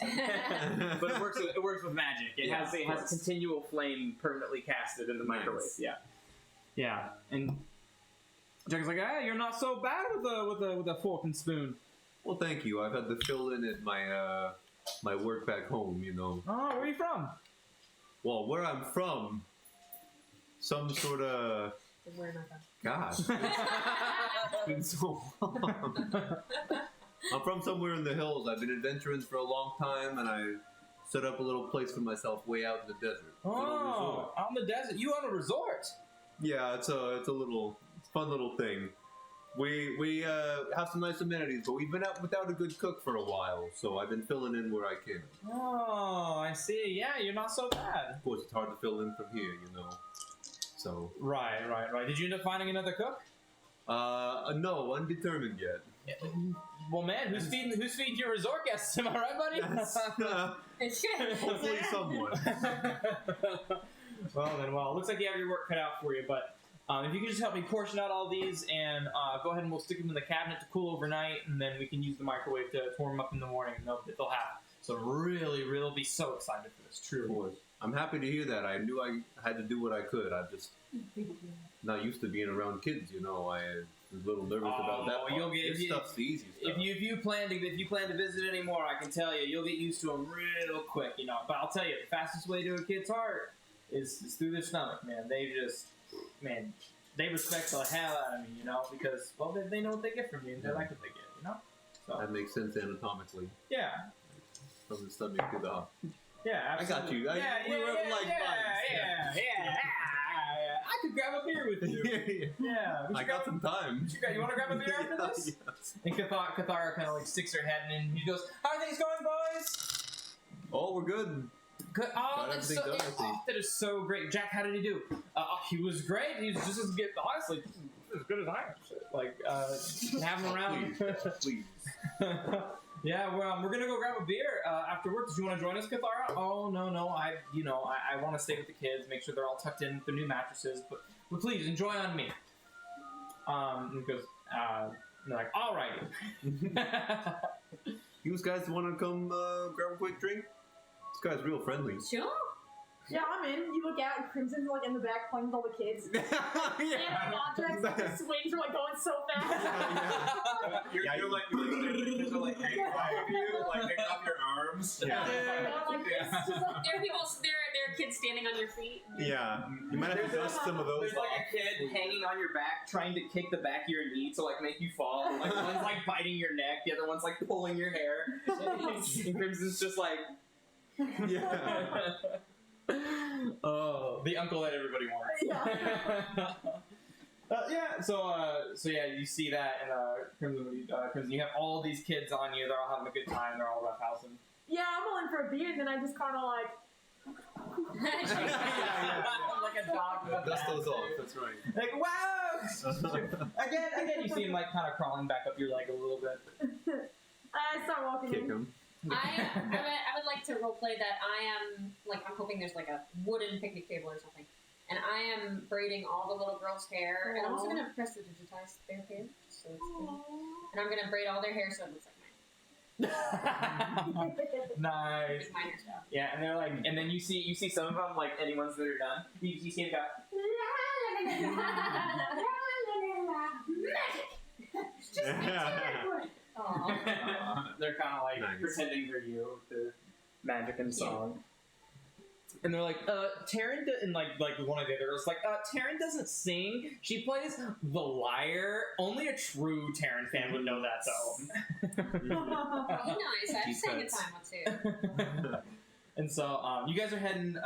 But it works with magic. It Yeah, has of a course. continual flame permanently casted in the microwave. Nice. Yeah. And Jack's like, you're not so bad with a fork and spoon. Well, thank you. I've had to fill in at my work back home, Oh, where are you from? Well, where I'm from, some sort of... Where am I from? Gosh. It's been so long. I'm from somewhere in the hills. I've been adventuring for a long time, and I set up a little place for myself way out in the desert. A little resort. Out in the desert. You own a resort. Yeah, it's a fun little thing. We have some nice amenities, but we've been out without a good cook for a while, so I've been filling in where I can. Oh, I see. Yeah, you're not so bad. Of course, it's hard to fill in from here, So, Right. Did you end up finding another cook? no, undetermined yet. Well, man, who's feeding your resort guests? Am I right, buddy? Hopefully someone. Well, it looks like you have your work cut out for you, but if you can just help me portion out all these and go ahead and we'll stick them in the cabinet to cool overnight, and then we can use the microwave to warm them up in the morning. And they'll have. So really be so excited for this. Of Truly. course. I'm happy to hear that. I knew I had to do what I could. I'm just not used to being around kids, I was a little nervous about that part. This stuff's the easy stuff. If you plan to visit anymore, I can tell you'll get used to them real quick. But I'll tell you, the fastest way to a kid's heart is through their stomach, man. They respect the hell out of me, because they know what they get from me and they like what they get, So That makes sense anatomically. yeah. From the stomach to the... Yeah, I got you. We were like yeah. I could grab a beer with you. Yeah. I got some time. You want to grab a beer after this? Yes. And Cathara kind of sticks her head in and he goes, "How are things going, boys?" Oh, we're good. Good. Oh, Got everything done, I think. that is so great. Jack, how did he do? He was great. He was just as good, honestly, as good as I am. Like, have them around. Please. Yeah, well, we're gonna go grab a beer afterwards. Do you want to join us, Kathara? Oh no, I want to stay with the kids, make sure they're all tucked in with their new mattresses. But please enjoy on me. Because they're like, all right. You guys want to come grab a quick drink? This guy's real friendly. Sure. Yeah, I'm in. You look out, and Crimson's like in the back playing with all the kids. And objects, like, the swings are like going so fast. You're like kids are like hanging off of you, like hanging off your arms. Yeah. Like this, just like, There are people. There are kids standing on your feet. Yeah. You might have to dust some of those There's like a kid hanging on your back, trying to kick the back of your knee to like make you fall. Like one's like biting your neck, the other one's like pulling your hair. And Crimson's just like, Yeah. oh, the uncle that everybody wants. yeah. So you see that, and Crimson, you have all these kids on you. They're all having a good time. They're all roughhousing. Yeah, I'm all in for a beer, and then I just kind of like. Like a dog. With a Dust bat. those off. That's right. Like wow! Again, you see him like kind of crawling back up your leg a little bit. I start walking Kick in. him. I would like to roleplay that I am, like, I'm hoping there's like a wooden picnic table or something. And I am braiding all the little girls' hair. And I'm also going to press the digitize their hair. So it's good. And I'm going to braid all their hair so it looks like mine. Nice. It's my hairstyle. Yeah, and they're like, and then you see some of them, like any ones that are done. You see them go. Aww. They're kind of like Nice. pretending they're you with their magic and song. And they're like, Taryn, and like one of the other girls, like, Taryn doesn't sing. She plays the lyre. Only a true Taryn fan would know that, though. Oh, nice. I Deep sang a cuts. time or two. And so, you guys are heading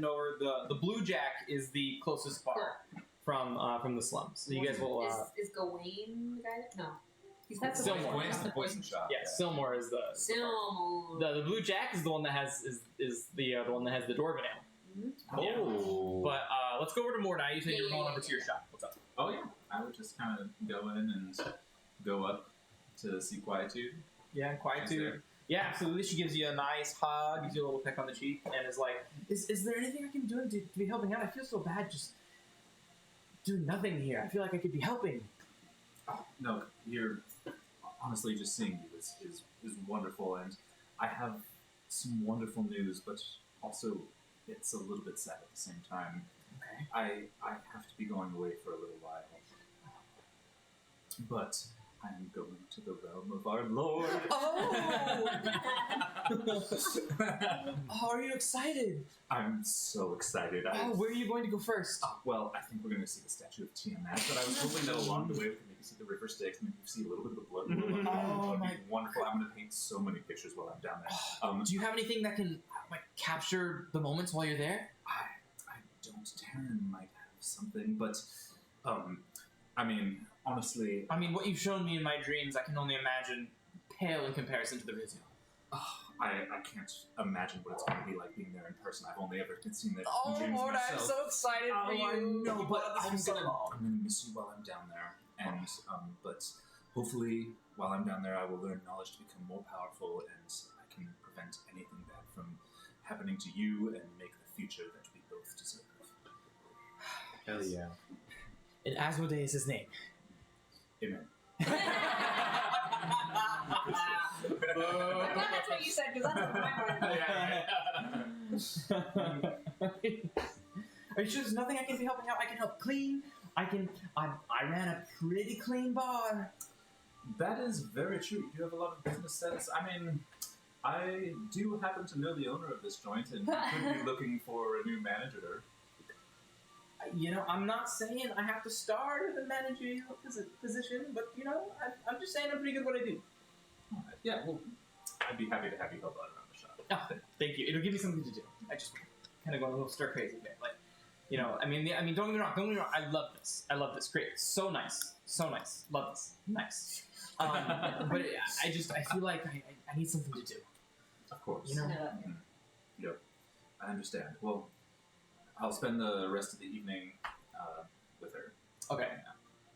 over. The Blue Jack is the closest bar from the slums. So you guys will. Is Gawain the guy? No. He's That's the Silmore. Gwen's the poison shop. Yeah, Silmore is the. Silmore. The Blue Jack is the one that has is the one that has the dwarven ale. Yeah. Oh. But let's go over to Mordai. You said you were going over to your shop. What's up? Oh yeah, I would just kind of go in and go up to see Quietude. Yeah, Quietude. Yeah, absolutely. She gives you a nice hug, gives you a little peck on the cheek, and is like, "Is there anything I can do to be helping out? I feel so bad just doing nothing here. I feel like I could be helping." Oh, no, you're honestly just seeing you is wonderful, and I have some wonderful news, but also it's a little bit sad at the same time. Okay. I have to be going away for a little while, but I'm going to the realm of our Lord. Oh, are you excited? I'm so excited. Where are you going to go first? Well, I think we're going to see the statue of Tiamat, but I was hoping that along the way we could maybe see the river Styx, maybe see a little bit of the blood. Oh, That would my- be wonderful. I'm going to paint so many pictures while I'm down there. Do you have anything that can like capture the moments while you're there? I don't. Taryn might have something, but I mean, honestly, I mean, what you've shown me in my dreams, I can only imagine pale in comparison to the real. I can't imagine what it's going to be like being there in person. I've only ever seen it Oh, in dreams Lord, I'm myself. so excited for you. I know, but I'm so gonna long. miss you while I'm down there, and but hopefully while I'm down there, I will learn knowledge to become more powerful, and I can prevent anything bad from happening to you, and make the future that we both deserve. Hell yeah. And Asmodee is his name. Amen. I'm glad that's what you said, because that's what my mind Are you sure there's nothing I can be helping out? I can help clean. I ran a pretty clean bar. That is very true. You do have a lot of business sense. I mean, I do happen to know the owner of this joint, and he could be looking for a new manager. You know, I'm not saying I have to start at a managerial position, but you know, I'm just saying I'm pretty good at what I do. Alright, yeah, well, I'd be happy to have you help out around the shop. Oh, thank you. It'll give me something to do. I just kind of going a little stir crazy there, like, you know. I mean, don't get me wrong. I love this. Great. So nice. Love this. Nice. But I feel like I need something to do. Of course. You know. Mhm. Yep. I understand. Well, I'll spend the rest of the evening with her. Okay.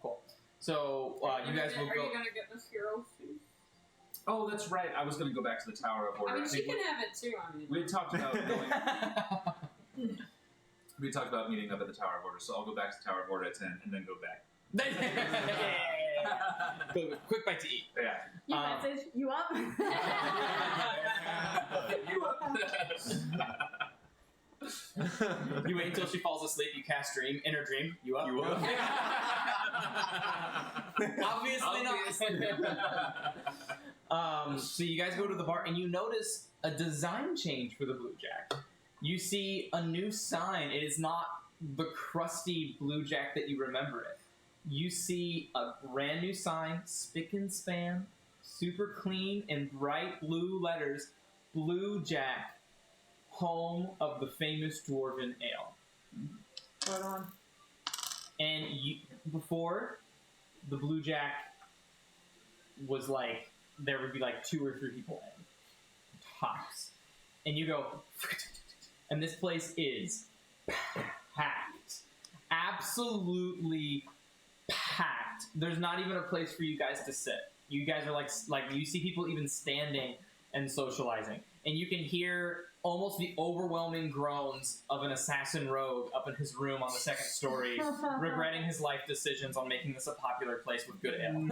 Cool. So you guys will Are go. you gonna get this hero food? Oh, that's right. I was going to go back to the Tower of Order. I mean, she think can have it too. I mean, we had talked about going. We talked about meeting up at the Tower of Order, so I'll go back to Tower of Order at 10 and then go back. Go, quick bite to eat. Yeah. You message, you up? You wait until she falls asleep. You cast dream. In her dream, you up? You up? Obviously not. So you guys go to the bar and you notice a design change for the Blue Jack. You see a new sign. It is not the crusty Blue Jack that you remember it. You see a brand new sign, spick and span, super clean in bright blue letters, Blue Jack, home of the famous Dwarven Ale. Right on. And before, the Blue Jack was like, there would be like 2 or 3 people in. Tops. And you go, and this place is packed. Absolutely packed. There's not even a place for you guys to sit. You guys are like you see people even standing and socializing. And you can hear almost the overwhelming groans of an assassin rogue up in his room on the 2nd story, regretting his life decisions on making this a popular place with good ale.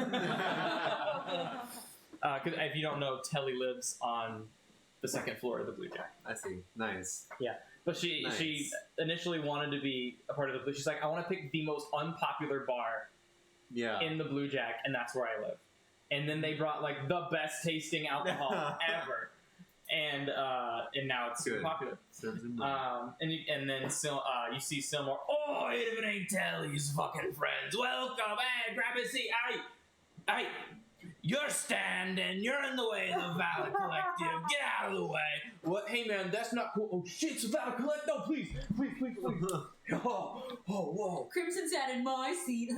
Because if you don't know, Telly lives on the 2nd floor of the Blue Jack. I see. Nice. But she initially wanted to be a part of the Blue. She's like, I want to pick the most unpopular bar Yeah. in the Blue Jack, and that's where I live. And then they brought like the best tasting alcohol ever, and now it's super Good. popular. Serves him right. And then you see Silmore. Oh, if it ain't Telly's fucking friends, welcome. Hey, grab a seat. Hey, you're standing. You're in the way of the Valor Collective. Get out of the way. What? Hey, man, that's not cool. Oh shit, it's a Valor Collective. No, please. Oh, whoa. Crimson sat in my seat.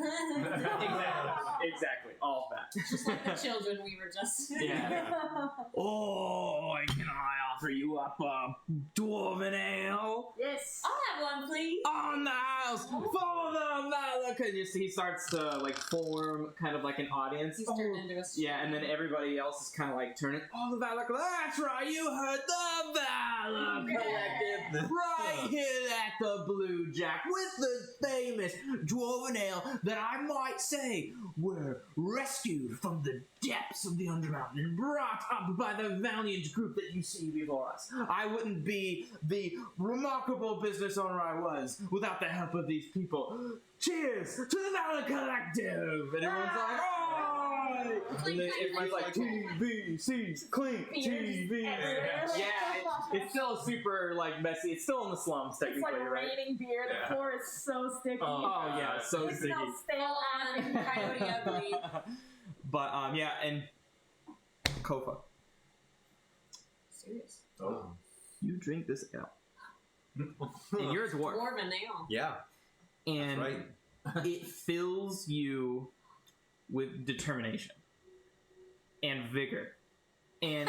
Exactly. All of that. Just like the children we were just. Yeah. Oh, can I offer you up a Dwarven Ale? Yes. I'll have one, please. On the house for the Valor. Cause you see, he starts to like form kind of like an audience. He's turned into a. Yeah, and then everybody else is kind of like turning. Oh, the Valor Collective. That's right, you heard the Valor Collective right here at the Blue Jack with the famous Dwarven Ale that I might say were rescued from the depths of the Undermountain and brought up by the valiant group that you see before us. I wouldn't be the remarkable business owner I was without the help of these people. Cheers to the Valor Collective! And everyone's like, oh! And then everybody's like, TVC, clink, TV. Yeah, it's still super like messy. It's still in the slums It's technically, like right? raining beer. The floor is so sticky. Oh yeah, so It sticky. smells stale On Coyote Ugly. But yeah, and Kofa, Serious. Oh. you drink this ale, and you're a dwarf, Dwarven ale. Yeah. and Right. it fills you with determination and vigor, and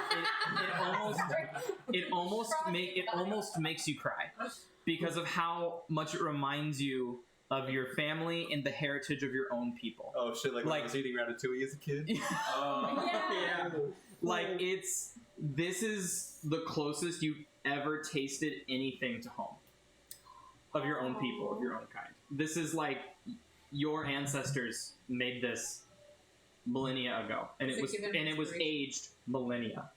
it almost makes you cry because of how much it reminds you of your family and the heritage of your own people. Oh shit! Like when Like- I was eating ratatouille as a kid. Yeah. Like this is the closest you've ever tasted anything to home of your own people, of your own kind. This is like your ancestors made this millennia ago, and So it was give them inspiration. aged millennia,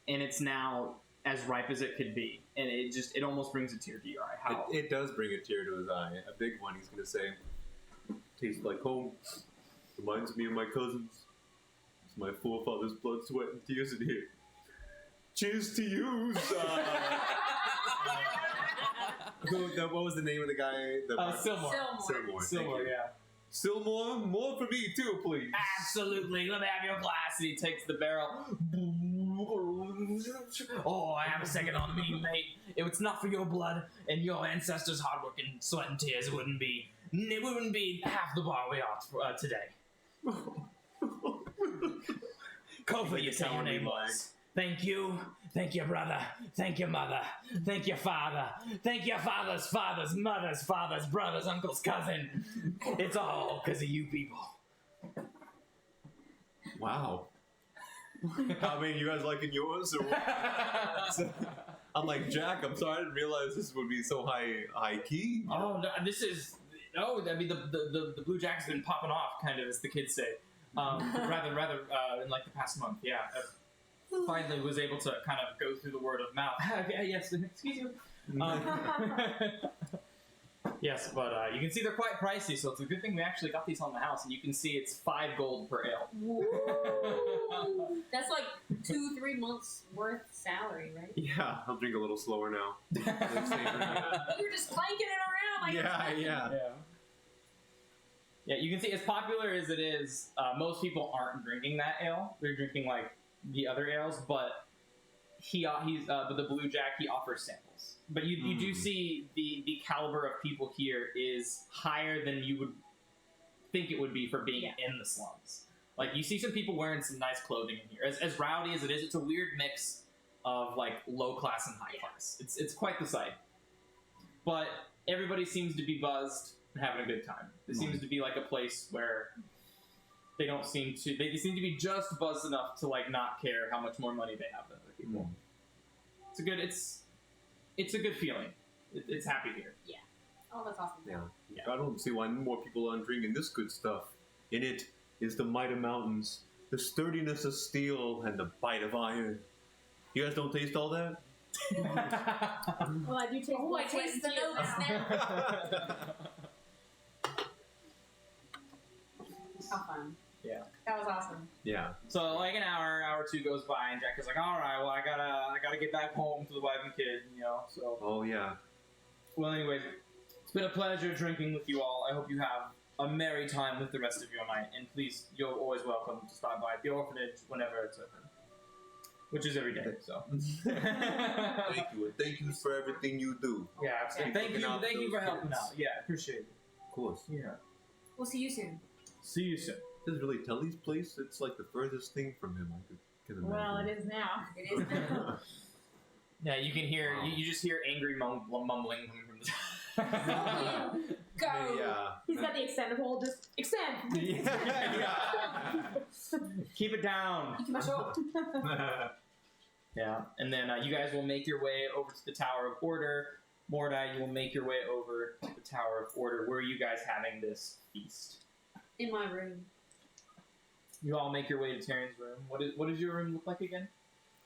and it's now as ripe as it could be, and it almost brings a tear to your eye. How It does bring a tear to his eye. A big one. He's gonna say, "Tastes like home. Reminds me of my cousins. It's my forefathers' blood, sweat, and tears in here. Cheers to you, son." What was the name of the guy? Silmore. Silmore. Silmore, yeah. Silmore, more for me too, please. Absolutely. Let me have your glass. And he takes the barrel. Oh, I have a second on me, mate. If it's not for your blood and your ancestors' hard work and sweat and tears, it wouldn't be half the bar we are today. Kofa, you say your name was. Thank you. Thank you, brother. Thank you, mother. Thank you, father. Thank your father's fathers, mothers, fathers, brothers, uncles, cousin. It's all because of you people. Wow. I mean, you guys liking yours? Or what? I'm like, Jack, I'm sorry, I didn't realize this would be so high key. Oh, no, this is. Oh, I mean, the Blue Jack's been popping off, kind of, as the kids say. Rather, in like the past month, yeah. Finally was able to kind of go through the word of mouth. Yes, excuse you. Yes, but you can see they're quite pricey, so it's a good thing we actually got these on the house, and you can see it's 5 gold per ale. Woo! That's like 2-3 months worth salary, right? Yeah, I'll drink a little slower now. You're just clanking it around like Yeah. Yeah, you can see as popular as it is, most people aren't drinking that ale. They're drinking like the other ales, but the Blue Jack, he offers samples. But you do see the caliber of people here is higher than you would think it would be for being in the slums. Like, you see some people wearing some nice clothing in here. As rowdy as it is, it's a weird mix of like low class and high class. It's quite the sight. But everybody seems to be buzzed and having a good time. It seems to be like a place where they seem to be just buzzed enough to like not care how much more money they have than other people. It's a good feeling. It's happy here. Oh, that's awesome. Yeah. I don't see why more people aren't drinking this good stuff. In it is the might of mountains, the sturdiness of steel, and the bite of iron. You guys don't taste all that? Well, I do taste. Oh, I taste the notes now. How fun. Yeah. That was awesome. Yeah. So like an hour or two goes by, and Jack is like, "All right, well, I gotta get back home to the wife and kid, you know." So. Oh yeah. Well, anyways, it's been a pleasure drinking with you all. I hope you have a merry time with the rest of your night, and please, you're always welcome to stop by the orphanage whenever it's open, which is every day. So. Thank you, and thank you for everything you do. Yeah, absolutely. Thank you for helping out. Yeah, appreciate it. Of course. Yeah. We'll see you soon. See you soon. Does really Tully's place? It's like the furthest thing from him I can imagine. Well, it is now. It is now. Yeah, you can hear. Wow. You just hear angry mumbling coming from the. Go! Yeah. He's got the extended hole. Just extend. Keep it down. Yeah, and then you guys will make your way over to the Tower of Order. Mordai, you will make your way over to the Tower of Order. Where are you guys having this feast? In my room. You all make your way to Tyrion's room. What does your room look like again?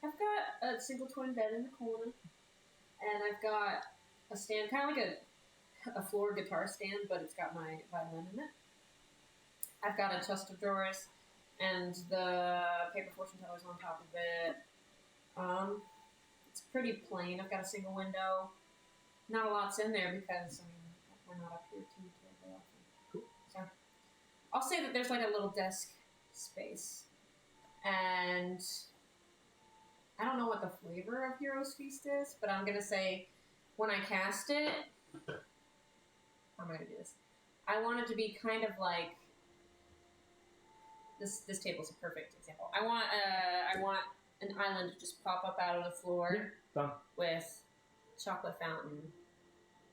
I've got a single twin bed in the corner, and I've got a stand, kind of like a floor guitar stand, but it's got my violin in it. I've got a chest of drawers, and the paper fortune teller's on top of it. It's pretty plain. I've got a single window. Not a lot's in there because, I mean, we're not up here too terribly often. Cool. So, I'll say that there's like a little desk space. And I don't know what the flavor of Hero's Feast is, but I'm going to say when I cast it, I'm going to do this. I want it to be kind of like, this table's a perfect example. I want an island to just pop up out of the floor Done. with chocolate fountain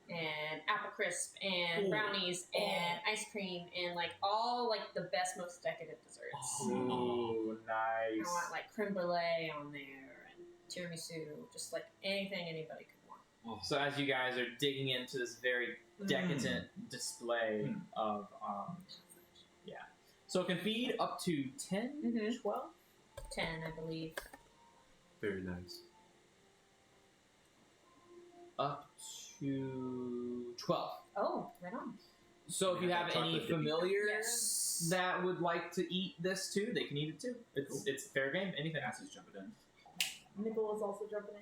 and apple crisp and brownies and ice cream and like all like the best, most decadent desserts. Ooh, nice. I want like creme brulee on there and tiramisu, just like anything anybody could want. So as you guys are digging into this very decadent display of, yeah. So it can feed up to 10, 12? 10, I believe. Very nice. Up to 12. Oh, right on. So if you Yeah, have chocolate any dipping. familiars that would like to eat this too, they can eat it too. It's fair game. Anything. Cassie's jumping in. Nicole is also jumping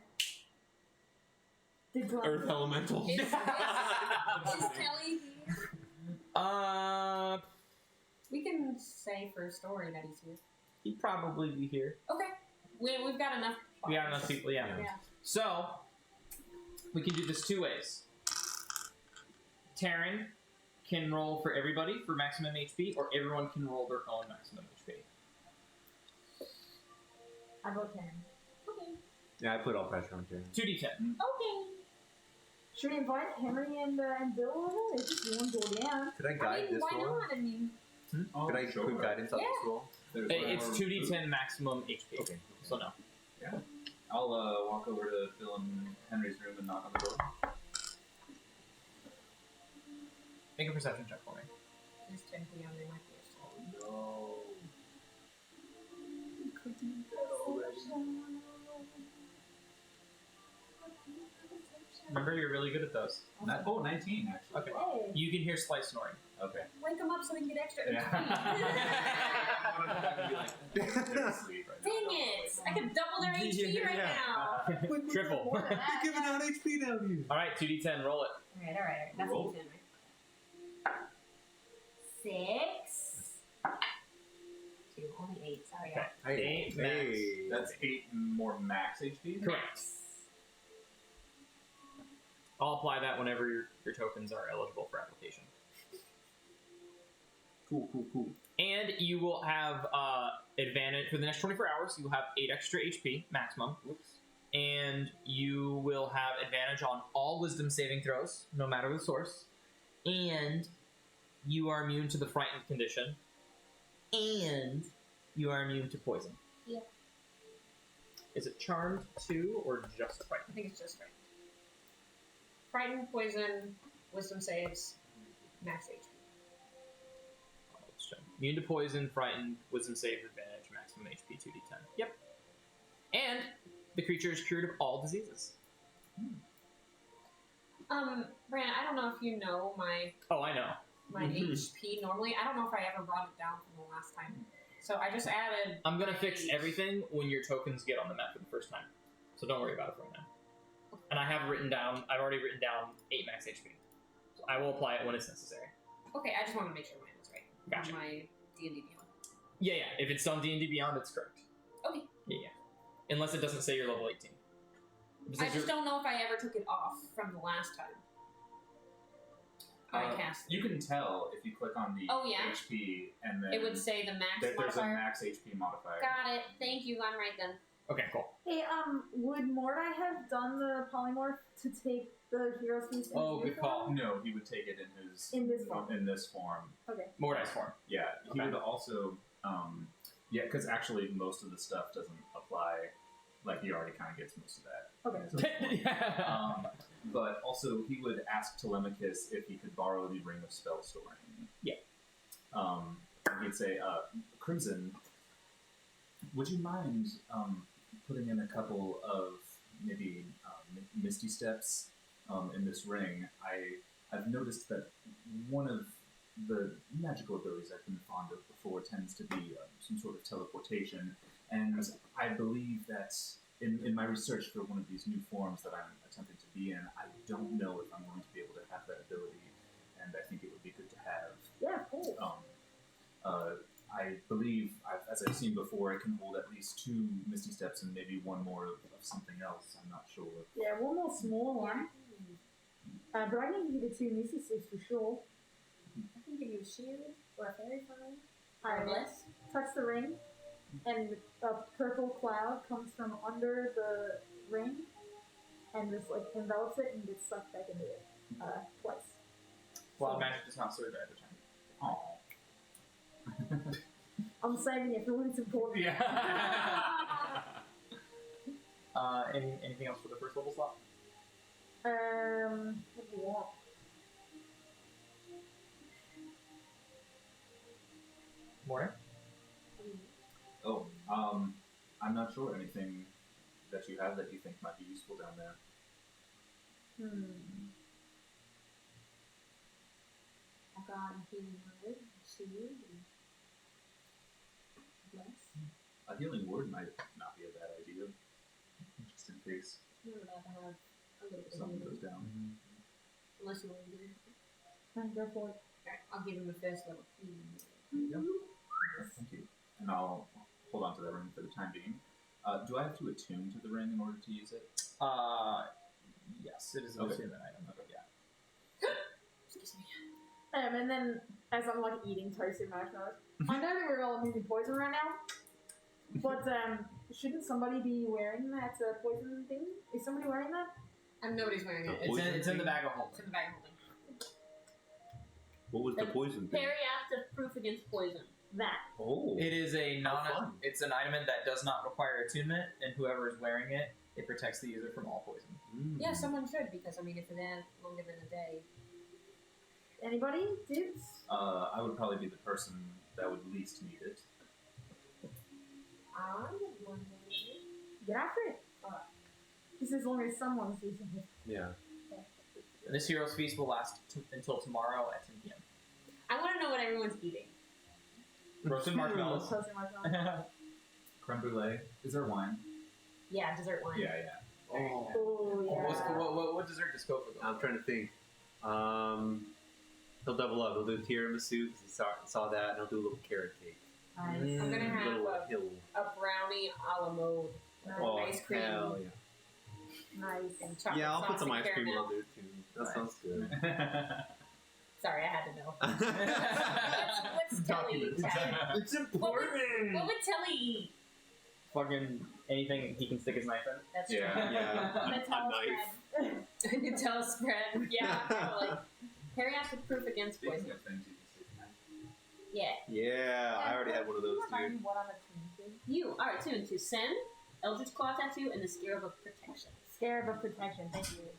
in. The Earth Elemental. Is Kelly here? We can say for a story that he's here. He'd probably be here. Okay. We've got enough. We got enough people, yeah. Yeah. So we can do this 2 ways. Taryn can roll for everybody for maximum HP, or everyone can roll their own maximum HP. I vote 10. Okay. Yeah, I put all pressure on Jerry. 2d10. Okay. Should we invite Henry and Bill over? They just want to go down. Could I I guide mean, this why one? not? I mean, Oh, Could I sure. put guidance on this Yeah. roll? There's It's more- 2d10 maximum HP. Okay. So no. I'll walk over to Phil and Henry's room and knock on the door. Make a perception check for me. There's 10 p.m. They might be asleep. No. Remember, you're really good at those. 19 actually. Okay. Hey. You can hear Slice snoring. Okay. Wake them up so we can get extra Yeah. HP. They're asleep right now. Dang it! I could double their HP right Yeah. now. Triple. More than that. You're giving out HP down here. All right, 2d10, roll it. Alright. That's Roll. 10, right? 6. 2, only 8. Sorry, Okay. Hey. 8 max. Hey. That's 8 more max HP? Correct. I'll apply that whenever your tokens are eligible for application. Cool. And you will have advantage for the next 24 hours. You will have 8 extra HP maximum. Whoops. And you will have advantage on all wisdom saving throws, no matter the source. And you are immune to the frightened condition. And you are immune to poison. Yeah. Is it charmed too, or just I frightened? think it's just frightened. Frightened, poison, wisdom saves, max HP. Oh, let's check. Immune to poison, frightened, wisdom save advantage, maximum HP 2d10. Yep. And the creature is cured of all diseases. Brandon, I don't know if you know my Oh, I know. HP normally. I don't know if I ever brought it down from the last time. So I just added. I'm gonna my fix Mage. everything when your tokens get on the map for the first time. So don't worry about it right now. And I've already written down 8 max HP. So I will apply it when it's necessary. Okay, I just wanted to make sure mine was right. Gotcha. On my D&D Beyond. Yeah. If it's on D&D Beyond, it's correct. Okay. Yeah. Unless it doesn't say you're level 18. I just don't know if I ever took it off from the last time. I cast. You can tell if you click on the Oh, yeah? HP and then It would say the max there's a modifier. max HP modifier. Got it. Thank you. I'm right then. Okay, cool. Hey, would Mordai have done the polymorph to take the hero's piece? Oh, good call. No, he would take it in his In this form. In this form. Okay. Mordai's form. Yeah, he Okay. would also. Because actually most of the stuff doesn't apply. Like he already kind of gets most of that. Okay. But also he would ask Telemachus if he could borrow the Ring of Spell Storing. Yeah. And he'd say, Crimson, would you mind putting in a couple of maybe Misty Steps in this ring? I've noticed that one of the magical abilities I've been fond of before tends to be some sort of teleportation, and I believe that in my research for one of these new forms that I'm attempting to be in, I don't know if I'm going to be able to have that ability, and I think it would be good to have. Yeah, cool. I believe, as I've seen before, it can hold at least 2 Misty Steps and maybe one more of something else. I'm not sure. Yeah, one more small one. But I can give you the 2 Misty Sticks for sure. I can give you a shield or a fairy fire. I Bless. touch the ring, and a purple cloud comes from under the ring, and just like envelops it and gets sucked back into it twice. Wild magic does not surge at a time. Aww. I'm saving it for when it's important. Yeah. Anything else for the first level slot? What do you want? Morning. Oh, I'm not sure anything that you have that you think might be useful down there. I got a healing word, shield, and bless. A healing word might not be a bad idea, just in case I would rather have a little bit of something healing. goes down. Unless you want to do it. Go for it. Alright, I'll give him the first level healing. There you go. Thank you. And I'll hold on to that ring for the time being. Do I have to attune to the ring in order to use it? Yes, it is Okay. an item. Okay, yeah. Excuse me. And then, as I'm like eating toasted marshmallows, I know that we're all immune to poison right now, but shouldn't somebody be wearing that poison thing? Is somebody wearing that? Nobody's wearing it. It's in the bag of It's holding. in the bag of holding. What was the poison thing? Periactive proof against poison. That. Oh. It is a How fun. it's an item that does not require attunement, and whoever is wearing it, it protects the user from all poison. Mm. Yeah, someone should, because, I mean, if it's longer than a day. Anybody? Dibs? I would probably be the person that would least need it. I would wonder. Get after it. Just as long as someone's using it. Yeah. And this hero's feast will last until tomorrow at 10 p.m. I want to know what everyone's eating. Roasted marshmallows. Closing my phone. Creme brulee. Is there wine? Yeah, dessert wine. Yeah, yeah. Oh. Oh, yeah. What dessert does Kofa go? I'm trying to think. He'll double up. He'll do tiramisu because he saw that, and he'll do a little carrot cake. Nice. I'm gonna have little a hill. brownie a la mode. Oh, ice cream. hell yeah. Nice. And chocolate Yeah, I'll put sauce some and ice cream caramel. on there too. That Nice. sounds good. Sorry, I had to know. What's Telly eat? It's What would Telly eat? Fucking anything he can stick his knife in. That's Yeah. true. Yeah. Nutella knife. spread. Nutella spread. Yeah, probably. Periactive proof against Speaking poison. of things you can stick in. Yeah. Yeah, I already had one of those Remind too. me what I'm attuned to. You are attuned to Sin, Eldritch Claw Tattoo, and the Scarab of Protection. Scarab of protection. Thank you.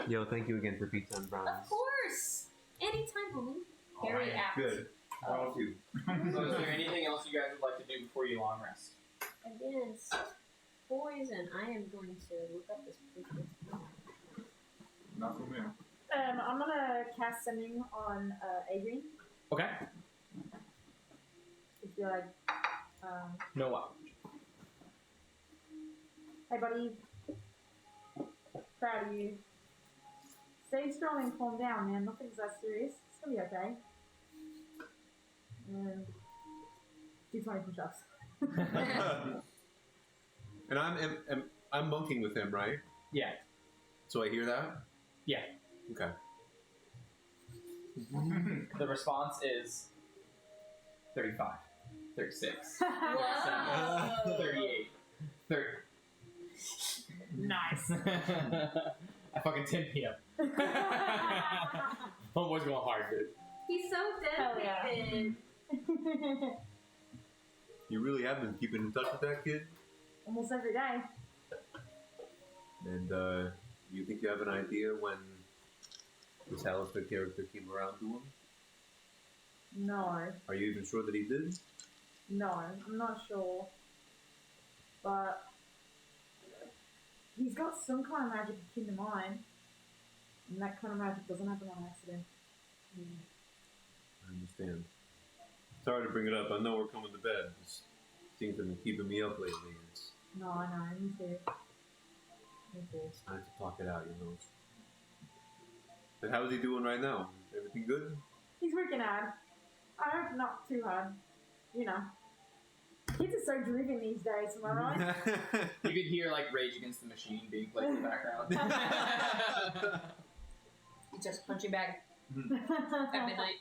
Yo, thank you again for pizza and brownies. Of course! Anytime, homie. Very apt. Good. Thank you. So is there anything else you guys would like to do before you long rest? Against poison, I am going to look up this proof against poison. Not from here. I'm gonna cast sending on Adrian. Okay. Just be like, No what? hey buddy, proud of you. Stay strong and calm down, man. Nothing's that serious. It's gonna be okay. And do 20 push-ups. And I'm bunking with him, right? Yeah. So I hear that? Yeah. Okay. The response is 35, 36, Whoa! 38, 30. Nice. I fucking 10 p.m. Homeboy's going hard, dude. He's so Hell yeah. dedicated. You really have been keeping in touch with that kid? Almost every day. And you think you have an idea when this Alistair character came around to him? No. Are you even sure that he did? No, I'm not sure. But he's got some kind of magic akin to mine. And that kind of magic doesn't happen on accident. I understand. Sorry to bring it up. I know we're coming to bed. This thing's been keeping me up lately. It's No, I know, me too. Me too. time to talk it out, you know. But how is he doing right now? Everything good? He's working hard. I hope not too hard. You know. Kids are so driven these days, am I right? You could hear like Rage Against the Machine being played in the background. Just punch your bag at midnight.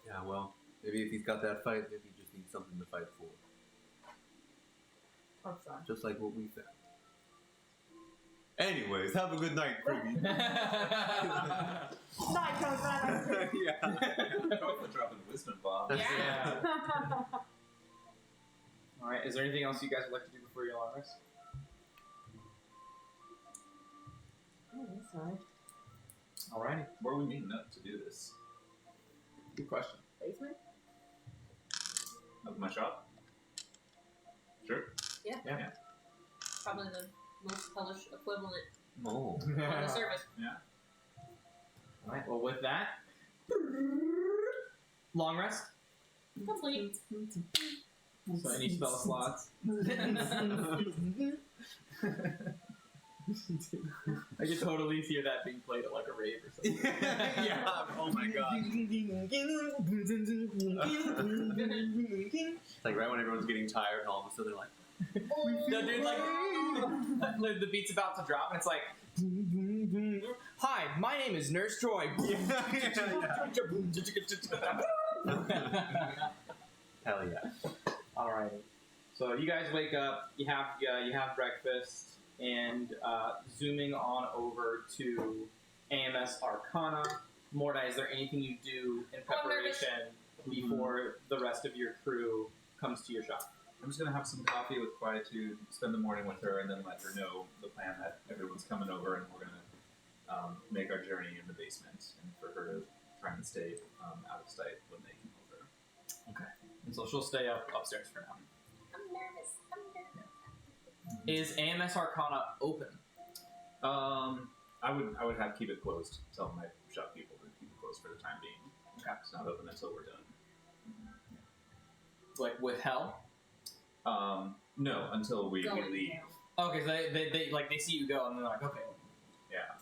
Yeah, well, maybe if he's got that fight, maybe he just needs something to fight for. Hope so. Just like what we found. Anyways, have a good night, Kriggy. Night, Coach. Yeah. Go for dropping wisdom bomb. Yeah. Alright, is there anything else you guys would like to do before your long rest? Oh, sorry. Alrighty. Where are we meeting up to do this? Good question. Basement? Up at my shop? Sure. Yeah. Yeah. Probably the most hellish equivalent Oh. on the service. Alright, well with that, long rest. Complete. So any spell slots. I could totally hear that being played at like a rave or something. Yeah. Oh my god. It's like right when everyone's getting tired, and all of a sudden they're like, No, dude, like the beat's about to drop, and it's like, "Hi, my name is Nurse Joy." hell yeah. Alrighty. So you guys wake up. You have breakfast, and zooming on over to AMS Arcana. Mordai, is there anything you do in preparation before the rest of your crew comes to your shop? I'm just gonna have some coffee with Quietude, spend the morning with her, and then let her know the plan that everyone's coming over, and we're gonna make our journey in the basement, and for her to try and stay out of sight when they come over. Okay. And so she'll stay upstairs for now. I'm nervous. Is AMS Arcana open? I would have keep it closed. Tell my shop people to keep it closed for the time being. Okay. It's not open until we're done. Like with hell? No, until we leave. Okay, so they see you go and they're like, okay. Yeah.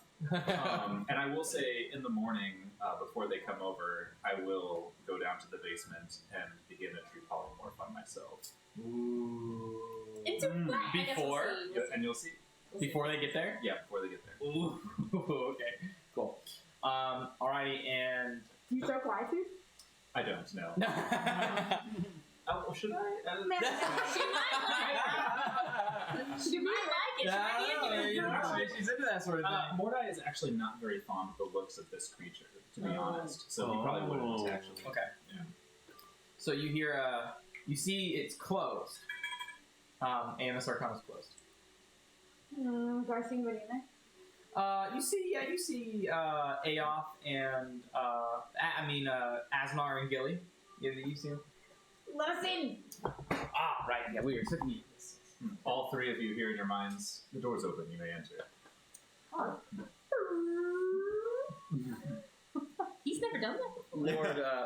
And I will say, in the morning, before they come over, I will go down to the basement and begin a true polymorph on myself. Ooh. Into what? I guess we'll Before? see. And you'll see. Before they get there? Yeah, before they get there. Ooh. Okay. Cool. Alrighty, and Do you show Quietude? I don't know. Should I? She might like it. She might be into it. She's into that sort of thing. Mordai is actually not very fond of the looks of this creature, to be honest. So he probably wouldn't actually. Okay. Yeah. So you hear you see it's closed. AMS Arcana's closed. Do I see anybody in there? You see Aoth and Asnar and Gilly. You see him? Let us in! Ah, right. Yeah, we were expecting you. All three of you hear in your minds, the door's open, you may enter. Oh. He's never done that before.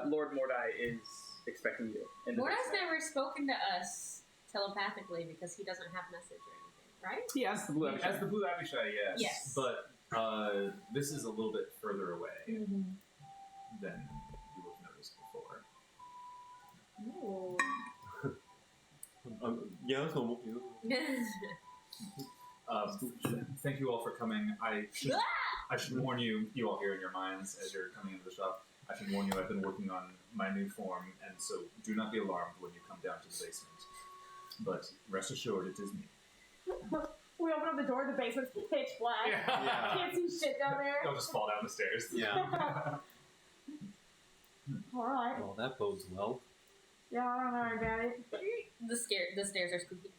Lord Mordai is expecting you. In the Mordai's basement. never spoken to us telepathically because he doesn't have message or anything, right? He has the blue. As the Blue Abishai, yes. Yes. But this is a little bit further away Mm-hmm. than you would have noticed before. Ooh. Yeah, that's normal. Thank you all for coming. I should warn you, you all hear in your minds as you're coming into the shop, I should warn you I've been working on my new form, and so do not be alarmed when you come down to the basement. But rest assured, it is me. We open up the door, the basement's pitch black. Yeah. Can't see shit down there. They'll just fall down the stairs. Yeah. Alright. Well, that bodes well. Yeah, I don't know about it. The stairs are spooky.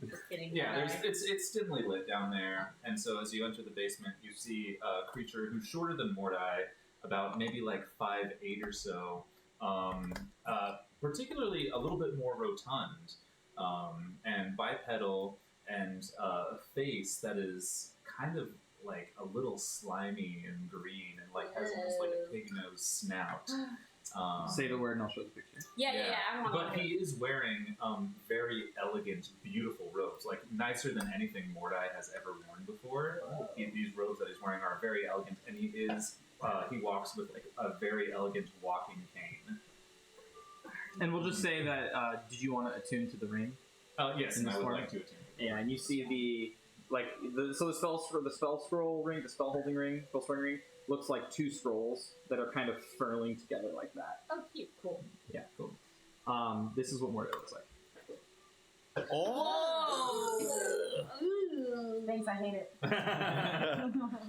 Just kidding. Yeah, it's dimly lit down there, and so as you enter the basement, you see a creature who's shorter than Mordai, about maybe like 5'8" or so, particularly a little bit more rotund, and bipedal, and a face that is kind of like a little slimy and green, and like has almost like a pig nose snout. Say the word and I'll show the picture. Yeah. I want But he is wearing very elegant, beautiful robes, like nicer than anything Mordai has ever worn before. These robes that he's wearing are very elegant, and he walks with like a very elegant walking cane. And we'll just say that. Did you want to attune to the ring? Yes, In and this I would form? like to attune. Yeah, and you see the spell scroll ring, the spell holding ring, spell storing ring looks like two scrolls that are kind of furling together like that. Oh, cute. Cool. Yeah, cool. This is what Mordai looks like. Oh! Thanks, I hate it.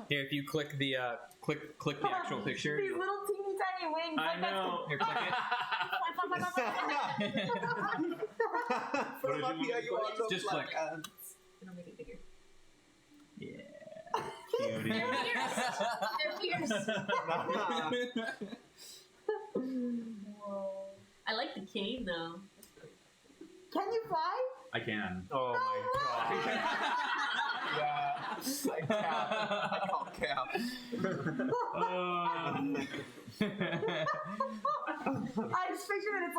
Here, if you click the click the actual picture. These little teeny tiny wings. I know. Here, click it. Just click. It'll make it bigger. Yeah. They're fierce. I like the cane though. Can you fly? I can. Oh my god. Yeah. I call cap. I just picture that it's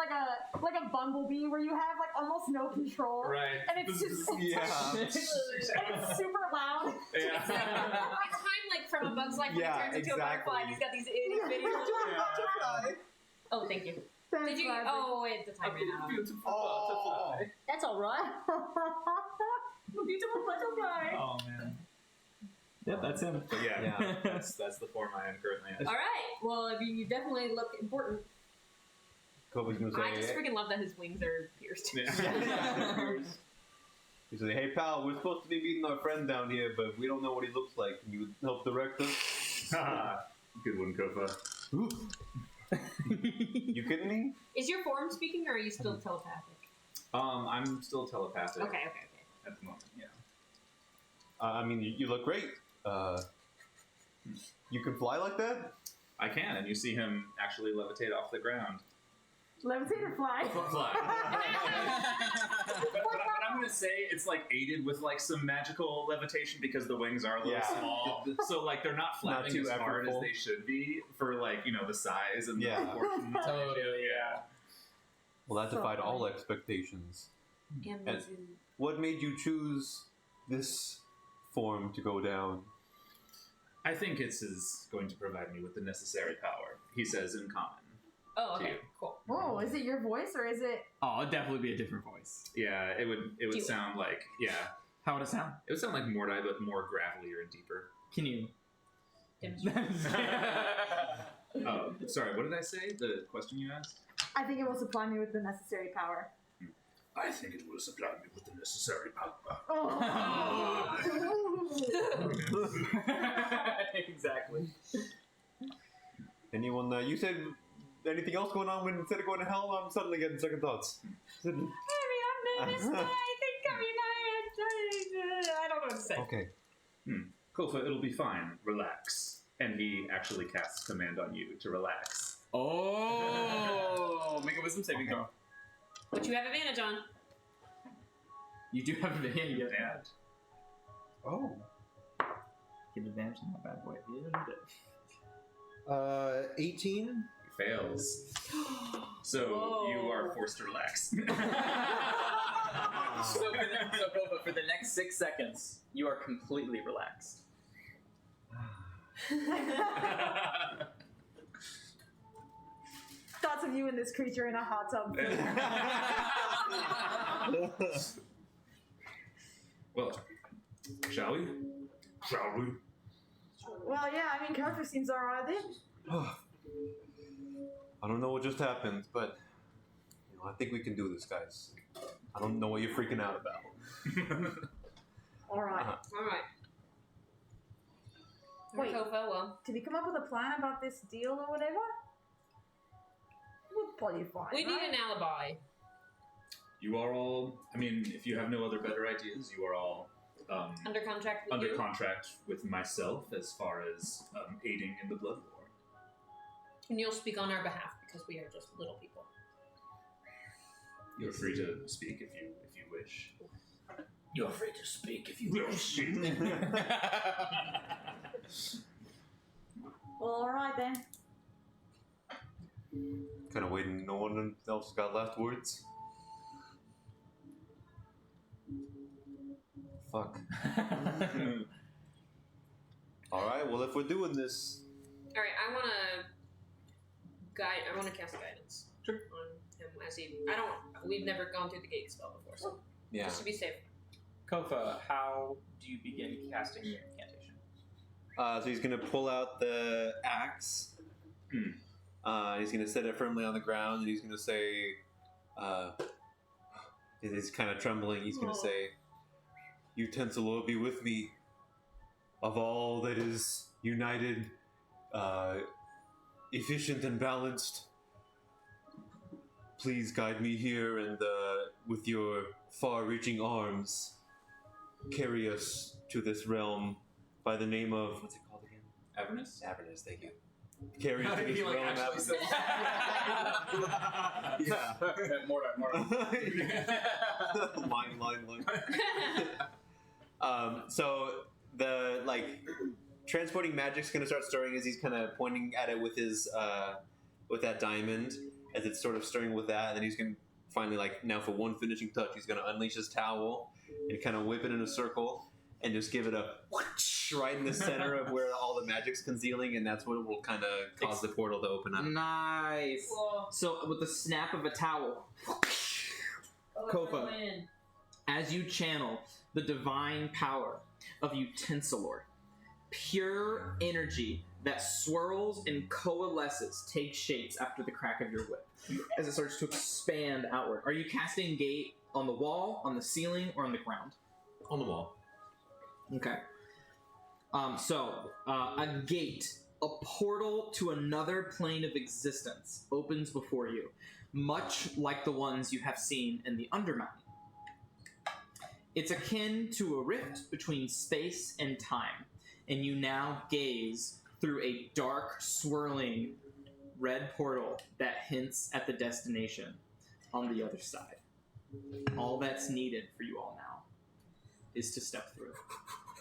like a bumblebee where you have like almost no control. Right. And it's just Yeah. and it's super loud. It's like Heimlich from A Bug's Life when he turns into a butterfly. He's got these itty bitty. Oh, thank you. Thanks, Did you? Roger. Oh, wait, the time ran out. Beautiful Oh. butterfly. That's all right. Beautiful butterfly. Oh man. Yep, that's him. But yeah, Yeah. that's the form I am currently in. All right. Well, I mean, you definitely look important. Kobe's gonna say. I just freaking love that his wings are pierced. Yeah. He's like, hey pal, we're supposed to be meeting our friend down here, but we don't know what he looks like. Can you help direct us? Good one, Kofa. You kidding me? Is your form speaking, or are you still telepathic? I'm still telepathic. Okay. At the moment, yeah. I mean, you look great. You can fly like that? I can, and you see him actually levitate off the ground. Levitate or fly? Fly. but I'm gonna say it's like aided with like some magical levitation because the wings are a little small, so like they're not flapping too as hard as effortful. they should be for like the size and Yeah. the proportions. Totally, yeah. Well, that defied all expectations. And What made you choose this form to go down? I think it's going to provide me with the necessary power. He says in common. oh, To okay, you. cool. Whoa, is it your voice or is it? Oh, it'd definitely be a different voice. Yeah, it would Do it. sound like How would it sound? it would sound like Mordai, but more gravelier and deeper. Can you? Oh, sorry, what did I say? The question you asked? I think it will supply me with the necessary power. I think it will supply me with the necessary power. Oh. Exactly. Anyone, you said anything else going on when instead of going to hell, I'm suddenly getting second thoughts. I mean, I'm nervous, but I don't know what to say. Okay. Kofa, it'll be fine. Relax. And he actually casts command on you to relax. Oh, make a wisdom saving throw. What you have advantage on? You do have advantage. And Oh. Get advantage on that bad boy. Yeah, 18? he fails. So Whoa. you are forced to relax. So for the next 6 seconds, you are completely relaxed. Thoughts of you and this creature in a hot tub. Well, shall we? Shall we? Well, yeah, I mean, Kofa seems alright then. I don't know what just happened, but I think we can do this, guys. I don't know what you're freaking out about. Alright. Alright. Wait. Kofa, well, Did we come up with a plan about this deal or whatever? We'll probably fine. we need right? an alibi. You are all, I mean, if you have no other better ideas, you are all Under contract with under you? contract with myself as far as aiding in the blood war. And you'll speak on our behalf because we are just little people. You're free to speak if you wish. You're free to speak if you wish. Well, alright then. Kind of waiting. No one else got last words. Fuck. All right. Well, if we're doing this, Alright, I want to cast guidance. Sure. On him as he. We've never gone through the gate spell before, so yeah. just to be safe. Kofa, how do you begin casting your incantation? So he's gonna pull out the axe. He's gonna set it firmly on the ground, and he's gonna say, he's kind of trembling. He's gonna say, "You Tenselor, be with me. Of all that is united, efficient and balanced, please guide me here, and with your far-reaching arms, carry us to this realm by the name of what's it called again? Avernus? Avernus. Thank you. Carry us to this He like realm. actually says Yeah. Mordai. line. So the transporting magic's gonna start stirring as he's kind of pointing at it with his with that diamond as it's sort of stirring with that, and then he's gonna finally now for one finishing touch, he's gonna unleash his towel and kind of whip it in a circle and just give it a whoosh right in the center of where all the magic's concealing, and that's what will kind of cause the portal to open up. Nice. Cool. So with the snap of a towel, Kofa, as you channel the divine power of Utensilor, pure energy that swirls and coalesces takes shapes after the crack of your whip as it starts to expand outward. Are you casting gate on the wall, on the ceiling, or on the ground? On the wall. Okay. A gate, a portal to another plane of existence opens before you, much like the ones you have seen in the Undermountain. It's akin to a rift between space and time, and you now gaze through a dark, swirling red portal that hints at the destination on the other side. All that's needed for you all now is to step through.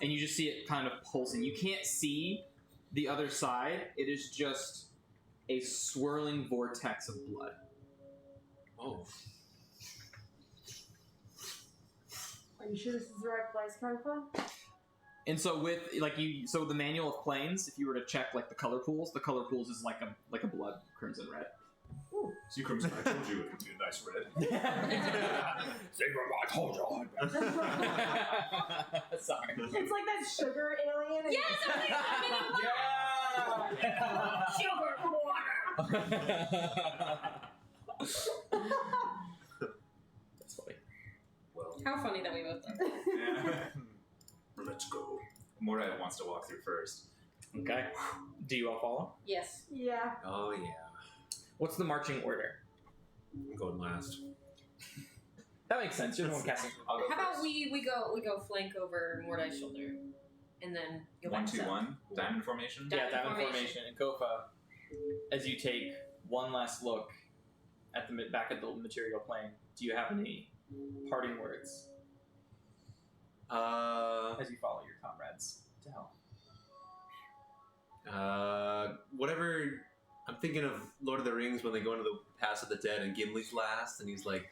And you just see it kind of pulsing. You can't see the other side. It is just a swirling vortex of blood. Oh. Are you sure this is the right place, Copa? And so with the manual of planes, if you were to check like the color pools is like a blood crimson red. So you crimson, I told you it would be a nice red. Secret, I told you. Sorry. It's like that sugar alien. Yes, Yeah. That's funny. Well, How funny that we both thought. yeah. Let's go. Mordai wants to walk through first. Okay. Do you all follow? Yes. Yeah. Oh yeah. What's the marching order? I'm going last. That makes sense. You're the one casting. I'll go How about first. we go flank over Mordai's shoulder, and then go back 1, 2, 1. Diamond formation. Yeah, Diamond diamond formation. formation. And Kofa, as you take one last look at the back of the material plane, do you have any parting words as you follow your comrades to hell? Whatever. I'm thinking of Lord of the Rings when they go into the Pass of the Dead and Gimli's last, and he's like,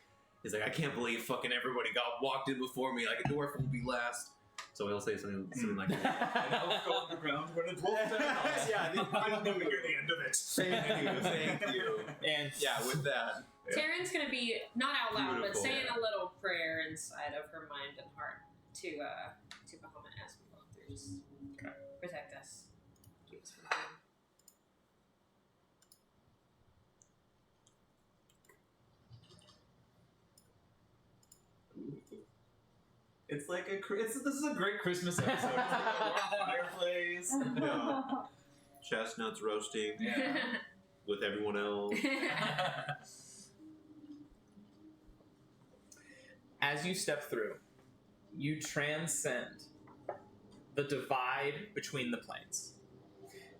I can't believe fucking everybody got walked in before me. Like a dwarf will be last. So he'll say something like that. And I'll go on the ground when it's wolf down. Yeah, I don't know we hear the end of it. Thank you. And Yeah, with that. Yeah. Taryn's gonna be not out loud, but Beautiful. saying a little prayer inside of her mind and heart to Bahamut as we walk through. Just protect us, keep us from harm. It's like this is a great Christmas episode. It's like a warm fireplace. Yeah. Chestnuts roasting Yeah. with everyone else. as you step through, you transcend the divide between the planes.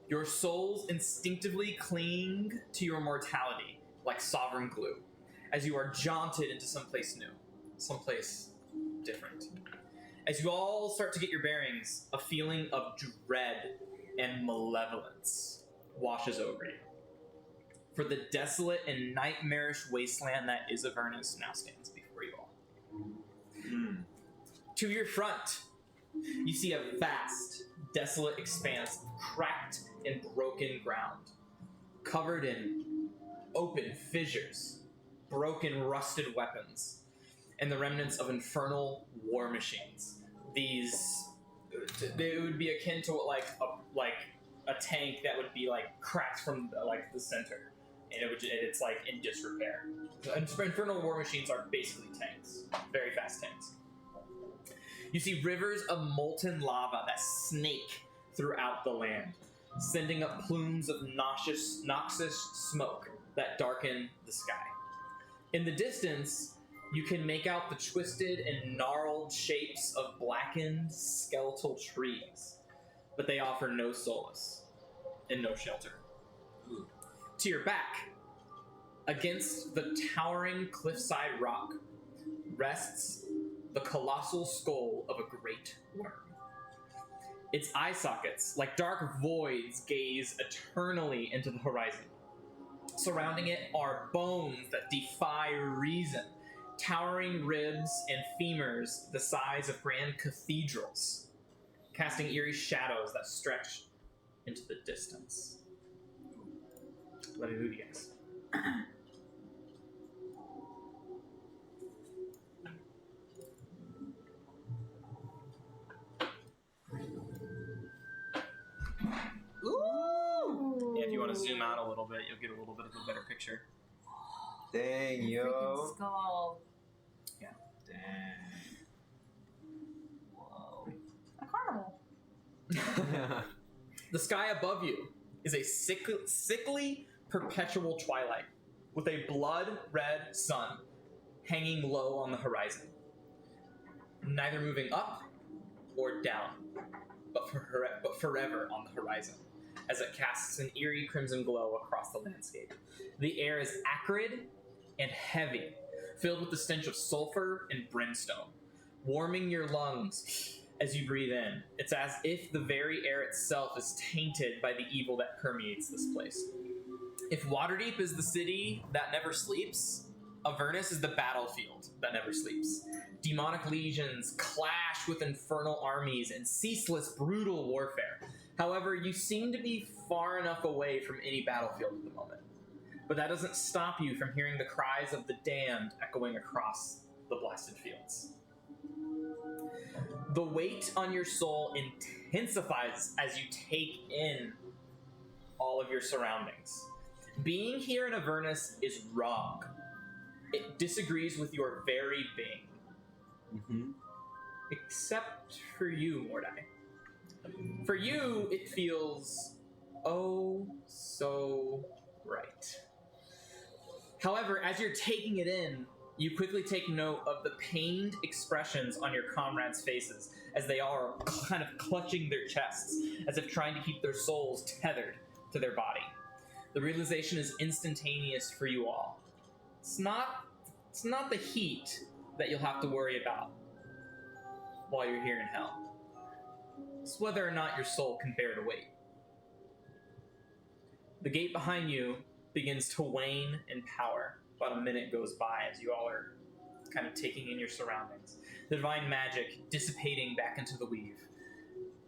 Your souls instinctively cling to your mortality like sovereign glue, as you are jaunted into someplace new, someplace different. As you all start to get your bearings, a feeling of dread and malevolence washes over you. For the desolate and nightmarish wasteland that is Avernus now stands before you all. To your front, you see a vast, desolate expanse of cracked and broken ground, covered in open fissures, broken, rusted weapons, and the remnants of infernal war machines. These, they would be akin to a tank that would be like cracked from the center, and it's like in disrepair. Infernal war machines are basically tanks, very fast tanks. You see rivers of molten lava that snake throughout the land, sending up plumes of noxious smoke that darken the sky. In the distance, you can make out the twisted and gnarled shapes of blackened skeletal trees, but they offer no solace and no shelter. To your back, against the towering cliffside rock, rests the colossal skull of a great worm. Its eye sockets, like dark voids, gaze eternally into the horizon. Surrounding it are bones that defy reason, towering ribs and femurs the size of grand cathedrals, casting eerie shadows that stretch into the distance. Let me move you guys. Ooh. Yeah, if you want to zoom out a little bit, you'll get a little bit of a better picture. Dang, Freaking yo. skull. Damn. The sky above you is a sickly perpetual twilight with a blood-red sun hanging low on the horizon, neither moving up or down, but forever on the horizon, as it casts an eerie crimson glow across the landscape. The air is acrid and heavy, filled with the stench of sulfur and brimstone, warming your lungs as you breathe in. It's as if the very air itself is tainted by the evil that permeates this place. If Waterdeep is the city that never sleeps, Avernus is the battlefield that never sleeps. Demonic legions clash with infernal armies and ceaseless, brutal warfare. However, you seem to be far enough away from any battlefield at the moment. But that doesn't stop you from hearing the cries of the damned echoing across the blasted fields. The weight on your soul intensifies as you take in all of your surroundings. Being here in Avernus is wrong. It disagrees with your very being. Mm-hmm. Except for you, Mordai. For you, it feels oh so right. However, as you're taking it in, you quickly take note of the pained expressions on your comrades' faces as they are kind of clutching their chests, as if trying to keep their souls tethered to their body. The realization is instantaneous for you all. It's not the heat that you'll have to worry about while you're here in hell. It's whether or not your soul can bear the weight. The gate behind you begins to wane in power. About a minute goes by as you all are kind of taking in your surroundings. The divine magic dissipating back into the weave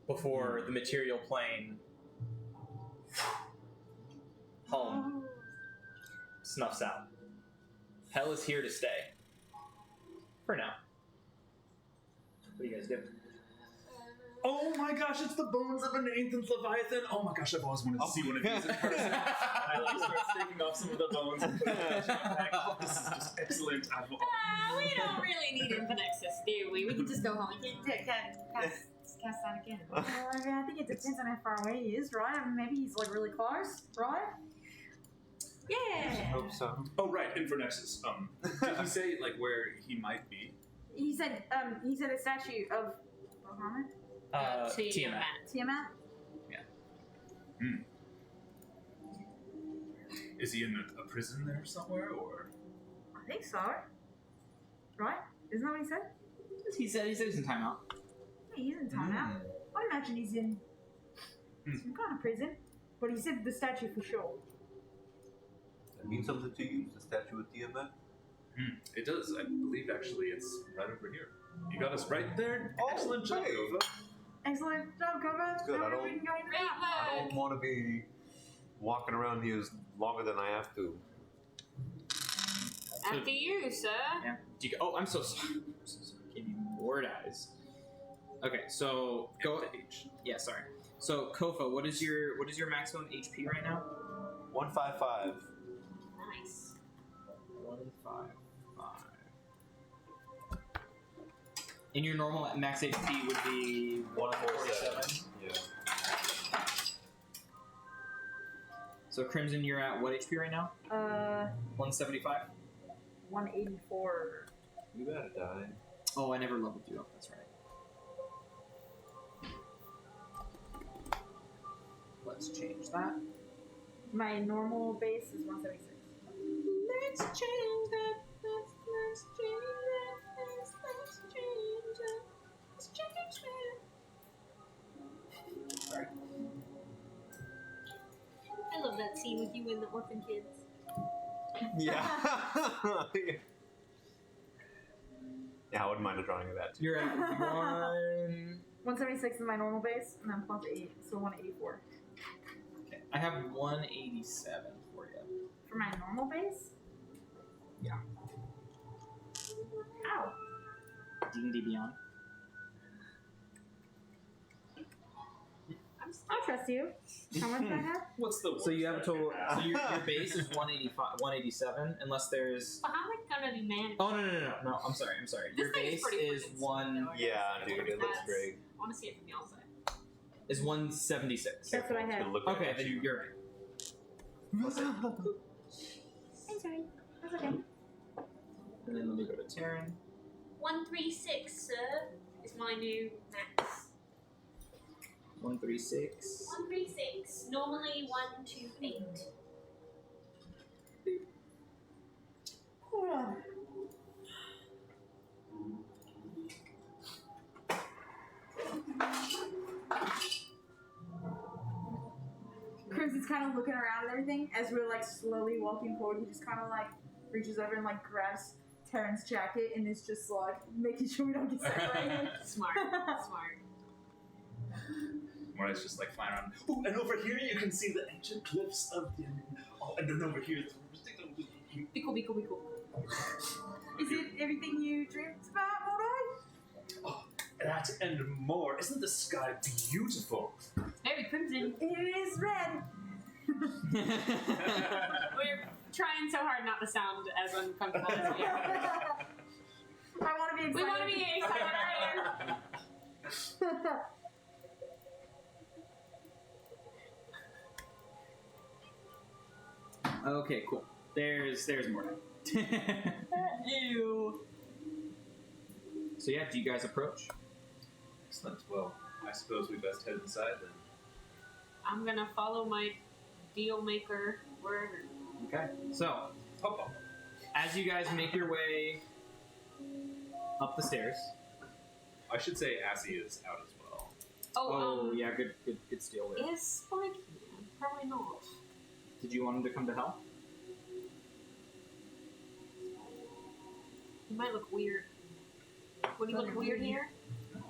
before the material plane home snuffs out. Hell is here to stay. For now. What do you guys do? Oh my gosh, it's the bones of an ancient Leviathan. Oh my gosh, I've always wanted to see one of these in person. I like start taking off some of the bones and putting them in the back. Oh, this is just excellent. We don't really need Infernexus, do we? We can just go home and cast that again. I think it depends on how far away he is, right? I mean, maybe he's like really close, right? I Yeah. hope so. Oh right, Infernexus. Did he say like where he might be? He said a statue of Bahamut? Tiamat. Tiamat? Is he in a prison there somewhere, or? I think so. Right? Isn't that what he said? He said he's in timeout. Yeah, he's in timeout. I imagine he's in some kind of prison. But he said the statue for sure. That means something to you, the statue of Tiamat? It does. I believe actually it's right over here. You got us right there. Oh, Excellent job, hey. Gova. Excellent job, Cobra. Good, Now I don't- we can go in Great now. I work. don't want to be walking around here longer than I have to. After you, sir. Yeah. Do you, oh, I'm so sorry. Give you more eyes. Okay, so go. Yeah, sorry. So Kofa, what is your maximum HP right now? 155. Nice. 155. And your normal max HP would be 147. Yeah. So Crimson, you're at what HP right now? 175. 184. You gotta die. Oh, I never leveled you up. That's right. Let's change that. My normal base is 176. Let's change that. Let's change that. Let's change that. Let's change that. Sorry. I love that scene with you and the orphan kids. Yeah. Yeah, I wouldn't mind a drawing of that too. You're at 176 is my normal base, and then plus 8, so 184. Okay, I have 187 for you. For my normal base? Yeah. Ow. D&D Beyond. I'll trust you. How much do I have? What's the? So you have a total. So your base is 185, 187, unless there's. But how am I gonna be managed? Oh no! I'm sorry. Your This thing base pretty is freaking one. sweet, though. Yeah, dude, it looks great. I want to see it from the outside. is 176. That's what I had. Okay, then you're right. I'm sorry. That's okay. And then let me go to Taryn. 136, sir, is my new max. 136. 136. Normally 128. Crimson's kind of looking around and everything as we're like slowly walking forward. He just kind of like reaches over and like grabs Terran's jacket and is just like making sure we don't get separated. Smart. Smart. Morai's just like flying around. Ooh, and over here you can see the ancient cliffs of the. Oh, and then over here. Be cool, be cool, be cool. Is it everything you dreamed about, Mordai? Oh, that and more. Isn't the sky beautiful? Very crimson. It is red. We're trying so hard not to sound as uncomfortable as we are. I want to be excited. We want to be excited. Okay, cool. There's more. Ew. So yeah, do you guys approach? Excellent. Well, I suppose we best head inside then. I'm gonna follow my deal maker wherever. Okay. So, as you guys make your way up the stairs. I should say Assy is out as well. Oh, yeah, good steal there. is Spike here? Probably not. Did you want him to come to help? He might look weird. Would he look weird here?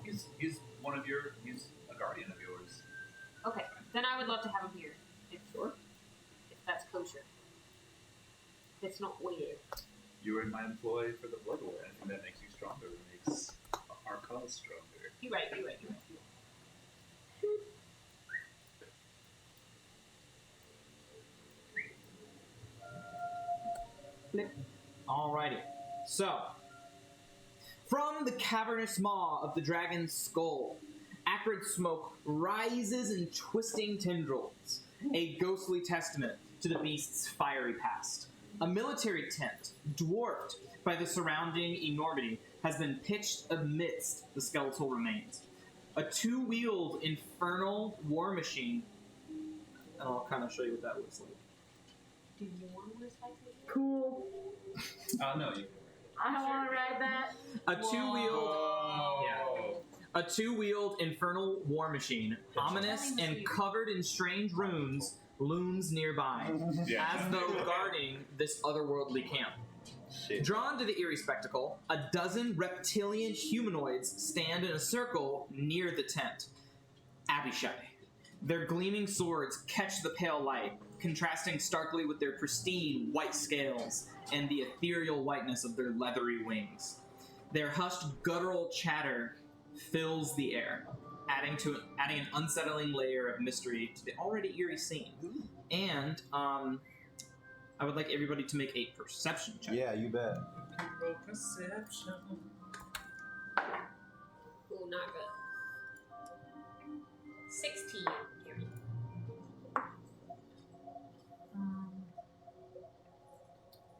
He's one of your. He's a guardian of yours. Okay, then I would love to have him here. If that's kosher. If it's not weird. You are in my employ for the blood war. Anything that makes you stronger makes our cause stronger. You're right. Alrighty. So, from the cavernous maw of the dragon's skull, acrid smoke rises in twisting tendrils, a ghostly testament to the beast's fiery past. A military tent, dwarfed by the surrounding enormity, has been pitched amidst the skeletal remains. A two-wheeled infernal war machine, and I'll kind of show you what that looks like. Do you want to Spike? Cool. No, you. I want to ride that. A two-wheeled, a two-wheeled infernal war machine, ominous and covered in strange runes, looms nearby, as though guarding this otherworldly camp. Shit. Drawn to the eerie spectacle, a dozen reptilian humanoids stand in a circle near the tent. Abishai. Their gleaming swords catch the pale light, contrasting starkly with their pristine white scales and the ethereal whiteness of their leathery wings. Their hushed guttural chatter fills the air, adding an unsettling layer of mystery to the already eerie scene. And I would like everybody to make a perception check. Yeah, you bet. Perception. Oh, not good. 16. Gary.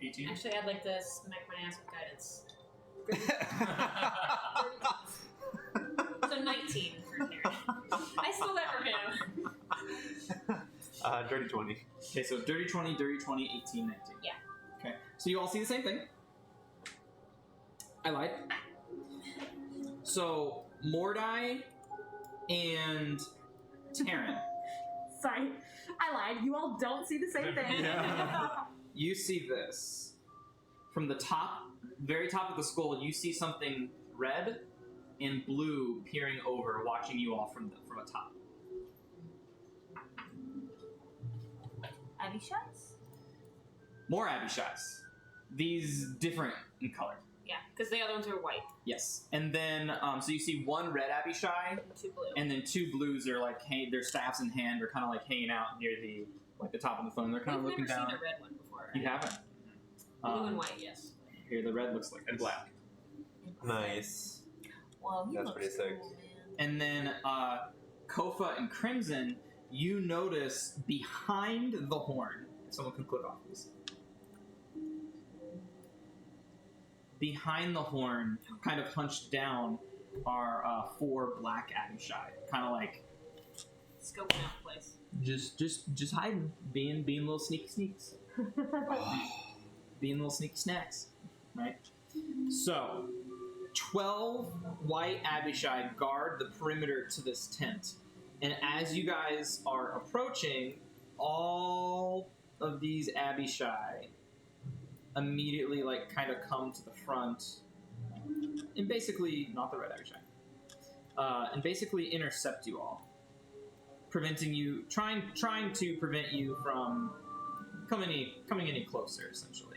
18. Actually, I'd like to smack my ass with guidance. So 19 for Karen. I stole that from him. Dirty 20. Okay, so dirty 20, 18, 19. Yeah. Okay, so you all see the same thing. I lied. So, Mordai and Taryn, Sorry, I lied. You all don't see the same thing. you see this. From the top, very top of the skull, you see something red and blue peering over, watching you all from atop. Abishai's? More Abishais. These different in color. Yeah, because the other ones are white. Yes. And then, so you see one red Abishai, And 2 blue. and then 2 blues are like, their staffs in hand are kind of like hanging out near the top of the phone. They're kind of We've looking never down. seen a red one before. You haven't. Blue and white, yes. Here, the red looks like And this. black. Nice. Well, he That's looks pretty sick. cool, man. And then Kofa and Crimson, you notice behind the horn. Someone can click off this. Behind the horn, kind of hunched down, are 4 black Abishai. Kind of like Scoping out the place. just hiding, being little sneaky sneaks, being little sneaky snacks, right? So, 12 white Abishai guard the perimeter to this tent, and as you guys are approaching, all of these Abishai immediately like kind of come to the front, and basically not the red Abishai, and basically intercept you all, preventing you, trying to prevent you from coming any closer, essentially.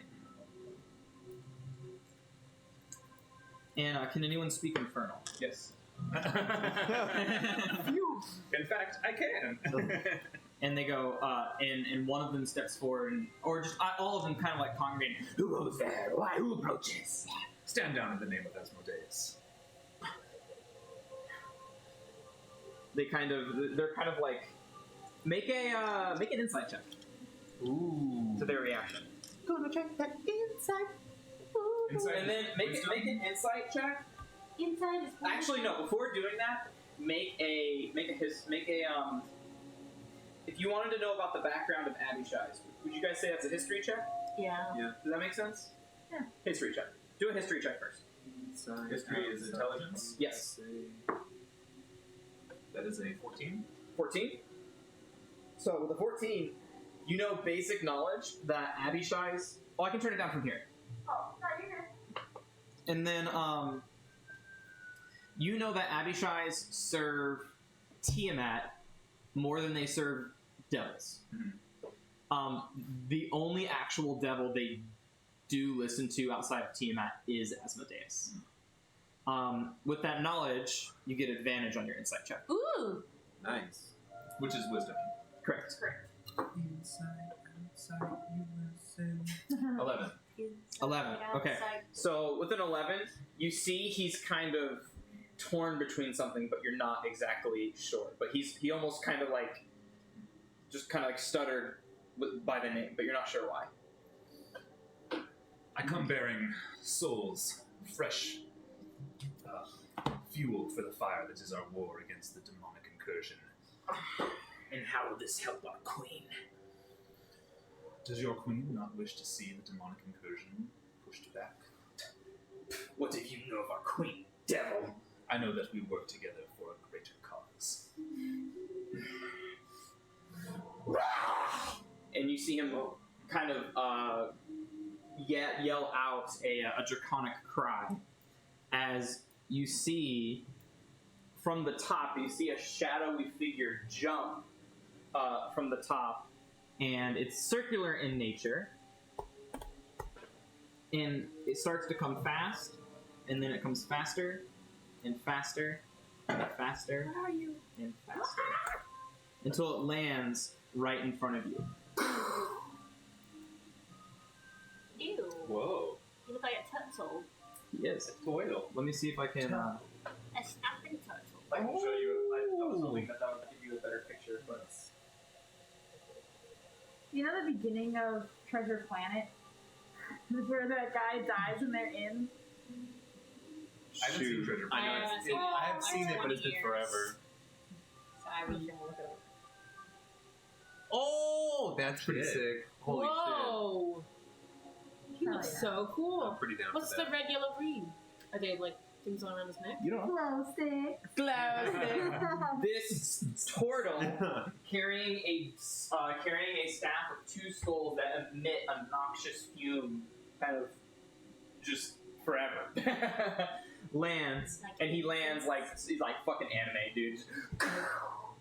And can anyone speak Infernal? Yes. And In fact, I can. they go, and one of them steps forward, or just all of them kind of like congregating. Who goes there? Why? Who approaches? Stand down in the name of Asmodeus. They're kind of like, make an insight check. Ooh. To their reaction. Gonna check that inside. Insight And then make wisdom? an insight check. Inside is Actually, no. Before doing that, make a if you wanted to know about the background of Abishai's, would you guys say that's a history check? Yeah. Does that make sense? Yeah. History check. Do a history check first. History is intelligence. Yes. That is a 14. 14. So with a 14, you know basic knowledge that Abishai's. Oh, I can turn it down from here. Oh, no, you're good. And then, you know that Abishai's serve Tiamat more than they serve devils. Mhm. The only actual devil they do listen to outside of Tiamat is Asmodeus. With that knowledge, you get advantage on your insight check. Ooh. Nice. Which is wisdom. Correct. Inside, outside, you listen. 11. 11. Okay. So with an 11, you see he's kind of torn between something, but you're not exactly sure. But he almost kind of like, just kind of like stuttered by the name, but you're not sure why. I come bearing souls, fresh fuel for the fire that is our war against the demonic incursion. And how will this help our queen? Does your queen not wish to see the demonic incursion pushed back? What do you know of our queen, devil? I know that we work together for a greater cause. And you see him kind of yell out a draconic cry as you see from the top, you see a shadowy figure jump from the top, and it's circular in nature, and it starts to come fast, and then it comes faster and faster and faster Where are you? and faster until it lands right in front of you. Ew. Whoa. You look like a turtle. Yes. Toil. Let me see if I can. A snapping turtle. I can show you. I was hoping that would give you a better picture, but You know the beginning of Treasure Planet? Where that guy dies in their inn? I haven't seen Treasure I know. I It's, I have seen it, but it's been 20 forever. So I was gonna look it up. Oh, that's pretty Shit. sick. Holy Whoa! He Hell looks yeah. so shit. cool. I'm pretty down What's for the that. red, yellow, green? Are they like things on around his neck? you don't know. Glow stick. This turtle carrying a staff of 2 skulls that emit a noxious fume, kind of just forever. Lands, and he lands like he's like fucking anime, dude.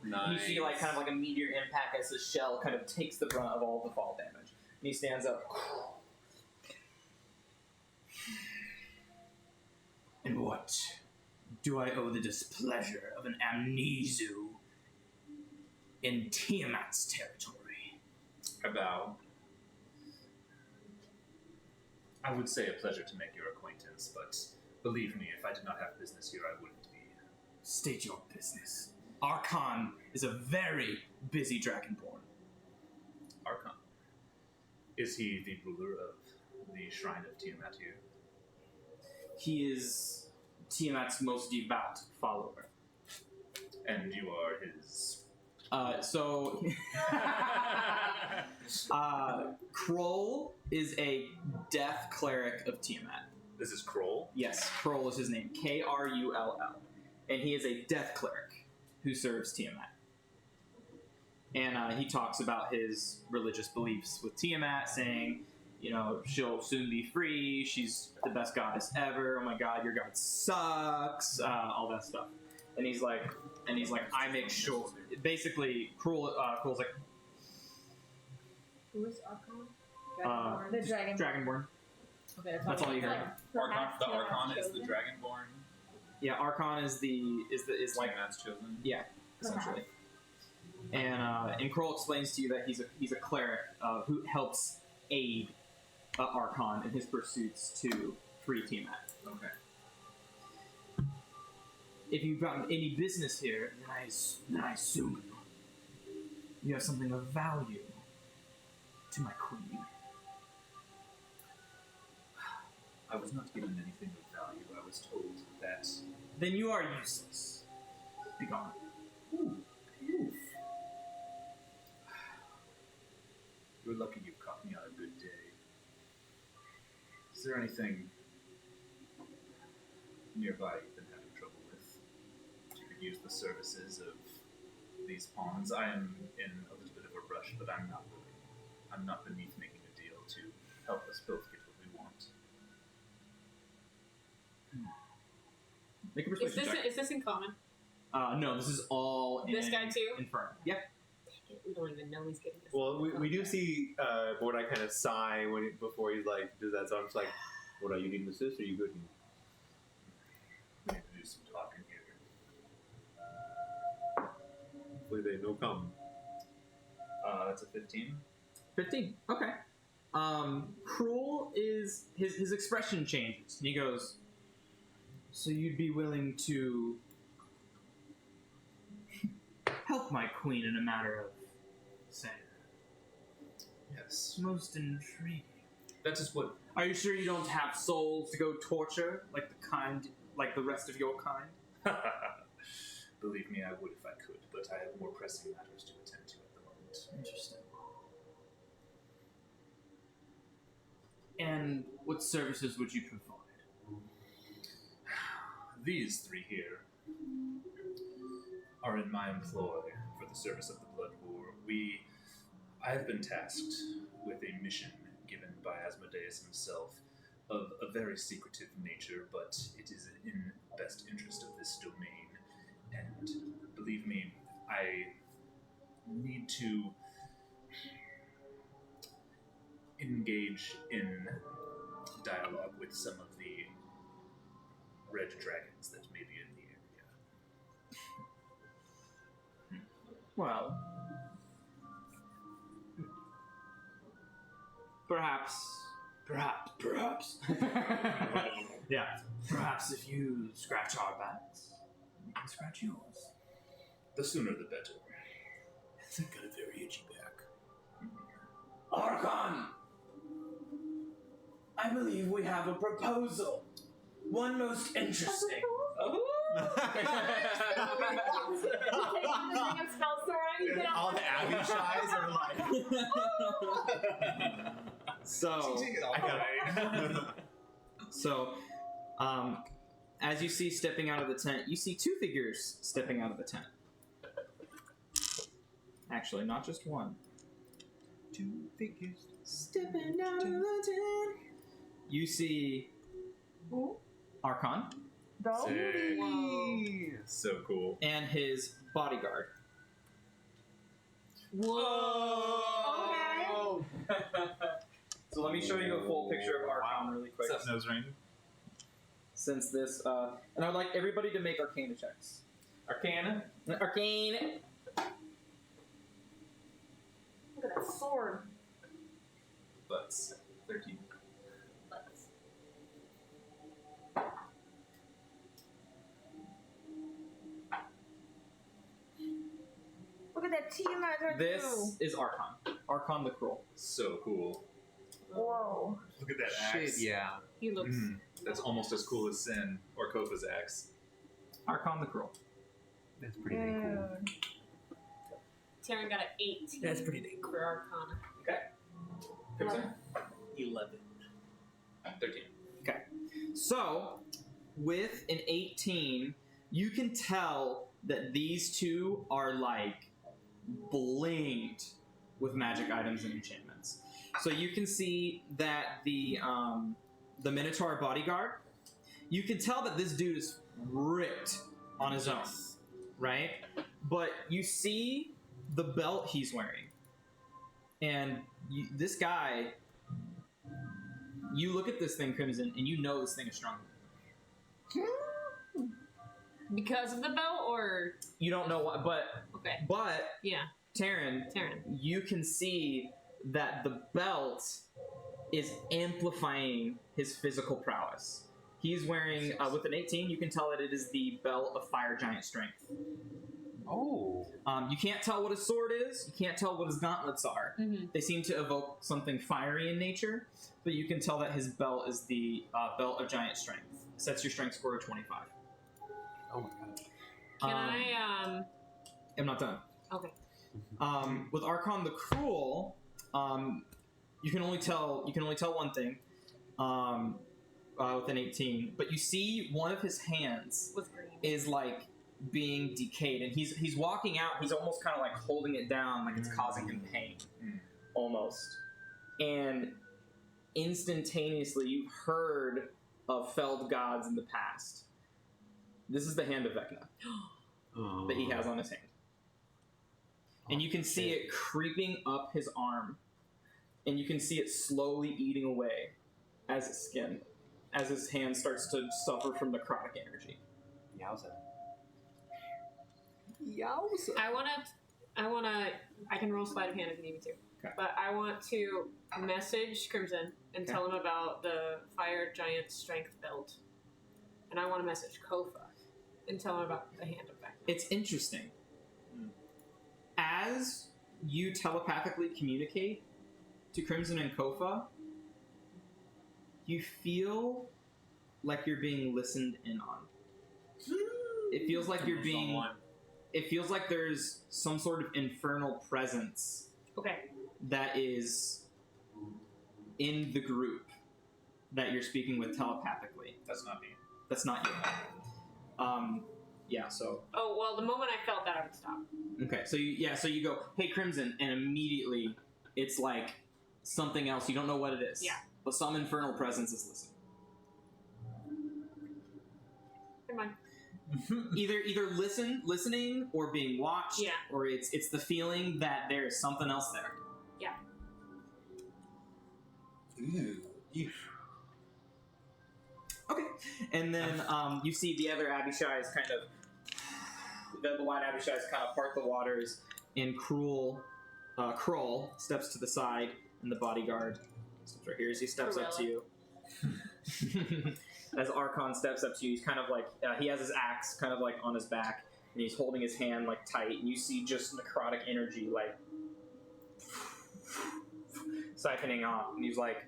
Nice. And you see like kind of like a meteor impact as the shell kind of takes the brunt of all the fall damage. And he stands up. And what do I owe the displeasure of an Amnesu in Tiamat's territory? I bow. I would say a pleasure to make your acquaintance, but believe me, if I did not have business here, I wouldn't be. State your business. Archon is a very busy Dragonborn. Archon. Is he the ruler of the Shrine of Tiamat here? He is Tiamat's most devout follower. And you are his... Kroll is a death cleric of Tiamat. This is Kroll? Yes, Kroll is his name. Krull. And he is a death cleric who serves Tiamat. And he talks about his religious beliefs with Tiamat, saying, you know, she'll soon be free, she's the best goddess ever, oh my god, your god sucks, all that stuff. And he's like, I make sure. Basically, Kroll's like, Who is Archon? the The Dragonborn. Dragonborn. Okay, That's all you hear. Perhaps The Tiamat's Archon is the chosen. Dragonborn. Yeah, Archon is like, Tiamat's chosen. yeah, essentially. And Kroll explains to you that he's a cleric who helps aid Archon in his pursuits to free Tiamat. Okay. If you've got any business here, then I assume you have something of value to my queen. I was not given anything of value. I was told that... Then you are useless. Be gone. Oof. You're lucky you caught me on a good day. Is there anything nearby you've been having trouble with? You could use the services of these pawns. I am in a little bit of a rush, but I'm not willing. I'm not beneath making a deal to help us both get what we want. Make a persuasion check. Is this in common? No, this is all This in guy too? Infernal. Yep. We don't even know he's getting this. Well, we do see Mordai kind of sigh before he's like, does that sound like, what are you needing assist? Or are you good? We need to do some talking here. Hopefully they no come. That's a 15. 15. Okay. Cruel is his expression changes. And he goes, so you'd be willing to help my queen in a matter of, say, Yes. most intriguing. That is what... Are you sure you don't have souls to go torture like the rest of your kind? Believe me, I would if I could, but I have more pressing matters to attend to at the moment. Interesting. And what services would you provide? These three here are in my employ for the service of the Blood War. I have been tasked with a mission given by Asmodeus himself of a very secretive nature, but it is in best interest of this domain. And believe me, I need to engage in dialogue with some of the red dragons that may be in the area. Well, perhaps. Yeah, perhaps if you scratch our backs, we can scratch yours. The sooner the better. I've got a very itchy back. Archon! I believe we have a proposal. One most interesting. All the Abby shies are like... So, as you see stepping out of the tent, you see two figures stepping out of the tent. Actually, not just one. Two figures. Stepping out of the tent. You see Archon Sick. So cool. and his bodyguard. Whoa! So let me show you a full picture of Archon really quick. What's up, Nose Ring? Since this, and I'd like everybody to make Arcana checks. Arcana? Arcane! Look at that sword. Butts. 13. Tiamat are This is Archon. Archon the Cruel. So cool. Whoa. Look at that Shit, axe. yeah. He looks. That's almost as cool as Sin or Kofa's axe. Archon the Cruel. That's pretty dang cool. Taryn got an 18. That's pretty dang for Arcana. Crimson? 11. 13. Okay. So, with an 18, you can tell that these two are like blinged with magic items and enchantments. So you can see that the Minotaur bodyguard, you can tell that this dude is ripped on his own, right? But you see the belt he's wearing, and this guy, you look at this thing, Crimson, and you know this thing is stronger. Because of the belt, or You don't know what, but okay, yeah, Taryn, you can see that the belt is amplifying his physical prowess. He's wearing, with an 18, you can tell that it is the belt of Fire Giant Strength. Oh. You can't tell what his sword is. You can't tell what his gauntlets are. They seem to evoke something fiery in nature, but you can tell that his belt is the belt of Giant Strength. Sets your strength score to 25. Oh my god. Can I'm not done. Okay. With Archon the Cruel, you can only tell one thing with an 18, but you see one of his hands Was green. is like being decayed, and he's walking out. He's almost kind of like holding it down, like it's causing him pain, almost. And instantaneously, you've heard of felled gods in the past. This is the hand of Vecna that he has on his hand. And you can see it creeping up his arm. And you can see it slowly eating away as his skin, as his hand starts to suffer from necrotic energy. Yowza. I can roll sleight of hand if you need me to. Okay. But I want to message Crimson and tell him about the Fire Giant Strength belt. And I want to message Kofa and tell him about the hand of Vecna. It's interesting. As you telepathically communicate to Crimson and Kofa, you feel like you're being listened in on. It feels like you're being... It feels like there's some sort of infernal presence that is in the group that you're speaking with telepathically. That's not me. That's not you. Yeah, so... Oh, well, the moment I felt that, I would stop. Okay, so you go, hey, Crimson, and immediately it's like something else. You don't know what it is. Yeah. But some infernal presence is listening. Never mind. Either listening or being watched, or it's the feeling that there is something else there. Yeah. Ooh. Okay, and then you see the other Abishais kind of, the white Abishais kind of part the waters, and Krull steps to the side, and the bodyguard steps right here as he steps up to you. As Archon steps up to you, he's kind of like, he has his axe kind of like on his back, and he's holding his hand like tight, and you see just necrotic energy like siphoning off, and he's like,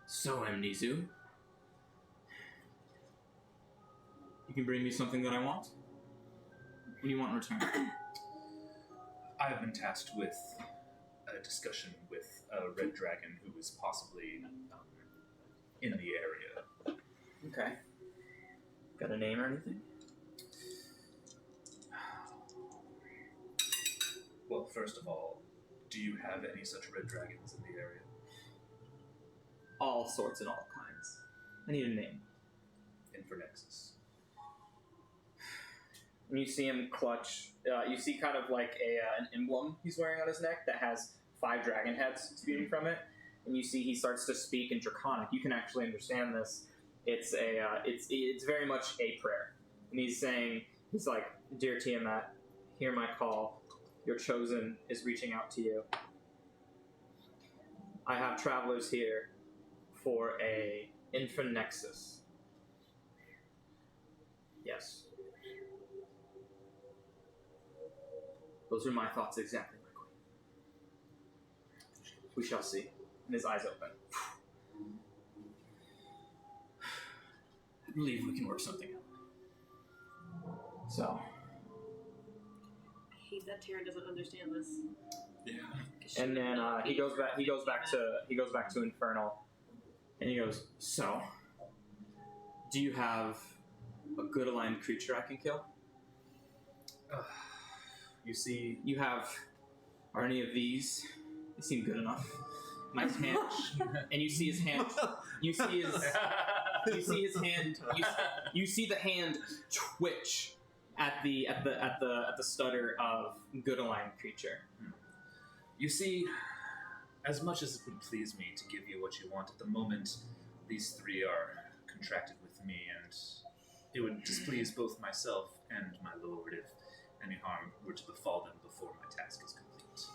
so, Amnesu, you can bring me something that I want? What do you want in return? I have been tasked with a discussion with a red dragon who is possibly in the area. Okay. Got a name or anything? Well, first of all, do you have any such red dragons in the area? All sorts and all kinds. I need a name. Infernexus. And you see him clutch, you see kind of like an emblem he's wearing on his neck that has 5 dragon heads spewing from it. And you see he starts to speak in Draconic. You can actually understand this. It's very much a prayer. And he's like, Dear Tiamat, hear my call. Your chosen is reaching out to you. I have travelers here for a Infernexus. Yes. Those are my thoughts exactly, my queen. We shall see. And his eyes open. I believe we can work something out. So. I hate that Taryn doesn't understand this. Yeah. And then he goes back to Infernal, and he goes, so, do you have a good aligned creature I can kill? You see, Are any of these? They seem good enough. Nice hand, and you see his hand. You see his hand. You see the hand twitch at the stutter of good aligned creature. you see, as much as it would please me to give you what you want at the moment, these three are contracted with me, and it would displease both myself and my lord if any harm were to befall them before my task is complete.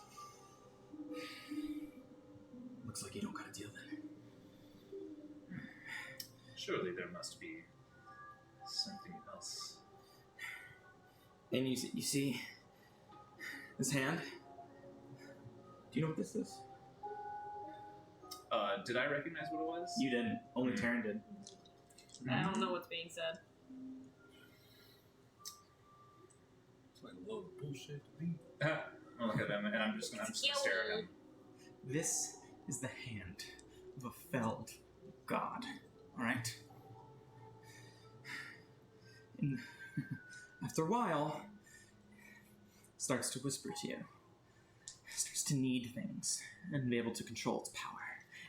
Looks like you don't got a deal then. Surely there must be something else. And you see this hand? Do you know what this is? Did I recognize what it was? You didn't. Only Taryn did. I don't know what's being said. It's like a load of bullshit to me. I'll look at him, and I'm just gonna stare at him. This is the hand of a felled god. Alright? And after a while, it starts to whisper to you. It starts to need things and be able to control its power.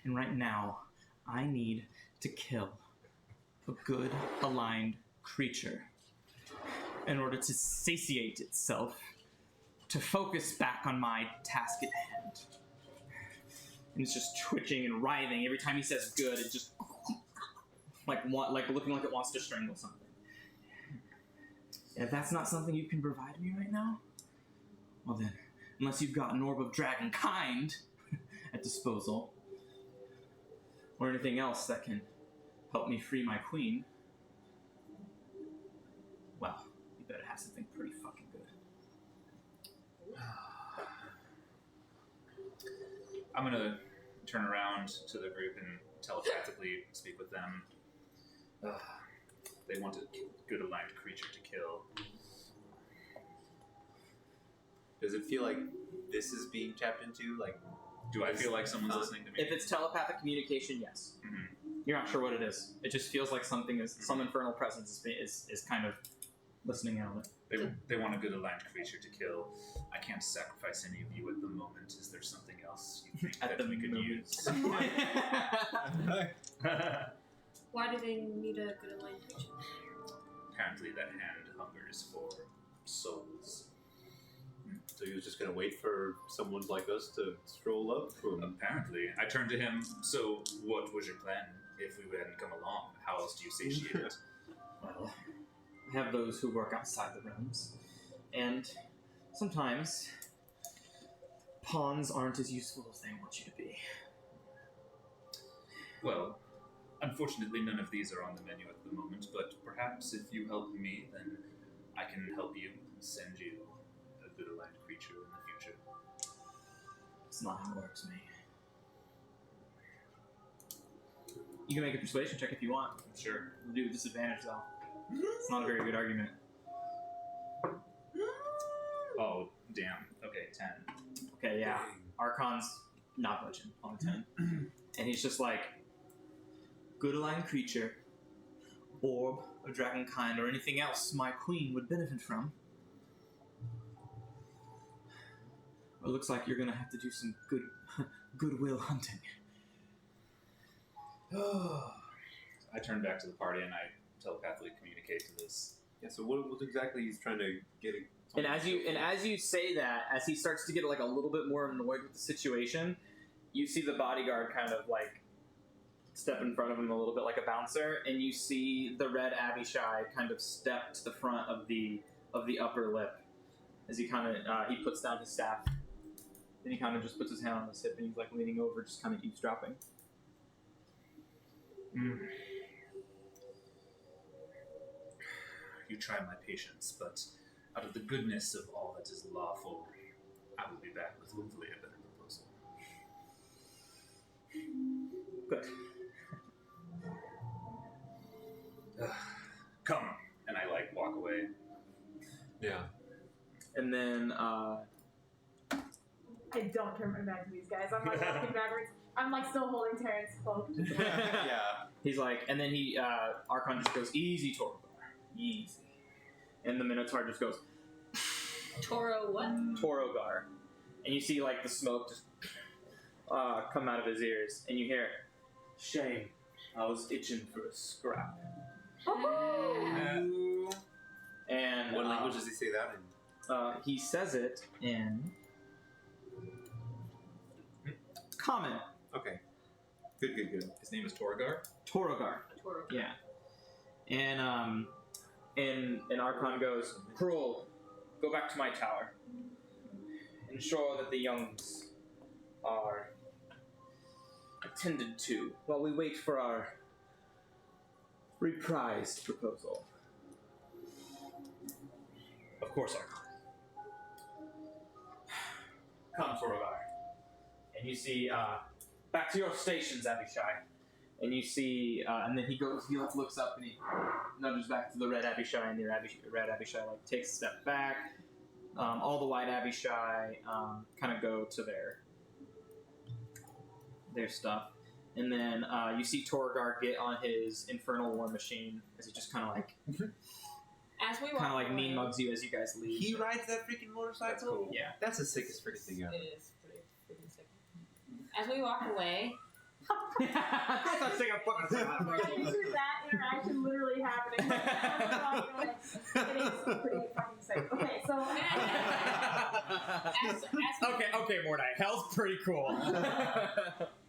And right now, I need to kill a good, aligned creature in order to satiate itself, to focus back on my task at hand. And it's just twitching and writhing. Every time he says good, it just like looking like it wants to strangle something. If that's not something you can provide me right now, well then, unless you've got an orb of dragon kind at disposal, or anything else that can help me free my queen, well, you better have something pretty fucking good. I'm gonna turn around to the group and telepathically speak with them. They want a good aligned creature to kill. Does it feel like this is being tapped into? Like, Do I feel like someone's listening to me? If it's telepathic communication, yes. Mhm. You're not sure what it is. It just feels like some infernal presence is kind of listening in on it. They want a good aligned creature to kill. I can't sacrifice any of you at the moment. Is there something else you think At that the we could moment. use? Why do they need a good aligned creature? Apparently that hand hungers for souls. so you're just gonna wait for someone like us to stroll up? Or... Apparently. I turned to him, so what was your plan if we hadn't come along? How else do you satiate it? Well, I have those who work outside the realms, and sometimes pawns aren't as useful as they want you to be. Well, unfortunately none of these are on the menu at the moment, but perhaps if you help me, then I can help you and send you a good aligned creature in the future. It's not how it works, mate. You can make a persuasion check if you want. Sure. We'll do with disadvantage, though. It's not a very good argument. Oh, damn. Okay, 10. Okay, yeah. Archon's not budging on 10. And he's just like, good aligned creature, orb, a dragon kind, or anything else my queen would benefit from. It looks like you're gonna have to do some goodwill hunting. I turn back to the party and I telepathically communicate to this. Yeah. So what exactly he's trying to get? And as you say that, as he starts to get like a little bit more annoyed with the situation, you see the bodyguard kind of like step in front of him a little bit like a bouncer, and you see the red Abishai kind of step to the front of the upper lip as he kind of he puts down his staff. Then he kind of just puts his hand on his hip and he's like leaning over, just kind of eavesdropping. You try my patience, but out of the goodness of all that is lawful, I will be back with hopefully a better proposal. Good. Come, and I like walk away. Yeah. And then I don't turn my back to these guys. I'm like walking backwards. I'm like still holding Terrence cloak. yeah, he's like, and then he Archon just goes, easy, Torgar, easy, and the Minotaur just goes, Toro what? Torogar, and you see like the smoke just come out of his ears, and you hear, shame, I was itching for a scrap. And What language does he say that in? he says it in Common. Okay. Good. His name is Torgar. Torogar. Toro. Yeah. And Archon goes, Cruel, go back to my tower. Ensure that the youngs are attended to while we wait for our reprised proposal. Of course, Archon. Come, Torogar. And you see, back to your stations, Abishai. And you see, and then he looks up and he nudges back to the red Abishai, and the red Abishai like takes a step back. All the white Abishai kind of go to their stuff, and then you see Torogar get on his Infernal war machine as he just kind of like As we walk away, mean mugs you as you guys leave. He rides that freaking motorcycle? That's cool. Yeah. That's the sickest freaking thing ever. It is pretty freaking sick. As we walk away, That's not sick of fucking Picture that interaction literally happening. It is pretty fucking sick. Okay, so Okay, Mordai. Hell's pretty cool.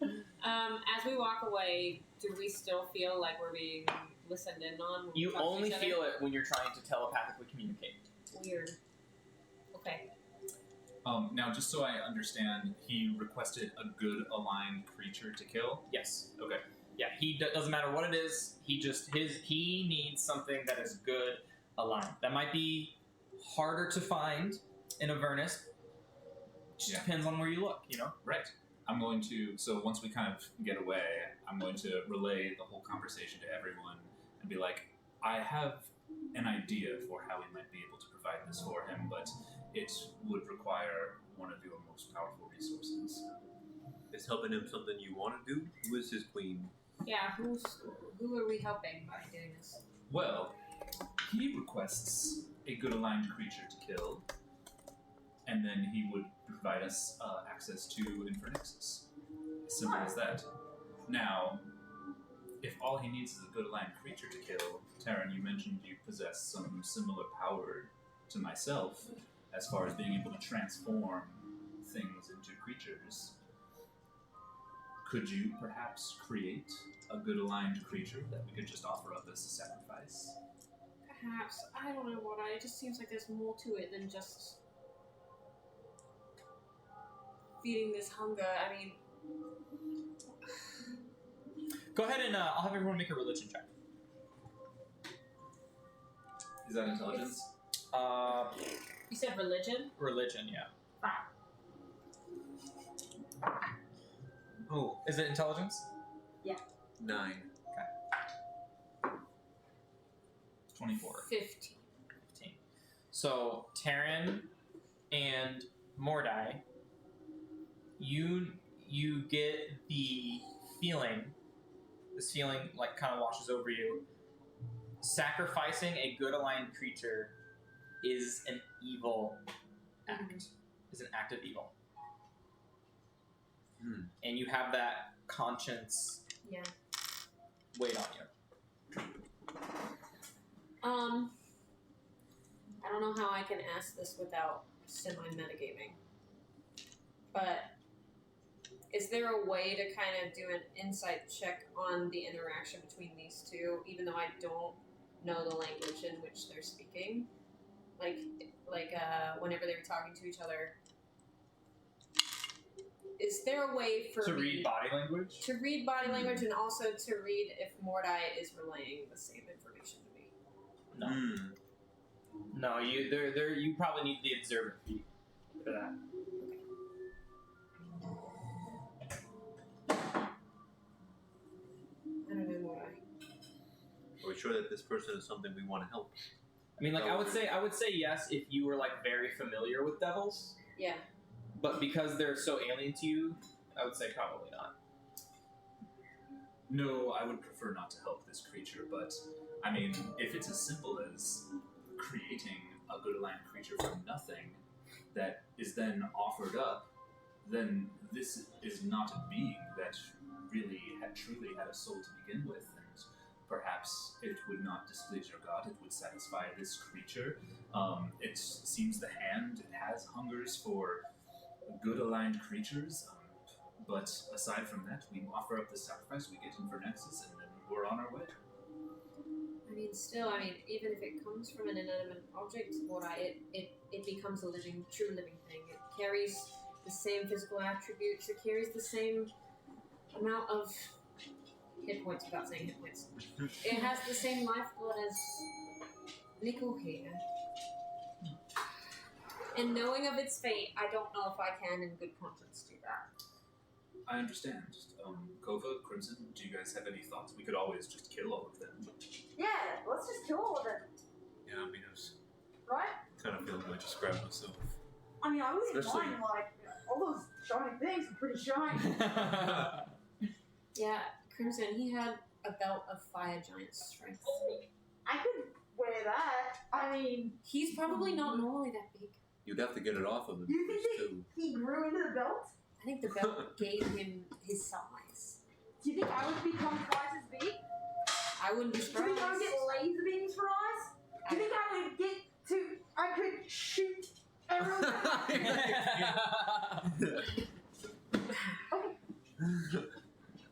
as we walk away, do we still feel like we're being listened in on? When we You talk to only each other? feel it when you're trying to telepathically communicate. Weird. Okay. Now, just so I understand, he requested a good aligned creature to kill. Yes. Okay. Yeah, doesn't matter what it is. He needs something that is good aligned. That might be harder to find in Avernus. Just Yeah. depends on where you look, you know. Right. I'm going to. So once we kind of get away, I'm going to relay the whole conversation to everyone and be like, I have an idea for how we might be able to provide this for him, but it would require one of your most powerful resources. Is helping him something you want to do? Who is his queen? Yeah, who are we helping by doing this? Well, he requests a good aligned creature to kill, and then he would provide us access to Infernexus. As simple as that. Now, if all he needs is a good aligned creature to kill, Taryn, you mentioned you possess some similar power to myself as far as being able to transform things into creatures. Could you perhaps create a good aligned creature that we could just offer up as a sacrifice? Perhaps. I don't know what it just seems like there's more to it than just feeding this hunger. I mean, Go ahead and I'll have everyone make a religion check. Is that intelligence? you said religion? Religion, yeah. 5. Oh, is it intelligence? 9. 24. 15. 15. So, Taryn and Mordai, you get the feeling, this feeling like kind of washes over you. Sacrificing a good aligned creature is an evil act. Is an act of evil. And you have that conscience Yeah. weight on you. I don't know how I can ask this without semi-metagaming. But is there a way to kind of do an insight check on the interaction between these two, even though I don't know the language in which they're speaking? Like whenever they were talking to each other. Is there a way for To me read body language? to read body language and also to read if Mordai is relaying the same information to me? No. No, you probably need the observer feat for that. I don't know why. Are we sure that this person is something we want to help? I mean, like I would say yes if you were like very familiar with devils, Yeah. but because they're so alien to you, I would say probably not. No, I would prefer not to help this creature, but I mean, if it's as simple as creating a good aligned creature from nothing that is then offered up, then this is not a being that really truly had a soul to begin with, and perhaps it would not displease your god, it would satisfy this creature. It seems the hand has hungers for good aligned creatures, but aside from that, we offer up the sacrifice, we get Infernexus, and then we're on our way. I mean, still, even if it comes from an inanimate object, it becomes a true living thing. It carries the same physical attributes. It carries the same amount of hit points, without saying hit points. It has the same lifeblood as Nickel here. And knowing of its fate, I don't know if I can, in good conscience, do that. I understand. Kova, Crimson, do you guys have any thoughts? We could always just kill all of them. Yeah, let's just kill all of them, Yeah, I mean, I was right? kind of feeling like just grab myself. I mean, I wouldn't Especially- mind, like, all those shiny things are pretty shiny. Yeah, Crimson, he had a belt of fire giant strength. I could wear that. I mean, He's probably not normally that big. You'd have to get it off of him you think first, that too. he grew into the belt? I think the belt gave him his size. Do you think I would become twice as big? I wouldn't be Do you think I would get surprised. laser beams for eyes? Do you think I would get to... I could shoot arrows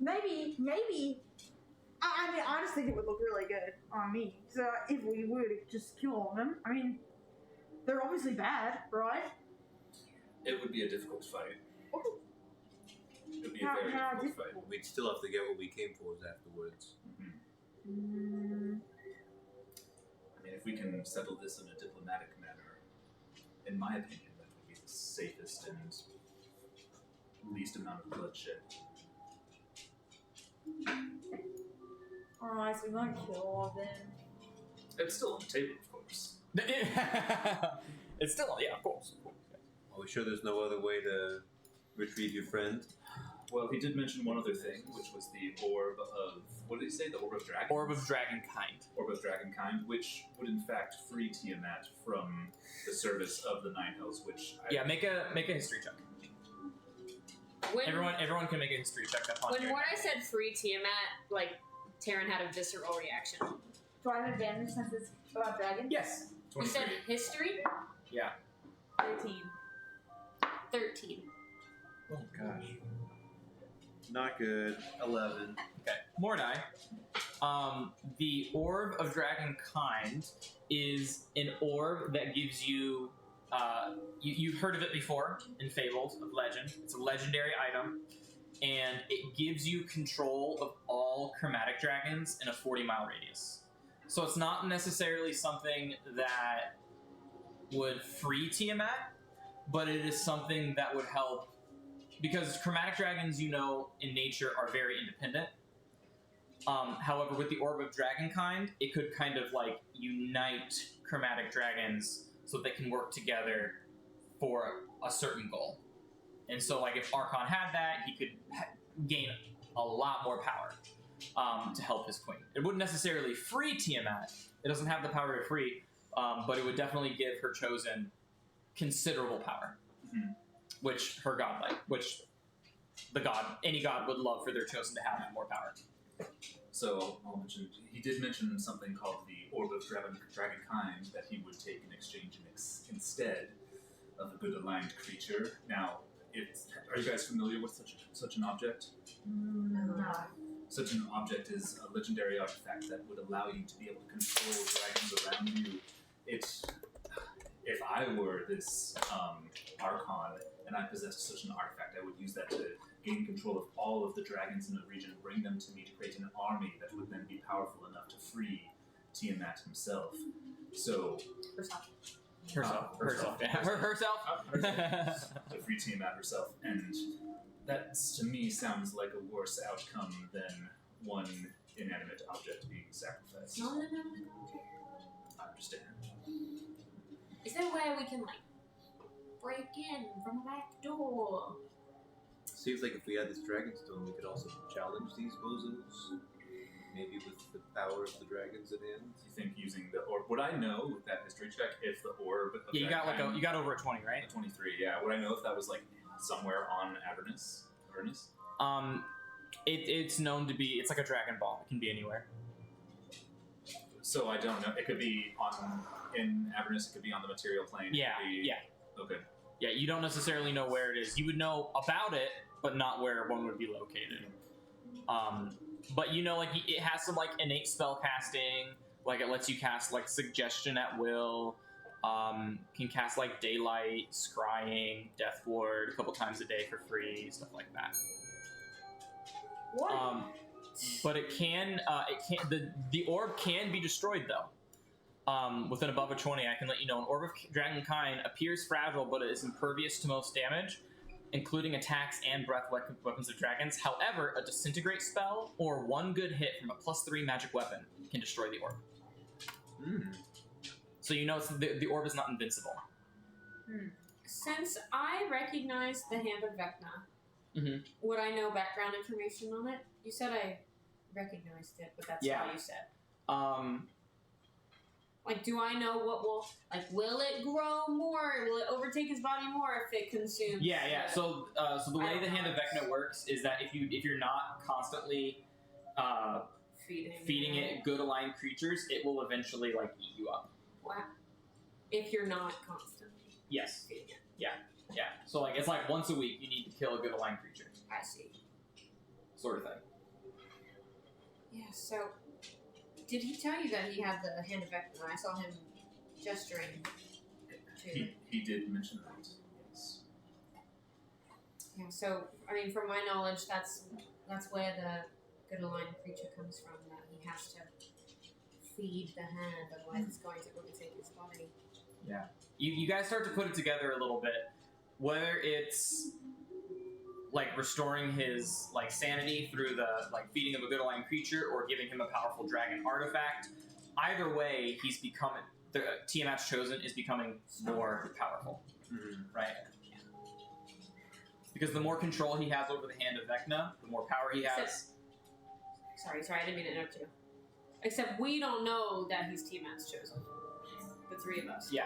Maybe... I mean, I just think it would look really good on me. So if we would just kill all of them, I mean, they're obviously bad, right? It would be a difficult fight. It would be a How very difficult difficult? fight. We'd still have to get what we came for afterwards. Mm, I mean, if we can settle this in a diplomatic manner, in my opinion, that would be the safest and least amount of bloodshed. Alright, so we want to kill all of them. It's still on the table, of course. It's still, yeah, of course. Are we sure there's no other way to retrieve your friend? Well, he did mention one other thing, which was the orb of... What did he say? The orb of dragon? Orb of Dragonkind. Orb of Dragonkind, which would in fact free Tiamat from the service of the Nine Hells, which... Make a history check. When, Everyone can make a history check upon when hearing what I that. said free Tiamat, like, Taryn had a visceral reaction. Do I have advantage since it's about dragons? Yes. You 23. said history? Yeah. 13. 13. Oh gosh. Not good. 11. Okay. Mordai. The Orb of Dragonkind is an orb that gives you, you've heard of it before in Fables of Legend. It's a legendary item, and it gives you control of all chromatic dragons in a 40-mile radius. So it's not necessarily something that would free Tiamat, but it is something that would help, because chromatic dragons, you know, in nature are very independent. However, with the Orb of Dragonkind, it could kind of like unite chromatic dragons so they can work together for a certain goal. And so, like, if Archon had that, he could gain a lot more power to help his queen. It wouldn't necessarily free Tiamat. It doesn't have the power to free, but it would definitely give her chosen considerable power, which her god like, which any god would love for their chosen to have more power. So, I'll mention, he did mention something called the Orb of Dragonkind that he would take in exchange instead of a good aligned creature. Now, are you guys familiar with such an object? No. Such an object is a legendary artifact that would allow you to be able to control dragons around you. If I were this Archon and I possessed such an artifact, I would use that to gain control of all of the dragons in the region, bring them to me to create an army that would then be powerful enough to free Tiamat himself. So, Herself. Herself. Yeah. Herself. To free Tiamat herself, and that to me sounds like a worse outcome than one inanimate object being sacrificed. Not an inanimate object. I understand. Is there a way we can like break in from a back door? Seems like if we had this Dragonstone, we could also challenge these bozos. Maybe with the power of the dragons at hand. You think using the orb? Would I know with that history check if the orb? Of Yeah, you that got kind, you got over a 20, right? a 23. Yeah. Would I know if that was like somewhere on Avernus? It's known to be. It's like a Dragon Ball. It can be anywhere. So I don't know. It could be in Avernus. It could be on the material plane. It Yeah, could be, yeah. Okay. Yeah, you don't necessarily know where it is. You would know about it, but not where one would be located. But you know, like it has some like innate spell casting. Like it lets you cast like suggestion at will. Can cast like daylight, scrying, death ward a couple times a day for free, stuff like that. What? But it can the orb can be destroyed though. With an above a 20, I can let you know an orb of dragonkind appears fragile, but it is impervious to most damage, including attacks and breath weapons of dragons. However, a disintegrate spell or one good hit from a +3 magic weapon can destroy the orb. So you know the orb is not invincible. Since I recognize the Hand of Vecna, would I know background information on it? You said I recognized it, but that's all you said. Like, do I know what will it grow more? Will it overtake his body more if it consumes? Yeah. So the way the Hand of Vecna works is that if you're not constantly feeding it good aligned creatures, it will eventually like eat you up. Wow. If you're not constantly Yes. feeding it. Yeah. So like it's like once a week you need to kill a good aligned creature, I see. sort of thing. Yeah, so did he tell you that he had the Hand of Vecna? I saw him gesturing to He did mention that. Yes. Yeah, so I mean from my knowledge that's where the good aligned creature comes from, that he has to feed the hand, otherwise it's going to overtake his body. Yeah. You guys start to put it together a little bit. Whether it's like restoring his like sanity through the like feeding of a good aligned creature or giving him a powerful dragon artifact, either way he's becoming the Tiamat's Chosen is becoming more powerful. Right? Because the more control he has over the Hand of Vecna, the more power he has. Sorry, I didn't mean to interrupt you. Except we don't know that he's Tiamat's Chosen. The three of us. Yeah.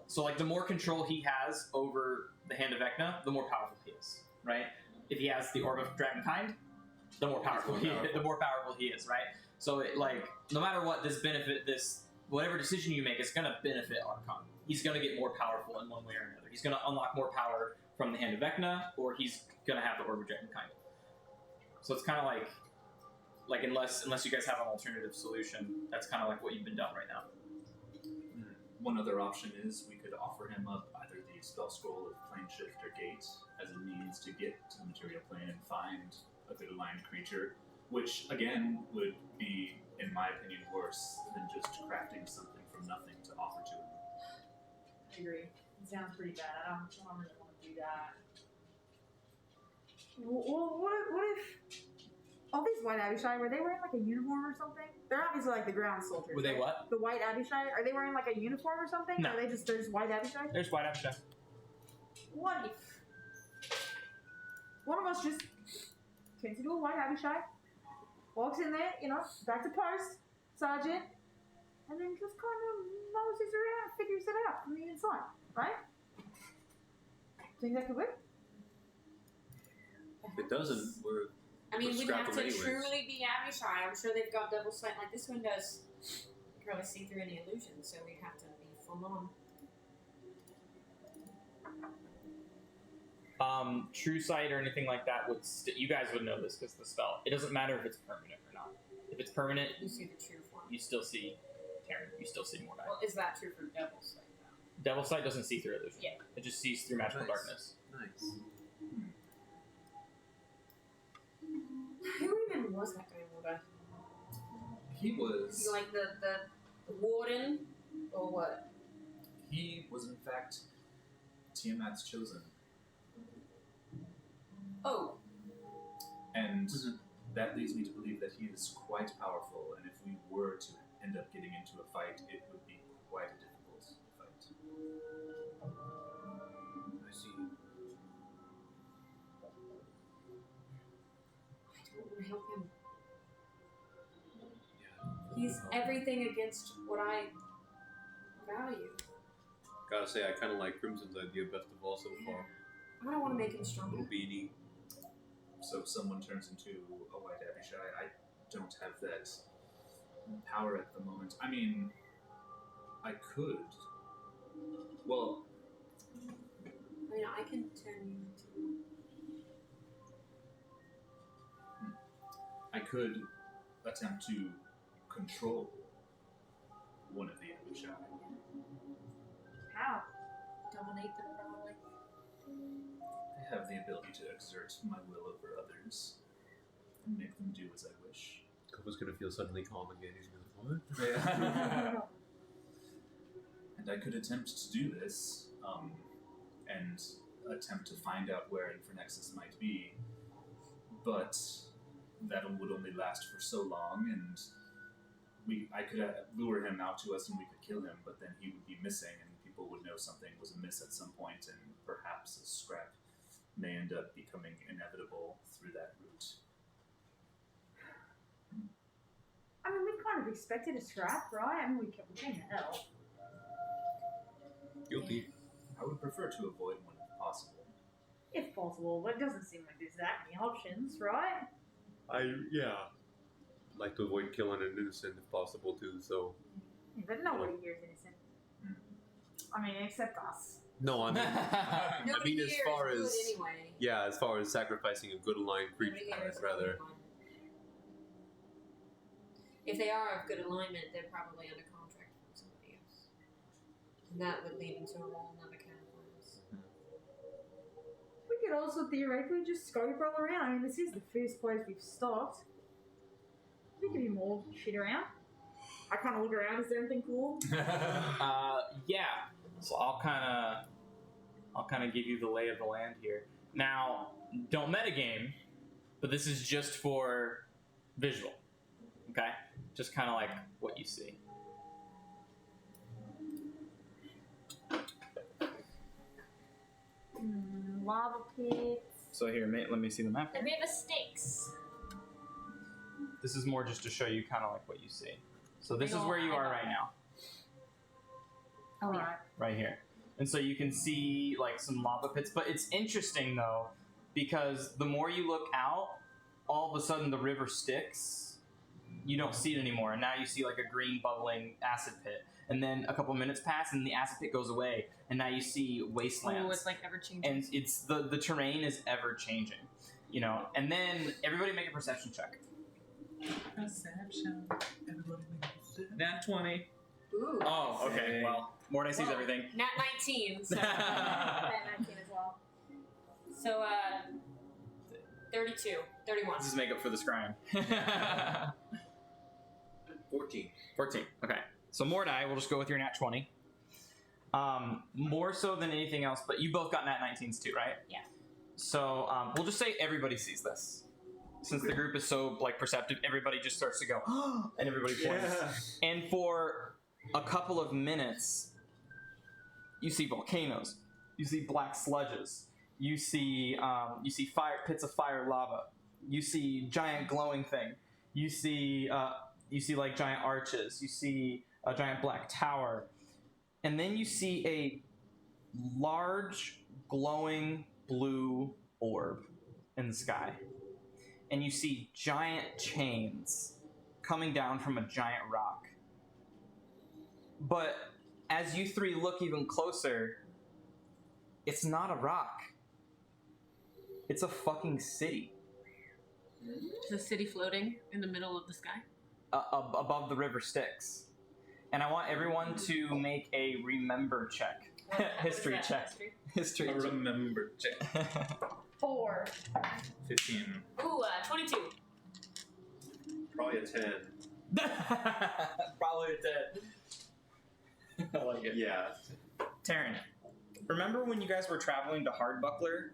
So like the more control he has over the Hand of Vecna, the more powerful he is, right? If he has the Orb of Dragonkind, the more powerful he is, right? So it, like no matter what, whatever decision you make is gonna benefit Archon. He's gonna get more powerful in one way or another. He's gonna unlock more power from the Hand of Vecna, or he's gonna have the Orb of Dragonkind. So it's kind of like unless you guys have an alternative solution, that's kind of like what you've been done right now. One other option is we could offer him up either the spell scroll of Plane Shift or Gate as a means to get to the material plane and find a good aligned creature, which again would be, in my opinion, worse than just crafting something from nothing to offer to him. I agree. It sounds pretty bad. I don't really want to do that. Well, what if all these white Abishai, were they wearing like a uniform or something? They're obviously like the ground soldiers. Were they right? what? The white Abishai, are they wearing like a uniform or something? No. Or are they just white Abishai? There's White Abishai. What if one of us just turns into a white Abishai, walks in there, back to post, sergeant, and then just kind of noses around, figures it out from the inside, right? Think that could work? If it doesn't, we're I mean, we'd scrap have them to anyways. truly be Abishai. I'm sure they've got double sight like this one does. You can probably see through any illusion, so we'd have to be full on. True sight or anything like that would you guys would know this because the spell. It doesn't matter if it's permanent or not. If it's permanent, You see the true form. you still see Terran. You still see more night. Well, is that true for double sight though? Devil sight doesn't see through illusion. Yeah. It just sees through magical Nice. darkness. Nice. Who even was that guy, Morda? He was Like the warden Or what? He was, in fact, Tiamat's chosen. Oh. And that leads me to believe that he is quite powerful, and if we were to end up getting into a fight, it would be quite a difficult fight. I see. I don't want to help him. Yeah. He's everything against what I value. Gotta say, I kind of like Crimson's idea best of all so far. I don't want to make him stronger. Little beanie. So if someone turns into a white Abishai, I don't have that power at the moment. I mean, I could. Well, I mean, I can turn you into... I could attempt to control one of the Abishai. How? dominate them, probably. I have the ability to exert my will over others and make them do as I wish. Kova's gonna feel suddenly calm again. He's gonna be like, what? Yeah. And I could attempt to do this, and attempt to find out where Infernexus might be, but that would only last for so long, and I could lure him out to us and we could kill him, but then he would be missing, and people would know something was amiss at some point, and perhaps a scrap may end up becoming inevitable through that route. I mean, we kind of expected a scrap, right? I mean, we came to hell. Guilty. I would prefer to avoid one if possible. If possible, but it doesn't seem like there's that many options, right? Like to avoid killing an innocent if possible too, so. Yeah, but nobody here is innocent. I mean, except us. No, I mean, I Nobody mean as here far is as, good anyway. yeah, as far as sacrificing a good aligned creature, Nobody here is I'd rather. good. If they are of good alignment, they're probably under contract from somebody else. And that would lead into a whole another can of worms. We could also theoretically just scope all around. I mean, this is the first place we've stopped. There could be more shit around. I kind of look around. Is there anything cool? Yeah. So I'll kind of give you the lay of the land here. Now, don't metagame, but this is just for visual. Okay? Just kind of like what you see. Lava pits. So here, let me see the map. The river Styx. This is more just to show you kind of like what you see. So this is where you are right now. All right. Right here. And so you can see like some lava pits, but it's interesting though, because the more you look out, all of a sudden the river Styx, you don't see it anymore, and now you see like a green bubbling acid pit. And then a couple minutes pass and the acid pit goes away, and now you see wastelands. Oh, it's like ever changing. And it's the terrain is ever changing, you know. And then everybody make a perception check. Perception. Everybody Nat 20. Ooh. Oh, okay. Well, Mordai sees everything. Nat 19. So, That 19 as well. so 32. 31. This is make up for the scrying. 14. 14. Okay. So Mordai, we'll just go with your nat 20. More so than anything else, but you both got nat 19s too, right? Yeah. So we'll just say everybody sees this. Since the group is so like perceptive, everybody just starts to go, and everybody points. Yeah. And for a couple of minutes, you see volcanoes, you see black sludges, you see fire pits of fire lava, you see giant glowing thing, you see like giant arches, you see a giant black tower, and then you see a large glowing blue orb in the sky. And you see giant chains coming down from a giant rock. But as you three look even closer, it's not a rock. It's a fucking city. Is the city floating in the middle of the sky? Above the river Styx. And I want everyone to make a remember check. History What is check. that? History check. Remember check. 4. 15. Ooh, 22. Probably a 10. Probably a 10. get. Yeah. Taryn, remember when you guys were traveling to Hardbuckler,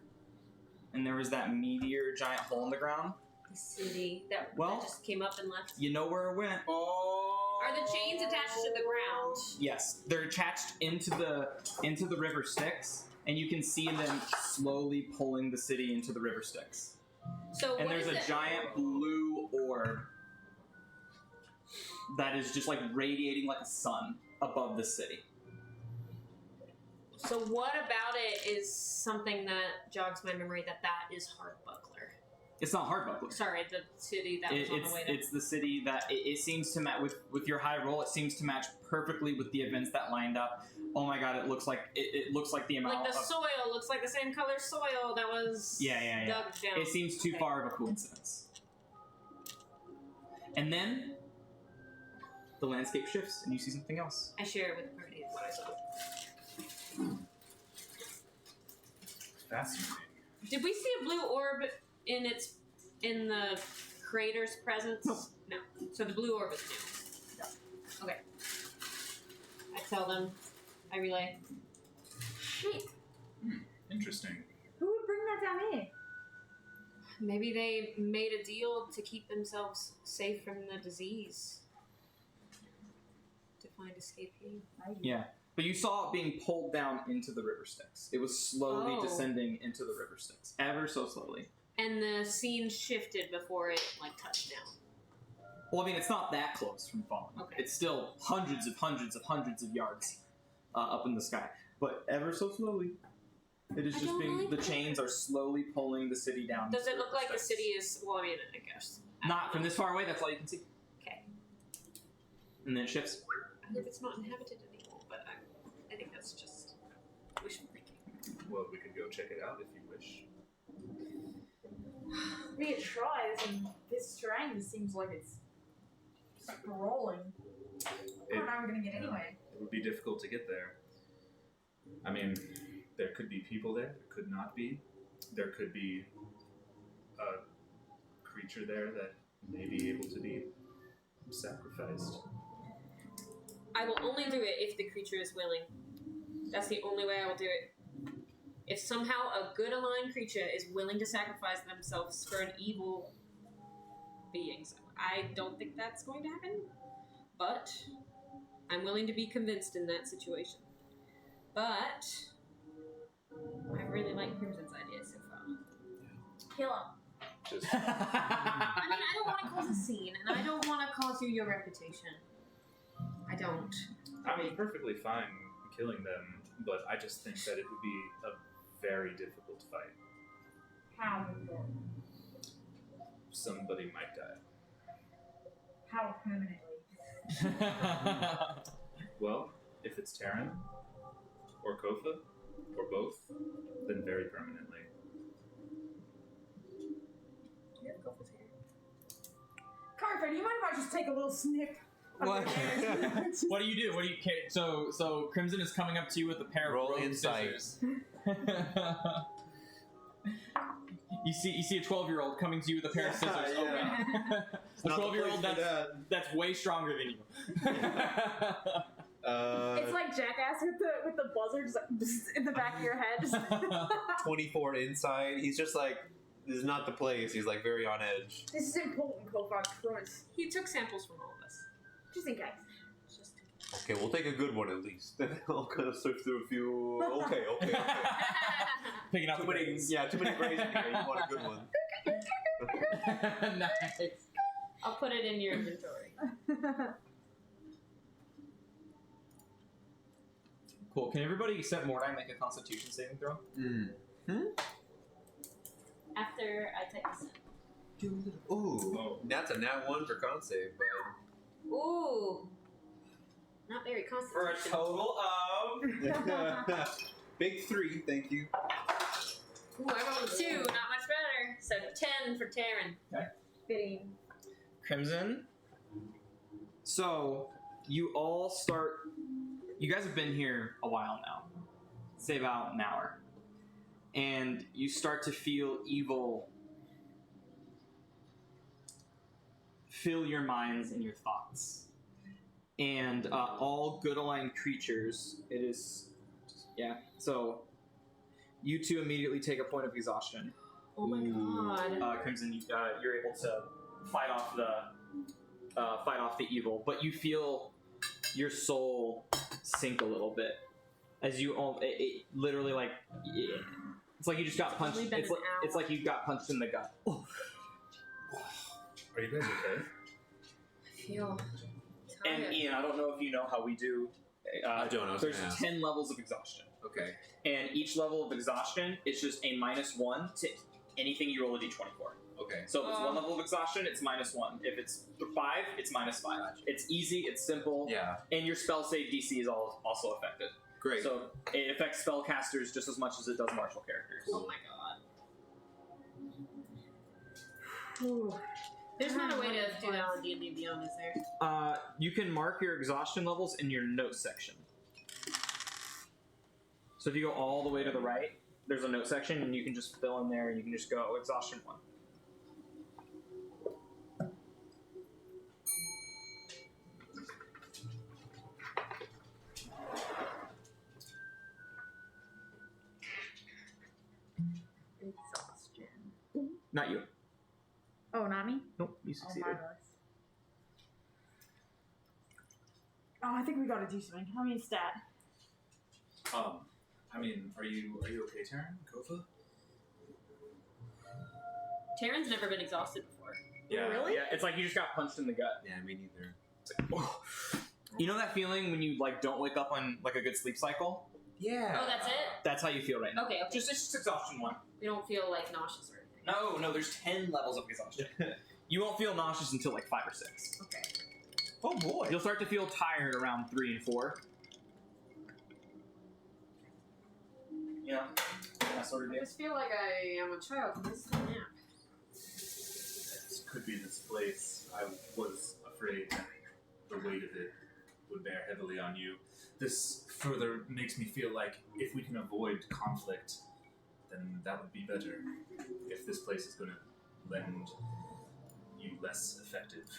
and there was that meteor giant hole in the ground? The city that Well- just came up and left. You know where it went. Are the chains attached to the ground? Yes, they're attached into the river Styx, and you can see them slowly pulling the city into the river Styx. So And what there's is a it? giant blue orb that is just like radiating like a sun above the city. So what about it is something that jogs my memory that is Hardbuckler? It's not Hardbuckler. Sorry, the city that was on the way there. It's the city that it seems to match with your high roll. It seems to match perfectly with the events that lined up. Oh my god! It looks like it looks like the amount Like the of soil looks like the same color soil that was yeah. dug down. It seems too Okay. far of a coincidence. And then the landscape shifts, and you see something else. I share it with the party what I saw. Fascinating. Did we see a blue orb in the crater's presence? No. So the blue orb is new. No. Okay. I tell them. I relay. Shit. Interesting. Who would bring that down here? Maybe they made a deal to keep themselves safe from the disease. To find escapee. Yeah. But you saw it being pulled down into the river Styx. It was slowly Oh. descending into the river Styx. Ever so slowly. And the scene shifted before it touched down. Well, I mean, it's not that close from falling. Okay. It's still hundreds of yards up in the sky. But ever so slowly. It is I just don't being... like the that. chains are slowly pulling the city down. Does into it the look river like the Styx. city is? Well, I mean, I guess. Not from this far away, that's all you can see. Okay. And then it shifts. I hope it's not inhabited anymore, but I think that's just wishful thinking. Well, we could go check it out if you wish. We could try this, and this terrain seems like it's rolling. I don't know how we're gonna get anyway. It would be difficult to get there. I mean, there could be people there. There could not be. There could be a creature there that may be able to be sacrificed. I will only do it if the creature is willing. That's the only way I will do it. If somehow a good aligned creature is willing to sacrifice themselves for an evil being, so I don't think that's going to happen. But I'm willing to be convinced in that situation. But I really like Crimson's idea so far. Kill him. Just I mean, I don't want to cause a scene, and I don't want to cause you your reputation. I don't. I mean, perfectly fine killing them, but I just think that it would be a very difficult fight. How? Somebody might die. How permanently? Well, if it's Terran, or Kofa, or both, then very permanently. Carver, do you mind if I just take a little snip? of What? your hair? What do you do? What do you? Okay, so Crimson is coming up to you with a pair Roll of rogue insight. scissors. You see a 12-year-old coming to you with a pair of scissors. Yeah, Oh, yeah. man. A Not the 12-year-old place for that's way stronger than you. It's like Jackass with the buzzer just like in the back of your head. Just 24 inside. He's just like, this is not the place. He's like very on edge. this is important, Kofar. Promise. He took samples from all of us. Just in case. Just Okay, we'll take a good one at least. I'll kind of search through a few. Okay. Picking up Too the many, grades. yeah, too many grades in here. You want a good one. Nice. I'll put it in your inventory. Cool. Can everybody except Mordai make a Constitution saving throw? After I take a sip. Ooh, Oh. that's a nat 1 for con save, but Ooh. Not very For a constitution. total of... big 3, thank you. Ooh, I rolled a 2. Not much better. So 10 for Taryn. Fitting. Crimson. So, you all start... You guys have been here a while now. Say about an hour. And you start to feel evil fill your minds and your thoughts. and all good aligned creatures. It is, yeah. So you two immediately take a point of exhaustion. Oh my god. Crimson, you're able to fight off the evil, but you feel your soul sink a little bit as you it literally like it's like you just got punched. It's like you got punched in the gut. Are you guys okay? I feel tired. And Ian, I don't know if you know how we do. I don't know. There's 10 levels of exhaustion, Okay. and each level of exhaustion is just a -1 to anything you roll a d20 for. Okay. So if it's one level of exhaustion, it's -1. If it's 5, it's -5. It's easy, it's simple, Yeah. and your spell save DC is also affected. Great. So it affects spellcasters just as much as it does martial characters. Oh my god. Ooh. There's not a way to do that on D&D Beyond, is there? You can mark your exhaustion levels in your notes section. So if you go all the way to the right, there's a note section, and you can just fill in there, and you can just go exhaustion 1. Exhaustion. Not you. Oh, not me? Nope, you Oh, succeeded. marvelous. Oh, I think we gotta do something. I mean, stat. I mean, are you okay, Taryn? Kofa? Taryn's never been exhausted before. Yeah, Really? Yeah, it's like you just got punched in the gut. Yeah, me neither. It's like, oh. You know that feeling when you like don't wake up on like a good sleep cycle? Yeah. Oh, that's it? That's how you feel right now. Okay, okay. It's just exhaustion 1. We don't feel like nauseous or anything. No, there's 10 levels of exhaustion. You won't feel nauseous until like 5 or 6. Okay. Oh boy. You'll start to feel tired around 3 and 4. Yeah, that sort of I deal. just feel like I am a child. This is a nap. This could be this place. I was afraid that the weight of it would bear heavily on you. This further makes me feel like if we can avoid conflict, then that would be better. If this place is going to lend you less effective.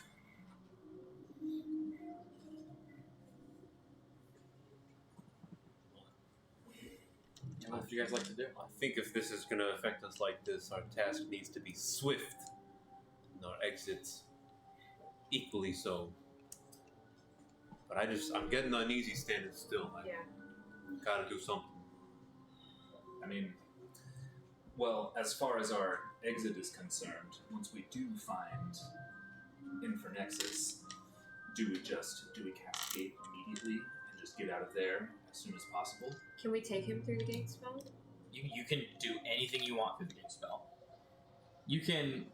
What would you guys like to do? I think if this is going to affect us like this, our task needs to be swift, and our exits equally so. But I'm getting uneasy standing still. I gotta do something. I mean, well, as far as our exit is concerned, once we do find Infernexus, do we cast Gate immediately and just get out of there as soon as possible? Can we take him through the gate spell? You can do anything you want through the gate spell. You can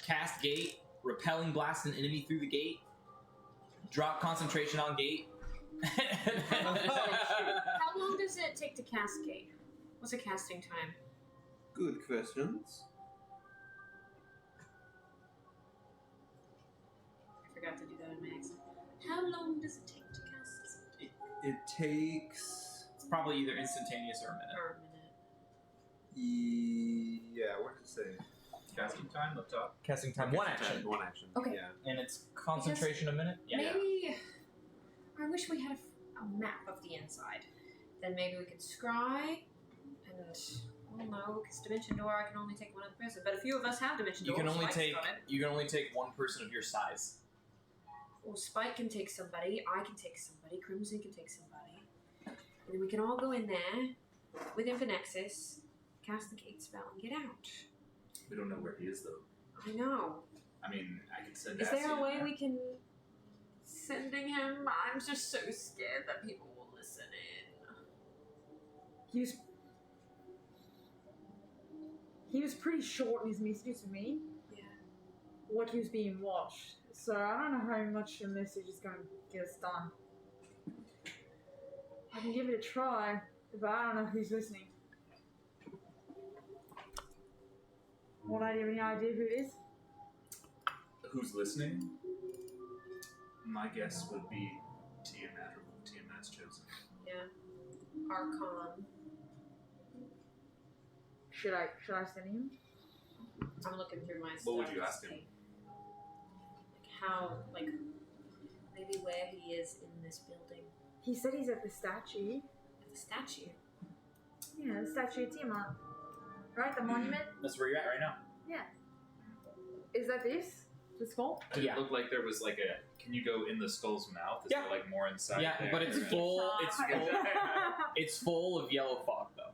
cast gate, repelling blast an enemy through the gate, drop concentration on gate. How long does it take to cast gate? What's a casting time? Good questions. I forgot to do that in my exit. How long does it take to cast? It takes. It's probably either instantaneous or a minute. Or a minute. Yeah, what did it say? Casting time up top. Casting time, one action. One action. Okay. Yeah. And it's concentration a minute? Maybe. I wish we had a map of the inside. Then maybe we could scry. And I don't know, because Dimension Door I can only take one other person. But a few of us have Dimension You Door. can only Spike's take got it. you can only take one person of your size. Well, Spike can take somebody. I can take somebody. Crimson can take somebody. And then we can all go in there with Infernexus, cast the gate spell, and get out. We don't know where he is, though. I know. I mean, I could send Is there Assia a way in we can sending him? I'm just so scared that people will listen in. He was pretty short in his messages to me. Yeah. Like he was being watched. So I don't know how much a message is going to get us done. I can give it a try, but I don't know who's listening. What, I have any idea who it is? Who's listening? My guess would be Tiamat, or who Tiamat's chosen. Yeah. Archon. Should I send him? I'm looking through my stuff. What would you to ask him? see, like how, like maybe where he is in this building. He said he's at the statue. At the statue. Yeah, the statue of Tiamat. Right, the monument. That's where you're at right now. Yeah. Is that this? The skull? Did Yeah. it look like there was like a? Can you go in the skull's mouth? Is Yeah. there like more inside? Yeah, there? but it's full. It's Fuck. full. It's full of yellow fog though,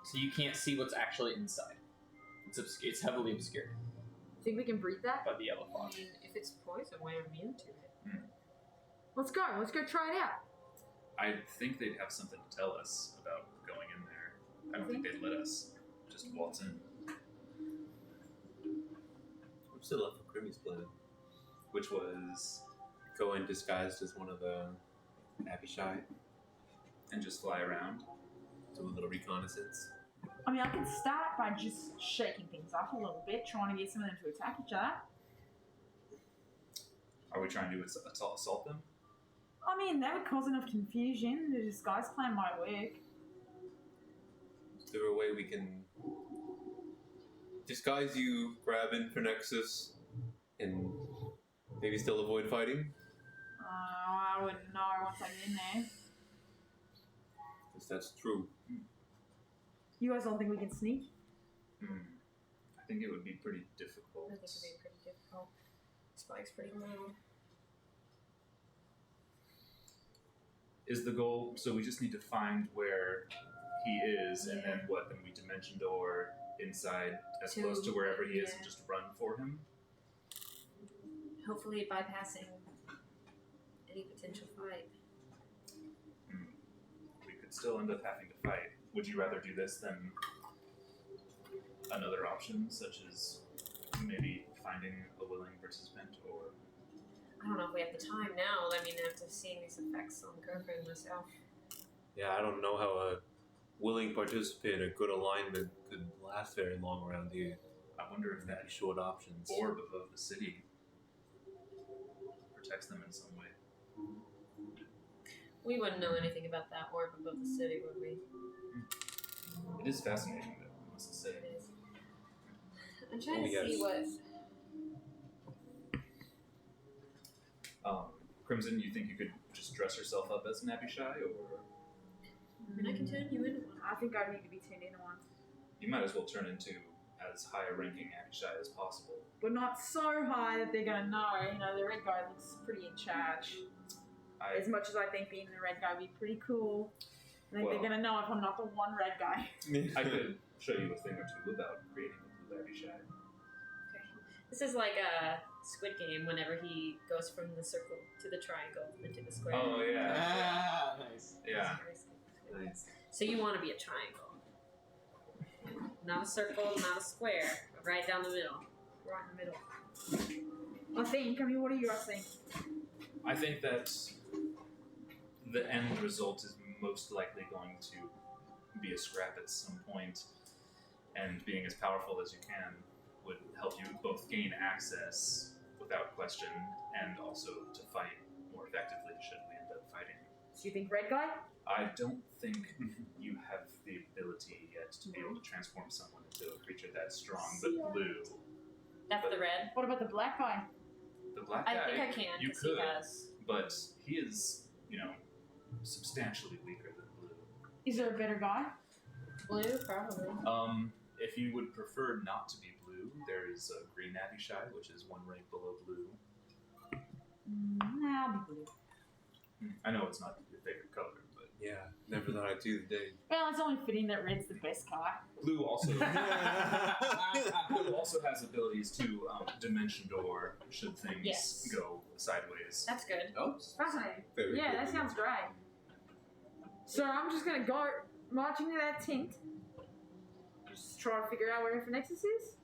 so you can't see what's actually inside. It's heavily obscured Think we can breathe that? by the yellow I fog. mean, if it's poison, we're immune to it. Let's go. Let's go try it out. I think they'd have something to tell us about going in there. I don't think they'd let us just waltz in. I'm still up for Crimmy's plan. Which was Go in disguised as one of the Abishai. and just fly around. Do a little reconnaissance. I mean, I can start by just shaking things up a little bit, trying to get some of them to attack each other. Are we trying to assault them? I mean, that would cause enough confusion. The disguise plan might work. Is there a way we can disguise you, grab Infernexus, and maybe still avoid fighting? I wouldn't know once I get in there. Because that's true. You guys don't think we can sneak? I think it would be pretty difficult. I think it'd be pretty difficult. Spike's pretty loud. Is the goal? So we just need to find where he is, and then what? Then we dimension door inside as close to wherever he is, and just run for him. Hopefully bypassing any potential fight. We could still end up having to fight. Would you rather do this than another option, such as maybe finding a willing participant, or I don't know if we have the time now. I mean, after seeing these effects on Coco and myself. Yeah, I don't know how a willing participant or good alignment could last very long around here. I wonder if that Maybe short options. orb above the city protects them in some way. We wouldn't know anything about that orb above the city, would we? It is fascinating, though, I must say. It is. I'm trying to yes. see what. Crimson, you think you could just dress yourself up as an Abishai, or I mean, I can turn you into one. I think I need to be turned into one. you might as well turn into as high a ranking Abishai as possible. But not so high that they're gonna know. You know, the red guy looks pretty in charge. As much as I think being the red guy would be pretty cool, I think Well- they're gonna know if I'm not the one red guy. I could show you a thing or two about creating a blue Abishai. This is like a Squid Game whenever he goes from the circle to the triangle and to the square. Oh yeah, Nice. yeah. Nice. So you want to be a triangle. Not a circle, not a square, but right down the middle. Right in the middle. I mean, what do you guys think? I think that the end result is most likely going to be a scrap at some point, and being as powerful as you can would help you both gain access without question and also to fight more effectively should we end up fighting. So you think red guy? I don't think you have the ability yet to be able to transform someone into a creature that strong, but blue. That's the red. What about the black guy? The black guy, I think I can, you because he could, has. but he is, substantially weaker than blue. Is there a better guy? Blue, probably. If you would prefer not to be blue, there is a green Abishai, which is one rank below blue. Nah, I'll be blue. I know it's not your favorite color, but Yeah, never thought I'd do the day. Well, it's only fitting that red's the best color. blue also blue also has abilities to dimension door should things Yes. go sideways. That's good. Oh, Fascinating. very Yeah, good. that sounds great. So I'm just gonna go marching to that tent. Just try to figure out where Infernexus is.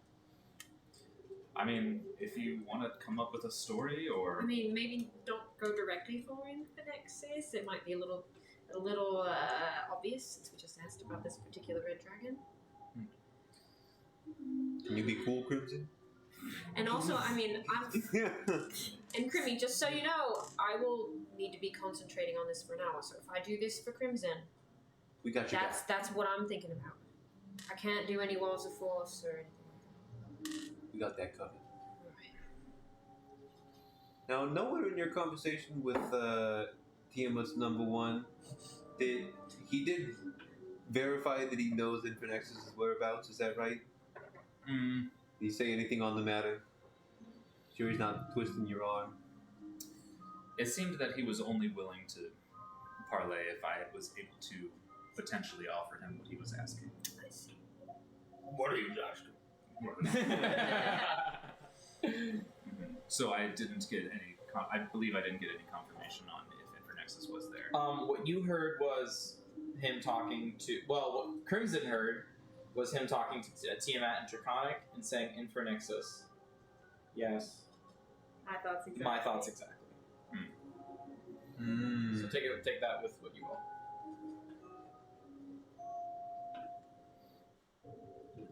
I mean, if you want to come up with a story, or I mean, maybe don't go directly for Infernexus. It might be a little obvious since we just asked about this particular red dragon. Can you be cool, Crimson? And also, I mean, and Crimmy, just so you know, I will need to be concentrating on this for an hour. So if I do this for Crimson, We got you. that's what I'm thinking about. I can't do any walls of force or anything like that. We got that covered. Now, nowhere in your conversation with Tiamat's number one, did verify that he knows Infernex's whereabouts. Is that right? Mm, Did he say anything on the matter? Sure, he's not twisting your arm. it seemed that he was only willing to parlay if I was able to potentially offer him what he was asking. I see. What are you asking? So I didn't get any. I believe I didn't get any confirmation on if Infernexus was there. What you heard was him talking to. Well, what Crimson heard was him talking to Tiamat and Draconic and saying Infernexus. Yes. My thoughts exactly. My thoughts exactly. So take that with what you will.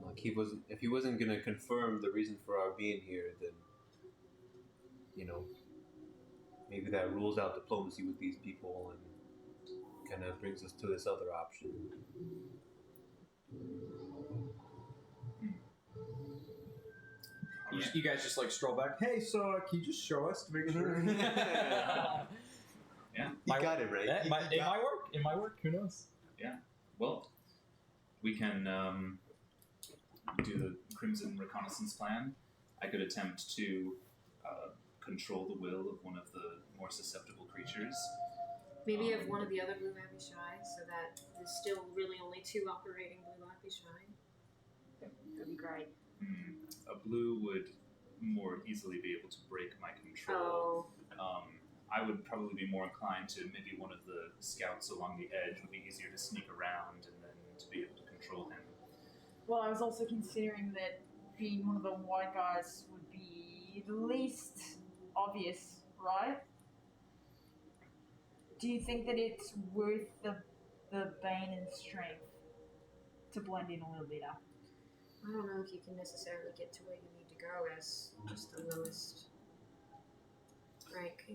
Like if he wasn't gonna confirm the reason for our being here, then maybe that rules out diplomacy with these people and kind of brings us to this other option. You guys just like stroll back. Hey, so can you just show us to make sure? Yeah. You got it right. It might work. It might work. Who knows? Well, we can do the Crimson Reconnaissance Plan. I could attempt to control the will of one of the more susceptible creatures. Maybe of one of the other Blue Lappy Shy, so that there's still really only 2 operating Blue Lappy Shy. That'd be great. A blue would more easily be able to break my control. Oh. I would probably be more inclined to maybe one of the scouts along the edge would be easier to sneak around and then to be able to control him. Well, I was also considering that being one of the white guys would be the least obvious, right? Do you think that it's worth the bane and strength to blend in a little better? I don't know if you can necessarily get to where you need to go as just the lowest rank.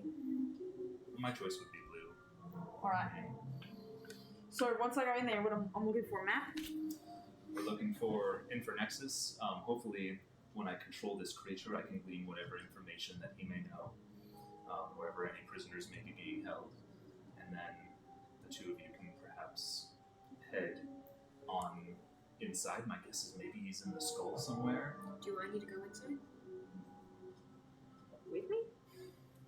My choice would be blue. Alright. So once I go in there, what I'm looking for a map? We're looking for Infernexus. Hopefully, when I control this creature, I can glean whatever information that he may know, wherever any prisoners may be being held. And then the 2 of you can perhaps head on inside. My guess is maybe he's in the skull somewhere. Do I need to go inside? With me?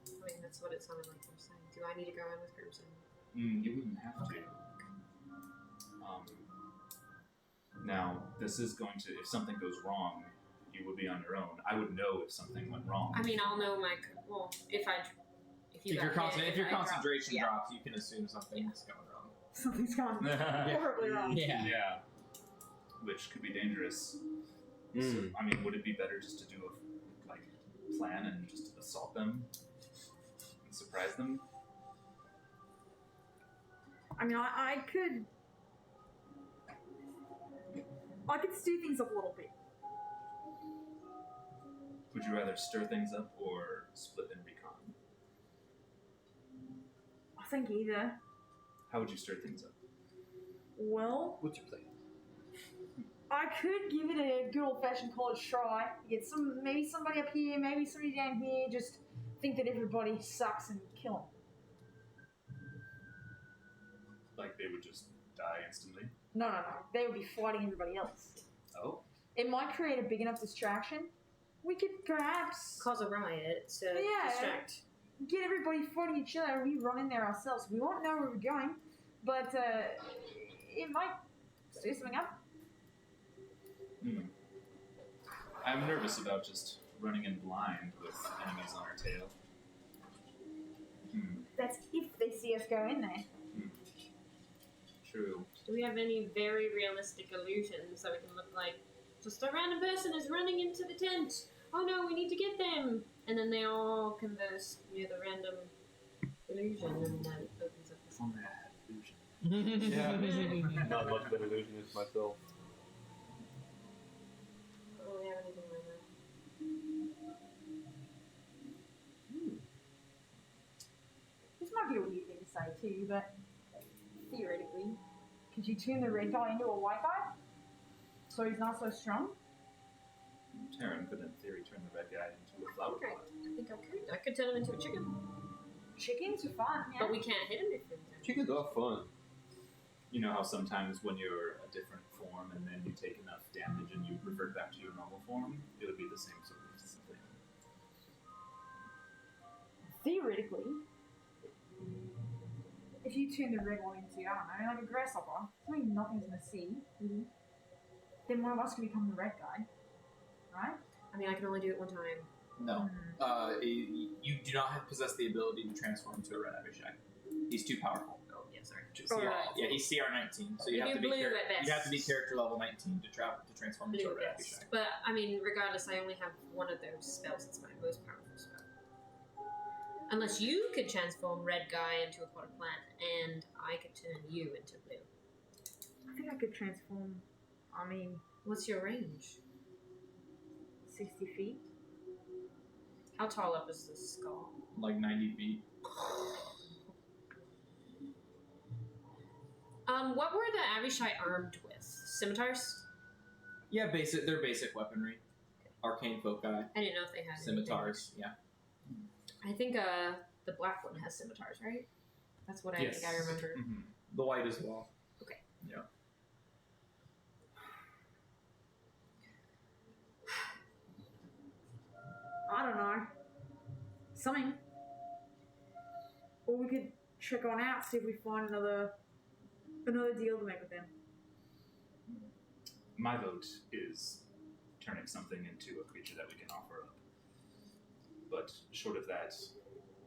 I mean, that's what it sounded like you were saying. Do I need to go in with Crimson? You wouldn't have to. Now, this is going to, if something goes wrong, you would be on your own. I would know if something went wrong. I mean, I'll know if Your I concentration drop, drops, you can assume something's going wrong. Something's gone horribly wrong. Yeah. Yeah. Which could be dangerous. So, I mean, would it be better just to do a plan and just assault them and surprise them? I mean, I could steer things up a little bit. Would you rather stir things up or split and recon? I think either. How would you stir things up? Well, What's your plan? I could give it a good old-fashioned college try. Get maybe somebody up here, maybe somebody down here. Just think that everybody sucks and kill them. Like they would just die instantly? No. They would be fighting everybody else. Oh. It might create a big enough distraction. We could perhaps cause a riot to distract. Get everybody fighting each other. We run in there ourselves. We won't know where we're going, but it might stir something up. I'm nervous about just running in blind with enemies on our tail. That's if they see us go in there. True. Do we have any very realistic illusions that we can look like just a random person is running into the tent? Oh no, we need to get them! And then they all converse via the random illusion, and that opens up this. Only I had illusion. Yeah. Not much of an illusionist myself. I don't really have anything like that. This might be a weird thing to say too, but theoretically, could you turn the red guy into a white guy? So he's not so strong? Terran could, in theory, turn the red guy into a flower pot. think I could. I could turn him into a chicken. Chickens are fun, yeah. But we can't hit him if we Chickens are fun. You know how sometimes when you're a different form and then you take enough damage and you revert back to your normal form, it would be the same sort of thing. Theoretically, if you turn the red one into, I don't know, like a grasshopper, something nothing's gonna see, then one of us can become the red guy, right? I mean, I can only do it one time. No. You do not possess the ability to transform into a red Abishai. He's too powerful. Oh, yeah, sorry. Yeah, he's CR 19, so you have to be character level 19 to transform into a red Abishai. But I mean, regardless, I only have one of those spells. It's my most powerful spell. Unless you could transform red guy into a pot plant, and I could turn you into blue. I think I could transform, I mean, What's your range? 60 feet. How tall up is this skull? Like 90 feet. What were the Abishai armed with? Scimitars? Yeah, they're basic weaponry. Arcane foci. I didn't know if they had Scimitars, yeah. I think the black one has scimitars, right? That's what I think I remember. Mm-hmm. The white as well. Okay. Yeah. I don't know. Something. Or we could check on out, see if we find another deal to make with them. My vote is turning something into a creature that we can offer up. But short of that,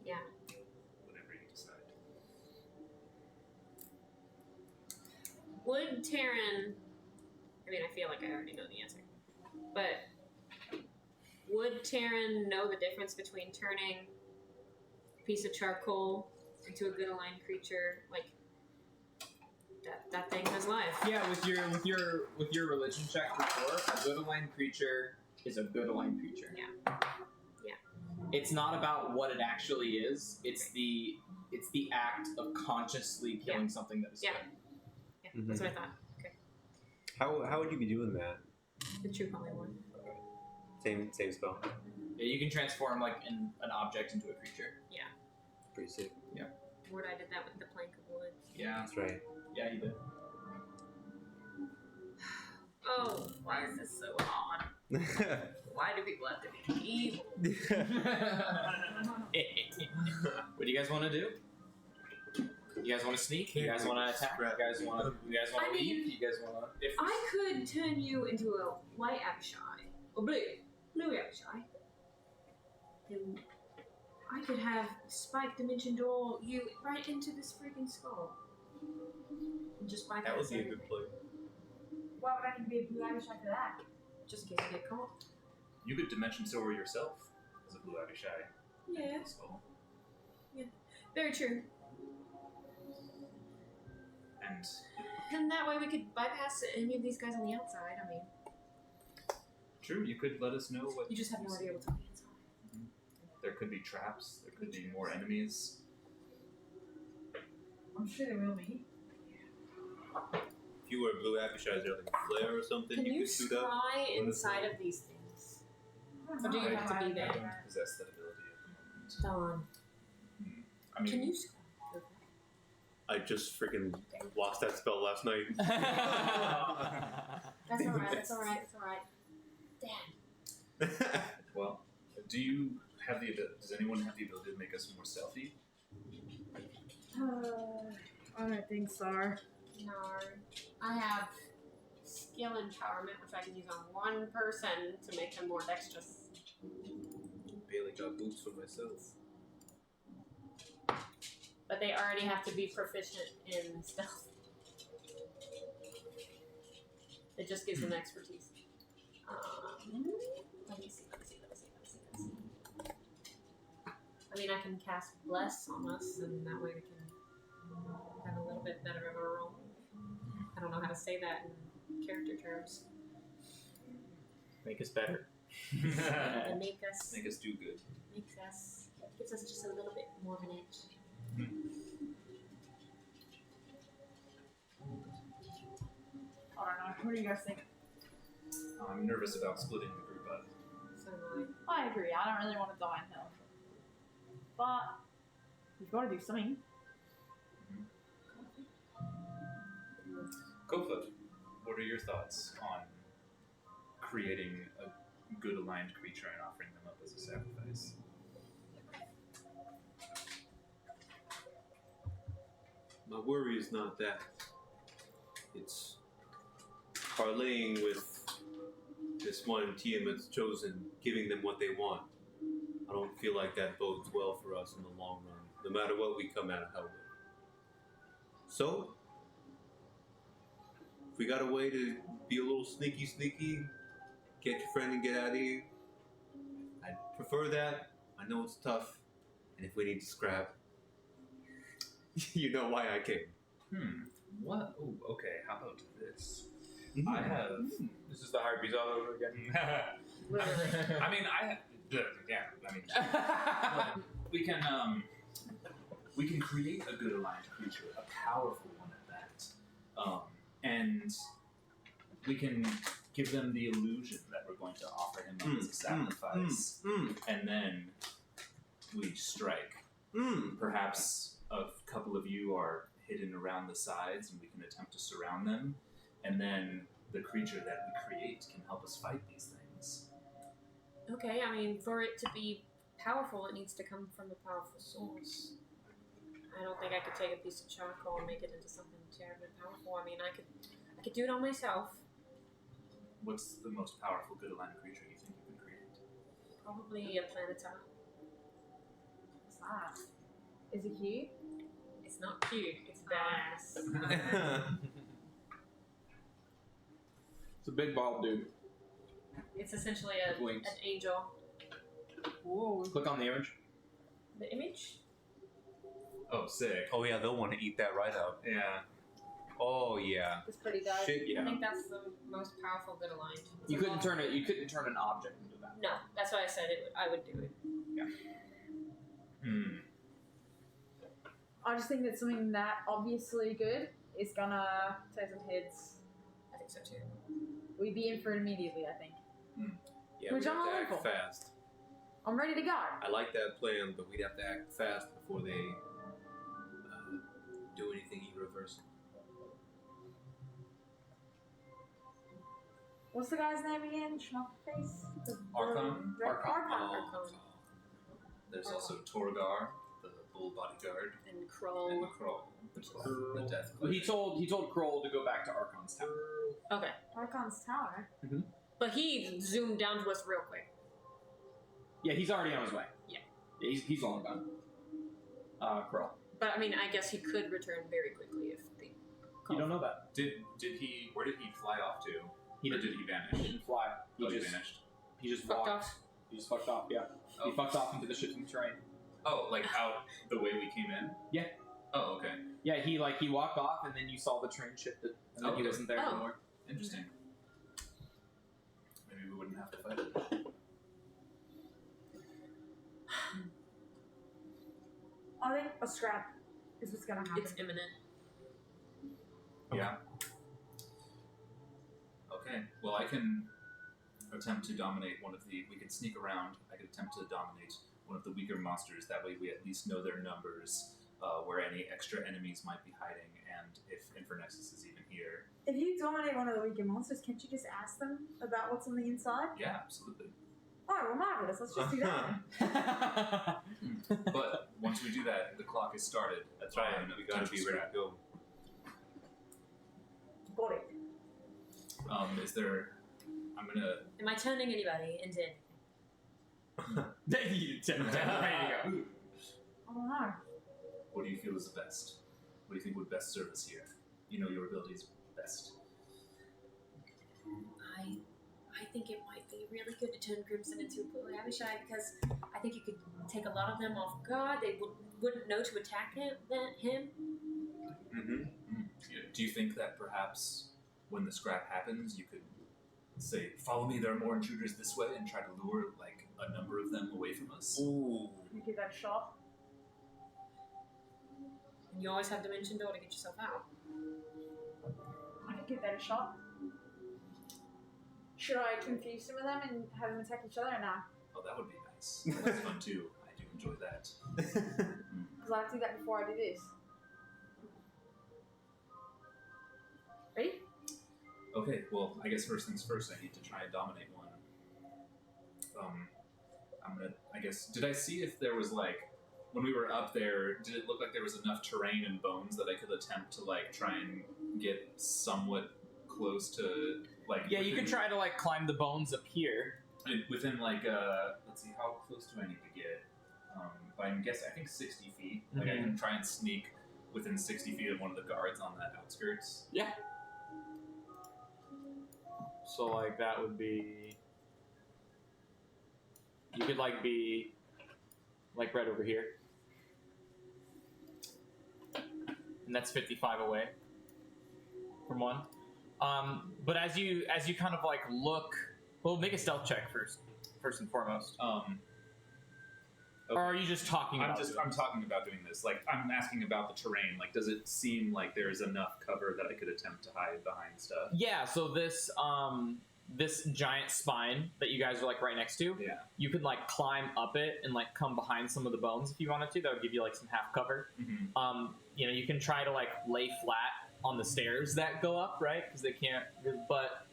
Yeah. whatever you decide. Would Taryn... I mean, I feel like I already know the answer. But would Taryn know the difference between turning a piece of charcoal into a good aligned creature? Like, that thing has life. Yeah, with your religion check before, a good aligned creature is a good aligned creature. Yeah. Yeah. It's not about what it actually is. It's the act of consciously killing something that is Yeah. good. Yeah, that's what I thought. Okay. How would you be doing that? The true polymorph. Same spell. Yeah, you can transform like an object into a creature. Yeah. Pretty sick. Ward, I did that with the plank of wood. Yeah. That's right. Yeah, you did. Oh, why is this so hard? Why do people have to be evil? What do you guys want to do? You guys want to sneak? You guys want to attack? You guys want to I mean, leave? You guys want to? If I could turn you into a white Abishai, or blue Abishai. Then I could have Spike Dimension Door you right into this freaking skull. And just bypass That would be a everything. good play. Why would I need to be a blue Irish for that? Just in case you get caught. You could Dimension Soar yourself as a blue Abishai. Yeah. Skull. Very true. And that way we could bypass any of these guys on the outside. I mean, True, you could let us know what you just have no idea what's on the inside. There could be traps, there could be more enemies. I'm sure there will be. If you were a blue Abishai, is there like a flare or something Can you could shoot up? scry inside of these things? Or do you have to be I there? don't possess that ability at the moment. Dawn. I mean, Can you scry? I just freaking lost that spell last night. That's alright, that's alright, that's alright. Damn. well, do you have the ability? Does anyone have the ability to make us more stealthy? I don't think so. No. I have skill empowerment, which I can use on one person to make them more dexterous. Barely got boots for myself. But they already have to be proficient in stealth. It just gives them expertise. Let me see. I mean, I can cast Bless on us, and that way we can have a little bit better of a roll. I don't know how to say that in character terms. Make us better. And make us do good. Gives us just a little bit more of an edge. I don't know. What do you guys think? I'm nervous about splitting the group up. So annoying. I agree. I don't really want to die in hell. but you've got to do something. Kofa, what are your thoughts on creating a good aligned creature and offering them up as a sacrifice? My worry is not that. It's parlaying with this one Tiamat's chosen, giving them what they want. I don't feel like that bodes well for us in the long run, no matter what we come out of hell with. So, if we got a way to be a little sneaky, get your friend and get out of here, I'd prefer that. I know it's tough, and if we need to scrap, you know why I came. What? Oh, okay. How about this? Mhm. I have. This is the heartbeat all over again. I mean, I have. Yeah. I mean, we can create a good aligned creature, a powerful one at that, and we can give them the illusion that we're going to offer him up as a sacrifice, and then we strike. Perhaps a couple of you are hidden around the sides, and we can attempt to surround them, and then the creature that we create can help us fight these things. Okay, I mean, for it to be powerful, it needs to come from a powerful source. I don't think I could take a piece of charcoal and make it into something terribly powerful. I mean, I could do it on myself. What's the most powerful good aligned creature you think you could create? Probably a planetar. What's that? Is it cute? It's not cute. It's badass. It's a big bald dude. It's essentially an Wings. angel. Whoa. Click on the image. The image? Oh, sick. Oh yeah, they'll want to eat that right out. Yeah. Oh yeah. It's pretty dope. Shit I yeah. think that's the most powerful good aligned. It's You a couldn't lot- turn it. You couldn't turn an object into that. No, that's why I said it. I would do it. I just think that something that obviously good is gonna take some hits. I think so too. We'd be in for it immediately, I think. Yeah, Which we'd have I'm to all act in for. fast. I'm ready to go. I like that plan, but we'd have to act fast before they do anything irreversible. What's the guy's name again? Schmuck face? Archon? Archon. There's also Torgar, the bull bodyguard, And Kroll. and Kroll, the death Well, he Cleric. told Kroll to go back to Archon's tower. Okay. Archon's tower. But he zoomed down to us real quick. Yeah, he's already on his way. Yeah. He's long gone. Kroll. But I mean, I guess he could return very quickly if they. You don't know that. Did he? Where did he fly off to? He Or didn't. did he He vanish? didn't fly. He Oh, he just vanished. he just Fucked walked. off. He just fucked off. Yeah. He Oh. fucked off into the shifting terrain. Oh, like out the way we came in? Yeah. Oh, okay. Yeah. He walked off, and then you saw the train shifted, and then he Okay. wasn't there Oh. anymore. Interesting. Maybe we wouldn't have to fight it. I think a scrap is what's gonna happen. It's imminent. Yeah. Okay. Well, I can attempt to dominate one of the. We can sneak around. I could attempt to dominate one of the weaker monsters. That way, we at least know their numbers, where any extra enemies might be hiding, and if Infernexus is even here. If you dominate one of the weaker monsters, can't you just ask them about what's on the inside? Yeah, absolutely. Oh, well, marvelous. Let's just do that. But once we do that, the clock is started. That's right. on We gotta be ready to go. Got it. Is there? I'm gonna. Am I turning anybody into anything? You ready to go. I don't know. What do you feel is the best? What do you think would best serve us here? You know your abilities best. I think it might be really good to turn Crimson into a Blue Abishai because I think you could take a lot of them off guard. They wouldn't know to attack him. Do you think that perhaps when the scrap happens, you could say, "Follow me. There are more intruders this way," and try to lure like a number of them away from us? Ooh. You give that a shot. And you always have Dimension Door to get yourself out. I could give that a shot. Should I confuse some of them and have them attack each other or not? Oh, that would be nice. That's fun too. I do enjoy that. Because I have to do that before I do this. Ready? Okay, well, I guess first things first, I need to try and dominate one. I'm gonna, I guess, did I see if there was, like, when we were up there, did it look like there was enough terrain and bones that I could attempt to, like, try and get somewhat close to, like... Yeah, you within- can try to like climb the bones up here. Within, like, let's see, how close do I need to get? I guess, I think 60 feet. Like, I can try and sneak within 60 feet of one of the guards on the outskirts. Yeah. So like that would be. You could like be, like right over here, and that's 55 away from one. But as you kind of like look, well, make a stealth check first and foremost. Okay. Or are you just talking about it? I'm talking about doing this. Like, I'm asking about the terrain. Like, does it seem like there's enough cover that I could attempt to hide behind stuff? Yeah, so this this giant spine that you guys are like right next to, Yeah. you could like climb up it and like come behind some of the bones if you wanted to. That would give you like some half cover. Mm-hmm. You know, you can try to like lay flat on the stairs that go up, right? Because they can't. But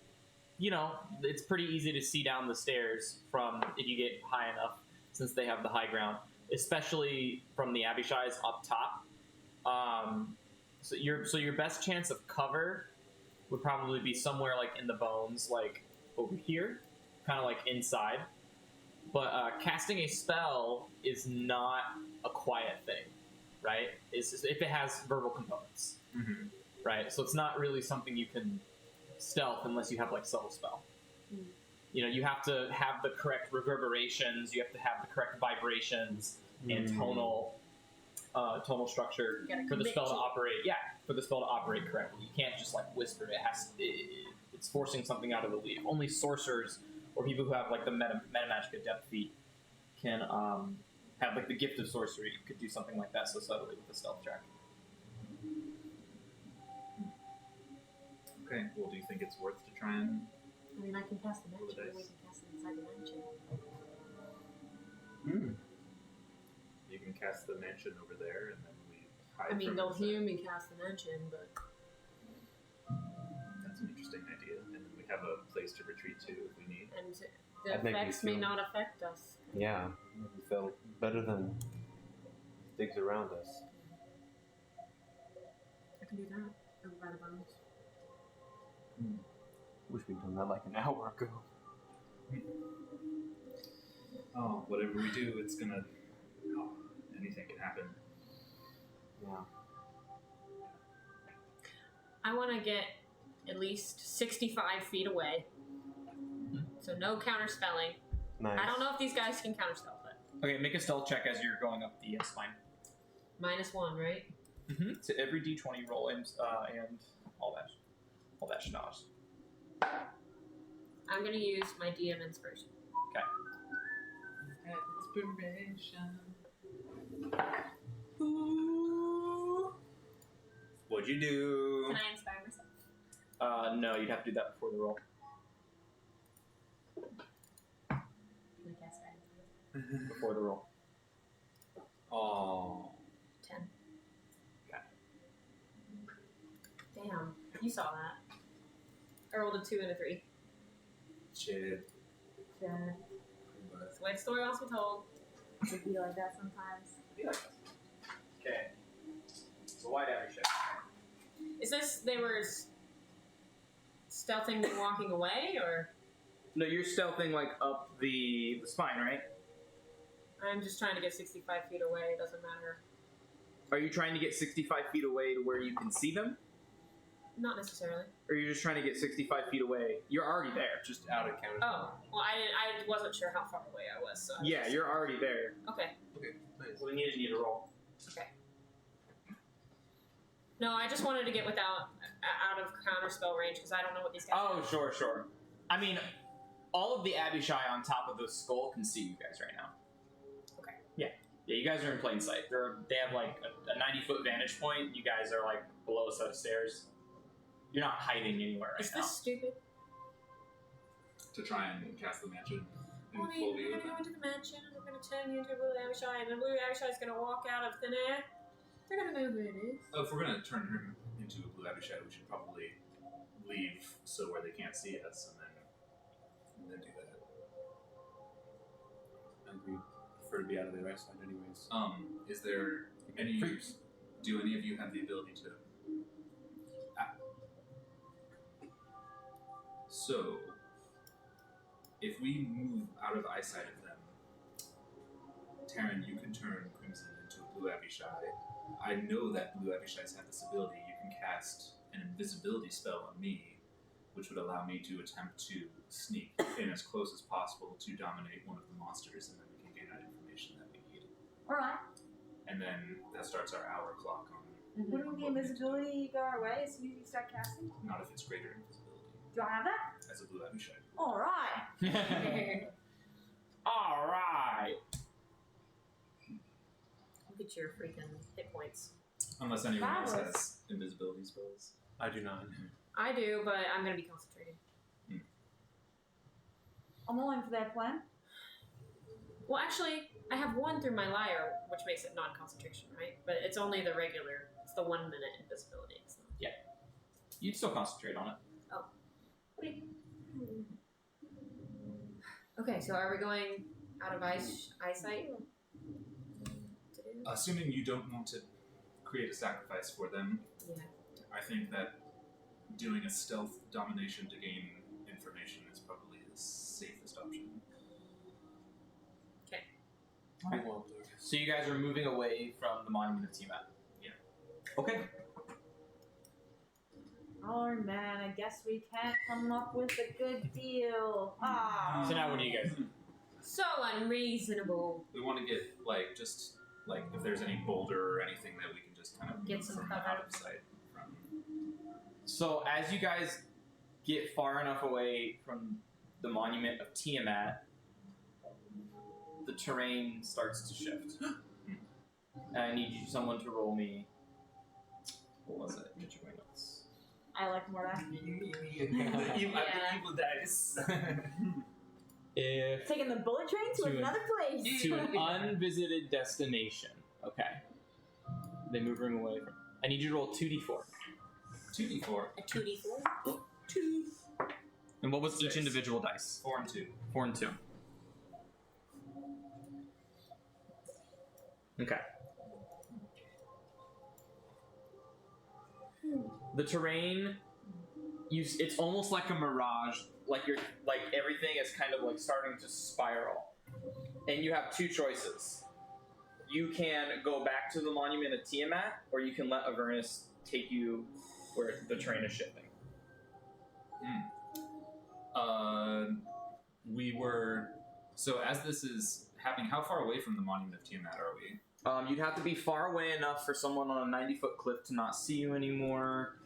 you know, it's pretty easy to see down the stairs from if you get high enough, since they have the high ground, especially from the Abishai's up top. So your best chance of cover would probably be somewhere like in the bones, like over here, kind of like inside. But casting a spell is not a quiet thing, right? It's just, if it has verbal components, Mm-hmm. right? So it's not really something you can stealth unless you have like subtle spell. You know, you have to have the correct reverberations, you have to have the correct vibrations and tonal structure You gotta for the commit spell to to it. operate. Yeah, for the spell to operate correctly. You can't just like whisper. It's forcing something out of the leaf. Only sorcerers or people who have like the metamagic adept feat can have like the gift of sorcery. Could do something like that so subtly with a stealth check. Okay, well, do you think it's worth to try and... I mean, I can cast the mansion, Nice. or we can cast it inside the mansion. You can cast the mansion over there, and then we hide I mean, from they'll inside. hear me cast the mansion, but That's an interesting idea. And then we have a place to retreat to if we need. and the That'd make me effects may feel- not affect us. Yeah, we felt better than things around us. I can do that. Over by the bones. Wish we'd done that like an hour ago. Oh, whatever we do, it's gonna... Oh, anything can happen. Yeah. I want to get at least 65 feet away. So no counterspelling. Nice. I don't know if these guys can counterspell, but Okay, make a stealth check as you're going up the spine. -1, right? So every d20 roll and all that schnoz. I'm going to use my DM inspiration. Inspiration. What'd you do? Can I inspire myself? No, you'd have to do that before the roll. Can I cast guidance? Before the roll. Oh. 10. Okay. Damn, you saw that. I rolled a 2 and a 3. Shit. That's the way the story wants to be told. It could be like that sometimes. Okay. So why Abishai? Is this, they were stealthing me walking away, or? No, you're stealthing like up the spine, right? I'm just trying to get 65 feet away, it doesn't matter. Are you trying to get 65 feet away to where you can see them? Not necessarily. Or you're just trying to get 65 feet away? You're already there. Just out of counter. Oh, well, I wasn't sure how far away I was, so. I was Yeah, just- you're already there. Okay, Okay, nice. So we need to roll. okay. No, I just wanted to get out of counterspell range, because I don't know what these guys Oh, have. sure. I mean, all of the Abishai on top of the skull can see you guys right now. Okay. Yeah, you guys are in plain sight. They have like a 90-foot vantage point. You guys are like below a set of stairs. You're not hiding anywhere right Is now. this stupid? To try and cast the mansion. In Bonnie, full we're view gonna of go them? into the mansion and we're gonna turn you into a blue Abishai, and the blue Abishai is gonna walk out of thin air. They're gonna know who it is. Oh, if we're gonna turn him into a blue Abishai, we should probably leave so where they can't see us, and then do that. I agree. Prefer to be out of their eyesight, anyways. Is there any? Creeps. Do any of you have the ability to? So, if we move out of eyesight of them, Taryn, you can turn Crimson into a blue Abishai. I know that blue Abishais have this ability. You can cast an invisibility spell on me, which would allow me to attempt to sneak in as close as possible to dominate one of the monsters, and then we can gain that information that we need. Alright. And then that starts our hour clock on. Wouldn't the invisibility go away as soon as you start casting? Not if it's greater invisibility. Do I have that? As a blue Abishai. Alright. All right. Look at your freaking hit points. Unless anyone else Fabulous. has invisibility spells. I do not. I do, but I'm gonna be concentrating. I'm all in for that plan. Well, actually, I have one through my lyre, which makes it non-concentration, right? But it's only the regular. It's the 1 minute invisibility. So. You'd still concentrate on it. Okay, so are we going out of eyesight? Assuming you don't want to create a sacrifice for them, Yeah. I think that doing a stealth domination to gain information is probably the safest option. So you guys are moving away from the Monument of Tiamat. Yeah. Okay. Oh man, I guess we can't come up with a good deal. Ah. So now what do you guys do? So unreasonable. We want to get, just if there's any boulder or anything that we can just kind of Get move some from cover. out of sight from. So as you guys get far enough away from the Monument of Tiamat, the terrain starts to shift. And I need someone to roll me. What was it? Get your notes. I like more that. Evil dice. If Taking the bullet train to To- another place. to an unvisited destination. Okay. They moving away from. I need you to roll 2d4. 2d4. A 2d4. 2. And what was each 6. individual dice? 4 and 2. 4 and 2. Okay. The terrain, it's almost like a mirage. Like everything is kind of starting to spiral, and you have two choices. You can go back to the Monument of Tiamat, or you can let Avernus take you where the terrain is shifting. So as this is happening, how far away from the Monument of Tiamat are we? You'd have to be far away enough for someone on a 90-foot cliff to not see you anymore.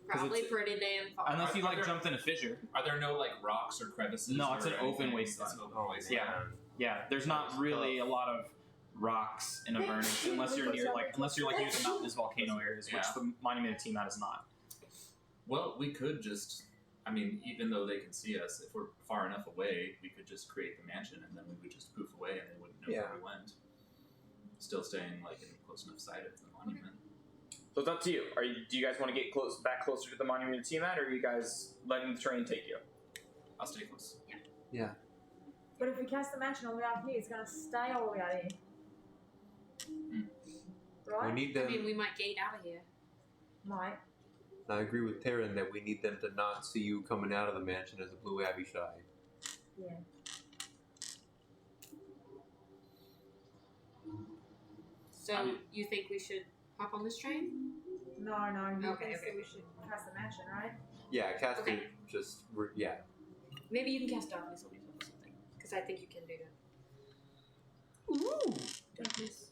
'Cause Probably it's- pretty damn far. Unless you Are there- jumped in a fissure. Are there no rocks or crevices? No, it's or an open anything? wasteland. It's an open wasteland. Yeah, there's not really a lot of rocks in Avernus unless you're near near the mountainous volcano areas, which Yeah. the Monument of Tiamat is not. Well, we could just, even though they can see us, if we're far enough away, we could just create the mansion and then we would just poof away and they wouldn't know where we went. Still staying in close enough sight of the monument. So it's up to you. Do you guys want to get back closer to the Monument of Tiamat, or are you guys letting the terrain take you? I'll stay close. But if we cast the mansion all the way out here, it's gonna stay all the way out here. Right? We need I them. mean, we might gate out of here. Might. I agree with Taryn that we need them to not see you coming out of the mansion as a blue Abishai. Yeah. So you think we should hop on this train? No, you Okay, think okay. that we should cast the mansion, right? Yeah, cast Okay. it. Just yeah. Maybe you can cast darkness on yourself or something, because I think you can do that. Ooh! Darkness.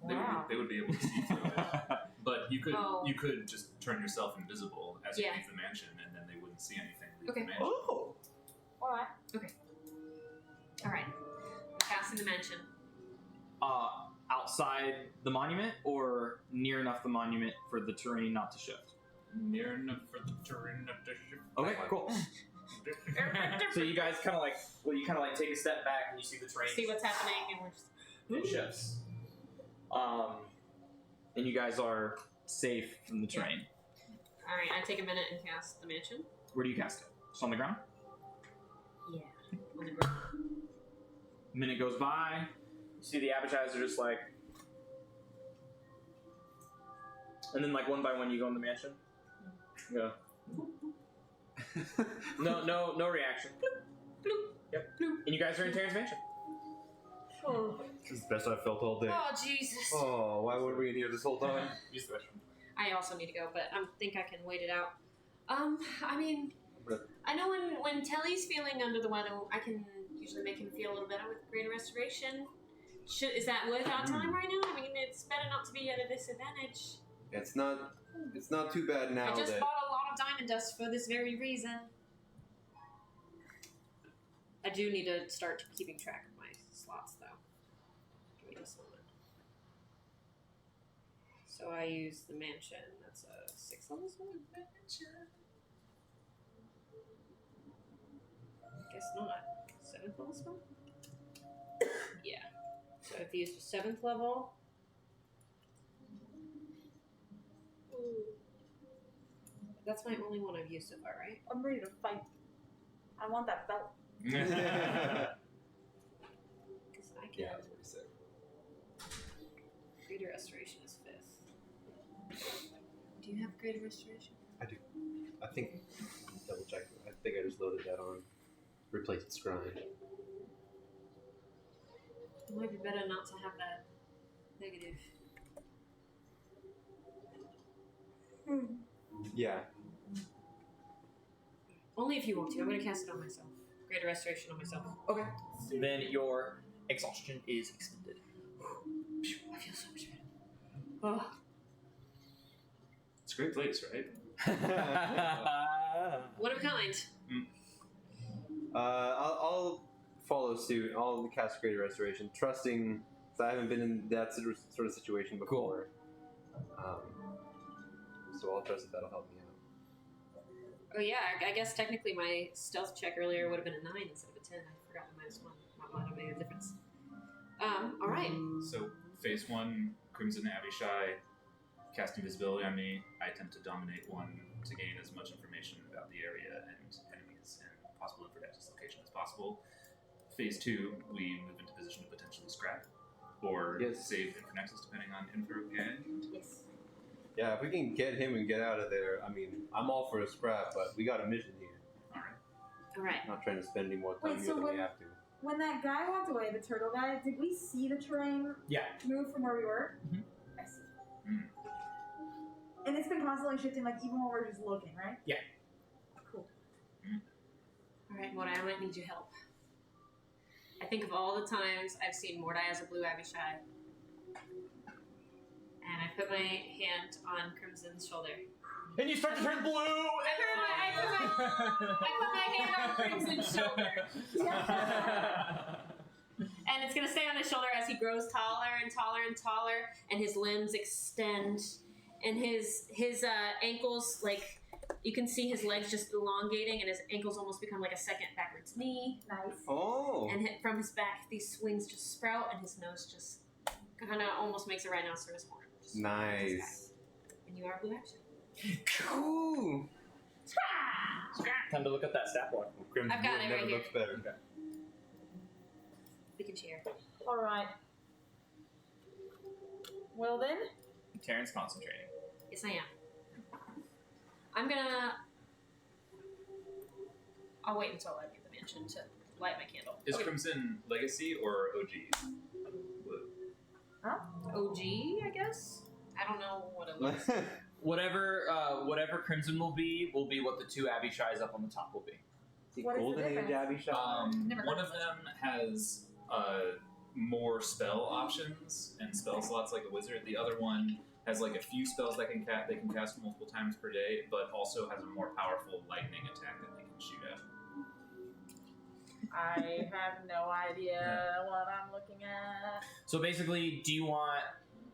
Wow. They would be able to see through it. But you could Oh. you could just turn yourself invisible as you Yeah. leave the mansion, and then they wouldn't see anything leave Okay. the mansion. Oh! Alright. All right. Casting the mansion. Outside the monument, or near enough the monument for the terrain not to shift? Near enough for the terrain of the ship. Okay, cool. So you guys kind of like, take a step back and you see the train. See what's happening, and we're just. It shifts. And you guys are safe from the train. All right, I take a minute and cast the mansion. Where do you cast it? Just on the ground? Yeah, on the ground. Minute goes by. You see the Abishais are just like, and then like one by one you go in the mansion. Yeah. No reaction. Bloop, bloop. Yep. Bloop. And you guys are in Terran's mansion. Oh. This is the best I've felt all day. Oh Jesus. Oh, why were we in here this whole time? Use the restroom. I also need to go, but I think I can wait it out. I mean, I know when Telly's feeling under the weather, I can usually make him feel a little better with Greater Restoration. Is that worth our time right now? I mean, it's better not to be at a disadvantage. It's not too bad now. I just that... bought a lot of diamond dust for this very reason. I do need to start keeping track of my slots, though. Give me just a moment. So I use the mansion. That's a 6 level spell. Mansion. Guess not. 7th level spell? Yeah. So I've used a 7th level. That's my only one I've used so far, right? I'm ready to fight. I want that belt. Because I can. Yeah, that's what he said. Greater Restoration is 5th. Do you have Greater Restoration? I do. I think, double check. I think I just loaded that on. Replace its grind. It might be better not to have that negative. Yeah. Only if you want to. I'm going to cast it on myself. Greater Restoration on myself. Okay. Then your exhaustion is extended. I feel so much better. Oh. It's a great place, right? One of a kind. I'll follow suit. I'll cast Greater Restoration, trusting that I haven't been in that sort of situation before. So I'll trust that that'll help me out. Oh yeah, I guess technically my stealth check earlier would have been a 9 instead of a 10. I forgot the -1. Not much made a difference. All right. So phase 1, Crimson Abishai, cast invisibility on me. I attempt to dominate one to gain as much information about the area and enemies and possible infrared dislocation as possible. Phase 2, we move into position to potentially scrap or save Infernexus depending on info gained. Yes. Yeah, if we can get him and get out of there, I mean, I'm all for a scrap, but we got a mission here. All right. I'm not trying to spend any more time Wait, here so than when- we have to. When that guy walked away, the turtle guy, did we see the terrain Yeah. move from where we were? Mhm. I see. Mm. And it's been constantly shifting, like even when we're just looking, right? Yeah. Cool. All right, Mordai, I might need your help. I think of all the times I've seen Mordai as a blue Abishai. And I put my hand on Crimson's shoulder. And you start to turn blue! I put my hand on Crimson's shoulder. And it's going to stay on his shoulder as he grows taller and taller and taller, and his limbs extend, and his ankles, like, you can see his legs just elongating, and his ankles almost become like a second backwards knee. Nice. Oh! And from his back, these wings just sprout, and his nose just kind of almost makes a rhinoceros horn. Nice. And you are blue action. Cool! Time to look at that stat block. Crimson I've got it never right here. looks better. We can share. All right. Well then. Terran's concentrating. Yes, I am. I'll wait until I get the mansion to light my candle. Is Crimson Legacy or OG? OG, I guess? I don't know what it looks like. Whatever Crimson will be what the 2 Abishais up on the top will be. What is the Golden Age difference? Abishai? Never One heard of of them has more spell options and spell slots like a wizard. The other one has like a few spells that they can cast multiple times per day, but also has a more powerful lightning attack that they can shoot at. I have no idea what I'm looking at. So basically, do you want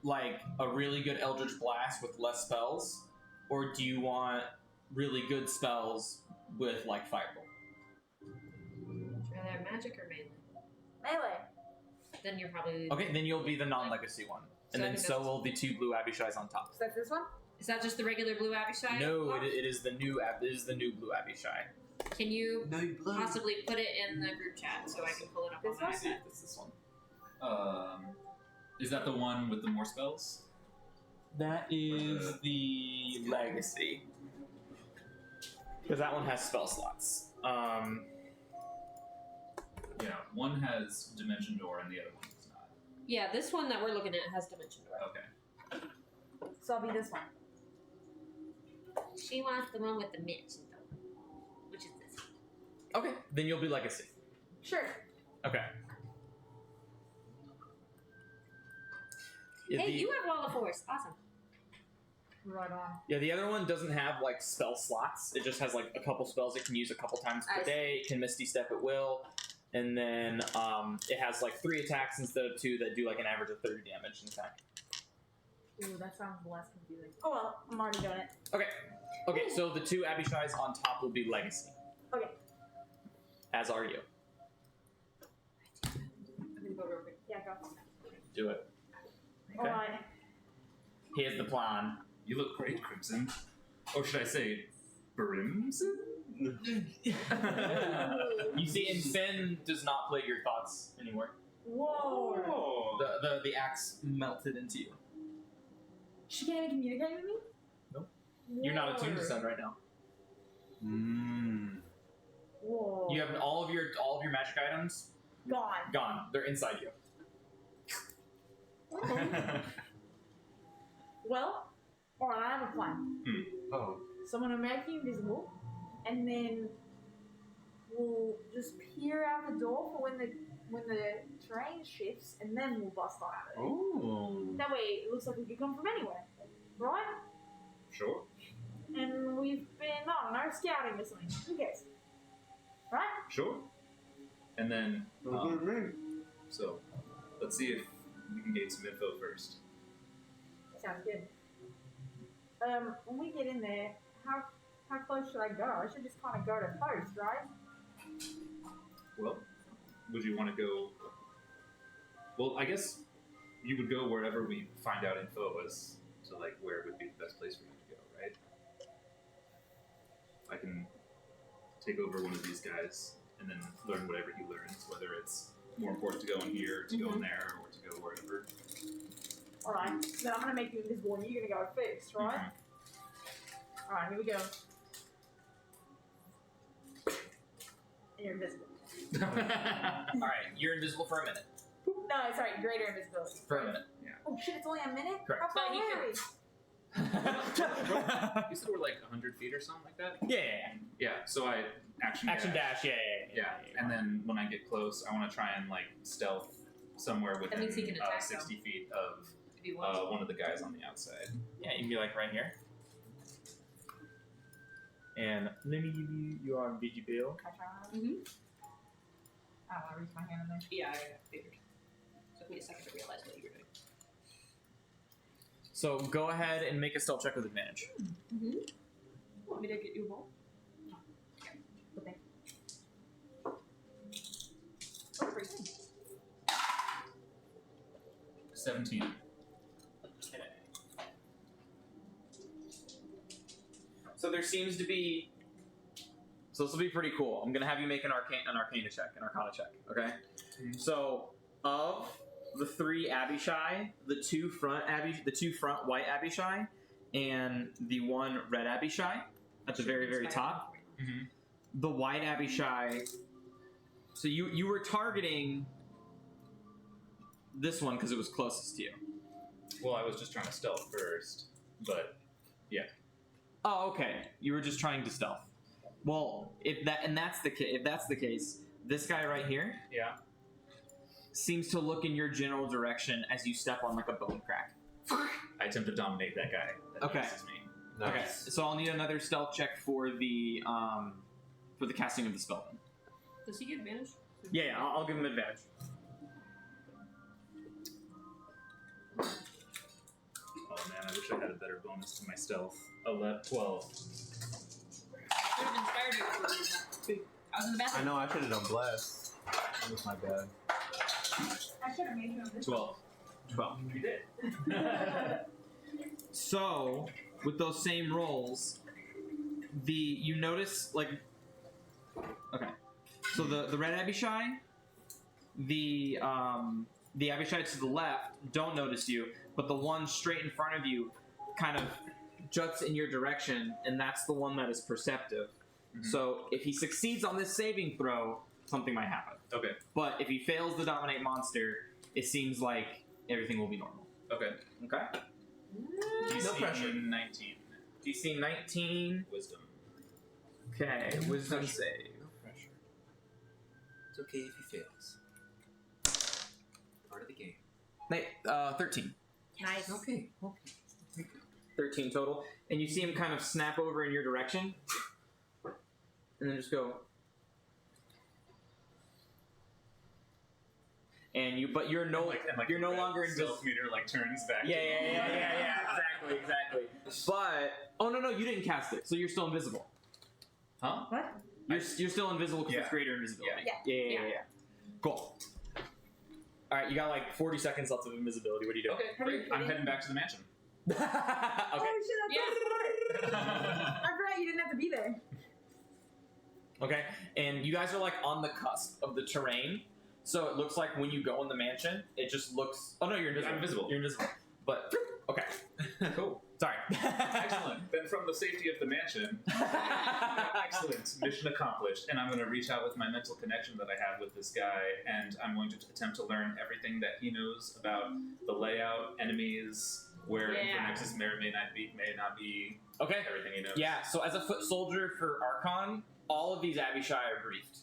like a really good Eldritch Blast with less spells? Or do you want really good spells with like Firebolt? magic or melee? Melee. Then you're probably Okay, then you'll be the non-legacy one, and So I then think so that's- will the 2 blue Abishais on top. So that's this one? Is that just the regular blue Abishai? No, it is the new It is the new blue Abishai. Can you No, you blood. possibly put it in the group chat so I can pull it up on This my one? iPad? It's this one. Is that the one with the more spells? That is the legacy. Because that one has spell slots. Yeah, one has Dimension Door and the other one does not. Yeah, this one that we're looking at has Dimension Door. Okay. So I'll be this one. She wants the one with the Dimension Door, which is this one. Okay, then you'll be legacy. Sure. Okay. Hey, you have Wall of Force. Awesome. Right on. Yeah, the other one doesn't have like spell slots. It just has like a couple spells it can use a couple times per I see. day. It can Misty Step at will, and then it has like 3 attacks instead of 2 that do like an average of 30 damage in attack. Ooh, that sounds less confusing. Oh well, I'm already doing it. Okay, so the 2 Abishais on top will be legacy. Okay. As are you. I'm gonna go real quick. Yeah, go. Do it. Okay. Alright. Here's the plan. You look great, Crimson. Or should I say, Brimson? You see, and Finn does not play your thoughts anymore. Whoa. Oh. The axe melted into you. She can't even communicate with me? Nope. You're not attuned to sun right now. Whoa. You have all of your magic items Gone. gone. They're inside you. Well, alright, I have a plan. Oh. So I'm gonna make you invisible, and then we'll just peer out the door for when the terrain shifts, and then we'll bust out of it. Oh. That way, it looks like we could come from anywhere, right? Sure. And we've been, I don't know, scouting or something. Who cares? Right? Sure. And then, What do you mean? so, let's see if we can gain some info first. Sounds good. When we get in there, how close should I go? I should just kind of go to post, right? Well, would you want to go? Well, I guess you would go wherever we find out info as to like where would be the best place for you to go, right? I can take over one of these guys and then learn whatever he learns, whether it's more important to go in here, to go in there, or to go wherever. Alright, then I'm gonna make you invisible and you're gonna go first, right? Alright, here we go. And you're invisible. Alright, you're invisible for a minute. No, sorry, greater invisibility. For a minute. Oh shit, it's only a minute? Correct. How far But you away are we? You said we're like 100 feet or something like that? Yeah. Yeah, so I action dash, yeah. and then when I get close, I want to try and like stealth somewhere within means he can attack 60 feet of If you want. one of the guys on the outside. Yeah, you can be like right here. And let me give you your invisible. Can I try one? Mm-hmm. I don't wanna reach my hand in there. Yeah, I figured. Took me a second to realize what you were doing. So go ahead and make a stealth check with advantage. Mm-hmm. Want me to get you a ball? Okay. Oh, pretty good. 17. So there seems to be. So this will be pretty cool. I'm gonna have you make an arcana check, okay? So of the 3 Abishai, the two front white Abishai, and the 1 red Abishai at the very, very top. Mm-hmm. The white Abishai. So you were targeting this one because it was closest to you. Well, I was just trying to stealth first, but Oh, okay. You were just trying to stealth. Well, if that's the case, this guy right here yeah. seems to look in your general direction as you step on like a bone crack. I attempt to dominate that guy. That Okay. notices me. Okay, so I'll need another stealth check for the casting of the spell. Then. Does he get advantage? Yeah, I'll give him advantage. Oh man, I wish I had a better bonus to my stealth. 12. I would have inspired you for that. I was in the I bathroom. know I should have done bless. That was my bad. I should have made him this. 12. 12. You did. So, with those same rolls, you notice like, okay, so the red Abishai, the Abishai to the left don't notice you, but the one straight in front of you kind of juts in your direction, and that's the one that is perceptive. Mhm. So if he succeeds on this saving throw, something might happen. Okay. But if he fails the dominate monster, it seems like everything will be normal. Okay. Okay. DC No pressure. 19. DC 19. Wisdom. Okay, No wisdom pressure. save. No pressure. It's okay if he fails. Part of the game. 13. Nice. Okay. 13 total. And you see him kind of snap over in your direction. And then just go. And but you're no you're no longer invisible. Self-meter like turns back. Yeah. Exactly. But oh no, you didn't cast it, so you're still invisible. Huh? What? You're still invisible because Yeah. it's greater invisibility. Yeah. Yeah. Cool. All right, you got like 40 seconds left of invisibility. What do you do? Okay, great. I'm heading back to the mansion. Okay. Oh shit, that's I forgot you didn't have to be there. Okay, and you guys are like on the cusp of the terrain, so it looks like when you go in the mansion, it just looks. Oh no, you're invisible. I'm invisible. You're invisible. But okay, Cool. sorry. Excellent. Then from the safety of the mansion, excellent. Mission accomplished. And I'm going to reach out with my mental connection that I have with this guy, and I'm going to attempt to learn everything that he knows about the layout, enemies, where Yeah. Infernexus may or may not be. Okay. Everything he knows. Yeah. So as a foot soldier for Archon, all of these Abishai are briefed.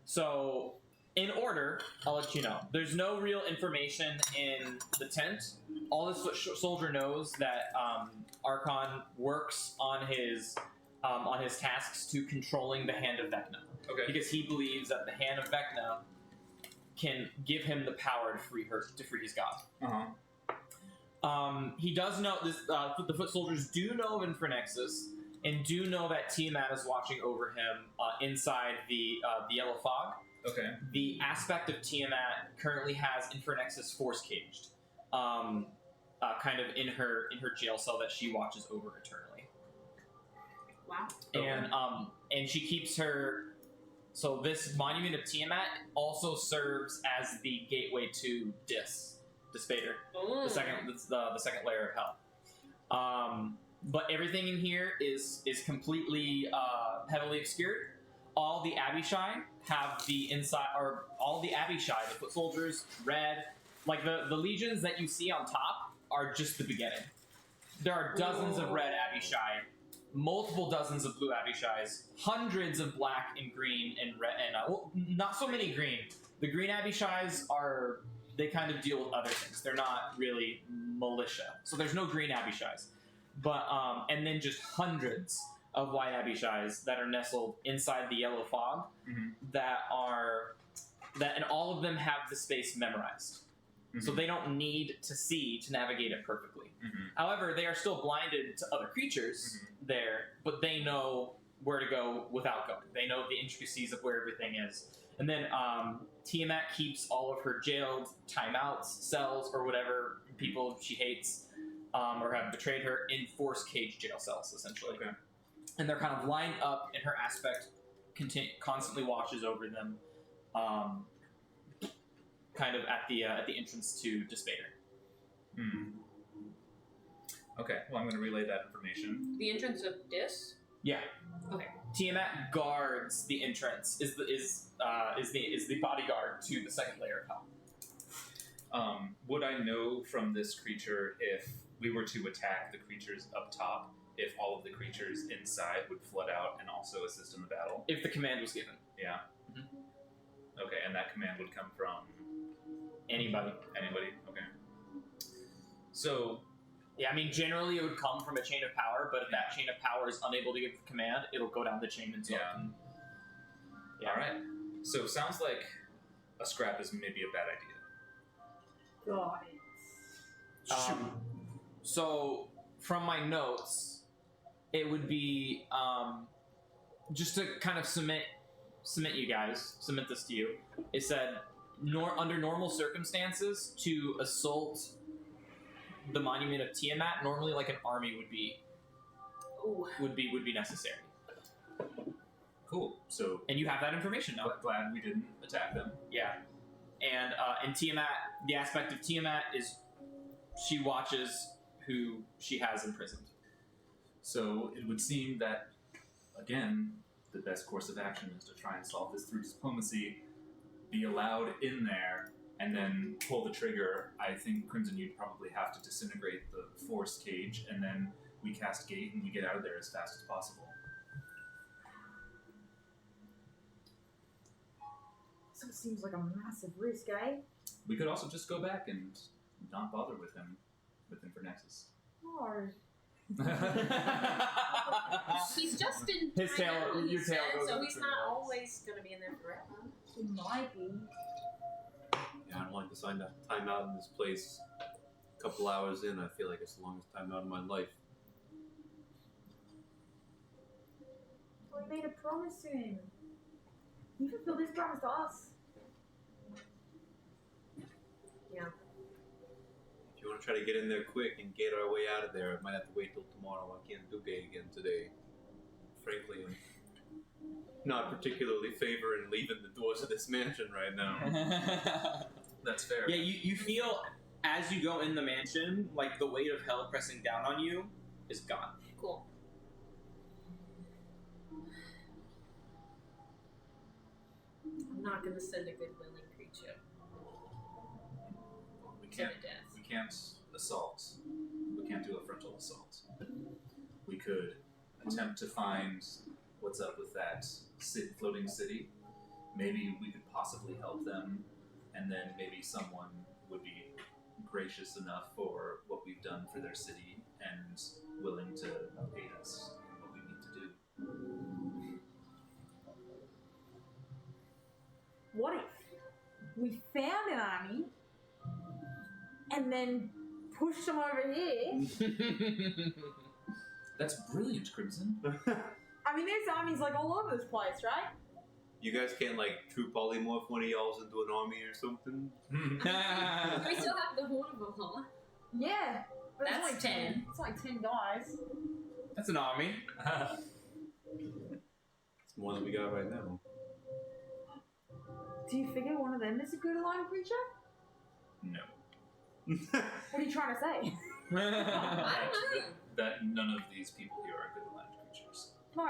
So in order, I'll let you know. There's no real information in the tent. All this foot soldier knows that Archon works on his tasks to controlling the hand of Vecna, Okay. because he believes that the hand of Vecna can give him the power to free his god. Uh-huh. He does know this. The foot soldiers do know of Infernexus and do know that Tiamat is watching over him inside the yellow fog. Okay. The aspect of Tiamat currently has Infernexus force caged, kind of in her jail cell that she watches over eternally. Wow. And she keeps her. So this monument of Tiamat also serves as the gateway to Dispater, the second layer of hell. But everything in here is completely heavily obscured. All the Abishai have the inside, or all the Abishai, the foot soldiers, red, like the legions that you see on top are just the beginning. There are dozens of red Abishai, multiple dozens of blue Abishais, hundreds of black and green and red, and well, not so many green. The green Abishais they kind of deal with other things. They're not really militia, so there's no green Abishais. But and then just hundreds of white Abishais that are nestled inside the yellow fog, and all of them have the space memorized. So they don't need to see to navigate it perfectly. However, they are still blinded to other creatures there, but they know where to go without going. They know the intricacies of where everything is. And then Tiamat keeps all of her jailed timeouts, cells, or whatever people she hates or have betrayed her in force cage jail cells, essentially. Okay. And they're kind of lined up, and her aspect constantly watches over them, kind of at the entrance to Dispater. Okay. Well, I'm going to relay that information. The entrance of Dis? Yeah. Okay. Tiamat guards the entrance. Is the bodyguard to the second layer of hell. Would I know from this creature if we were to attack the creatures up top, if all of the creatures inside would flood out and also assist in the battle? If the command was given. Yeah. Okay, and that command would come from Anybody. Okay. So, Yeah, I mean, generally it would come from a chain of power, but if that chain of power is unable to give the command, it'll go down the chain until it can. Yeah. all right. So sounds like a scrap is maybe a bad idea. Got it. So, from my notes, it would be just to kind of cement submit this to you. It said, under normal circumstances, to assault the monument of Tiamat, normally like an army would be necessary. Cool. So, And you have that information now. glad we didn't attack them. Yeah. And in Tiamat, the aspect of Tiamat is she watches who she has imprisoned. So it would seem that, again, the best course of action is to try and solve this through diplomacy, be allowed in there, and then pull the trigger. I think, Crimson, you'd probably have to disintegrate the force cage, and then we cast Gate and we get out of there as fast as possible. So it seems like a massive risk, eh? We could also just go back and not bother with him, with Infernexus. No. He's just in His tail- timeout, he your tail said, goes so up he's to not the walls. always going to be in there forever. It might be. Yeah, I don't like to sign that time out in this place. A couple hours in, I feel like it's the longest time out of my life. We made a promise to him. You fulfilled his promise to us. If you want to try to get in there quick and get our way out of there, I might have to wait till tomorrow. I can't do gay again today. Frankly, I'm not particularly favoring leaving the doors of this mansion right now. That's fair. Yeah, you feel as you go in the mansion, like the weight of hell pressing down on you is gone. Cool. I'm not going to send a good willing creature We to can't. the death. We can't assault. We can't do a frontal assault. We could attempt to find what's up with that floating city. Maybe we could possibly help them, and then maybe someone would be gracious enough for what we've done for their city and willing to aid us in what we need to do. What if we found an army and then pushed them over here? That's brilliant, Crimson. I mean, there's armies like all over this place, right? You guys can't like true polymorph one of y'all's into an army or something? Do we still have the Horn of Valhalla? Yeah. But it's That's only 10. It's like 10 guys. That's an army. It's more than we got right now. Do you figure one of them is a good aligned creature? No. What are you trying to say? I don't know. That none of these people here are good land creatures. No,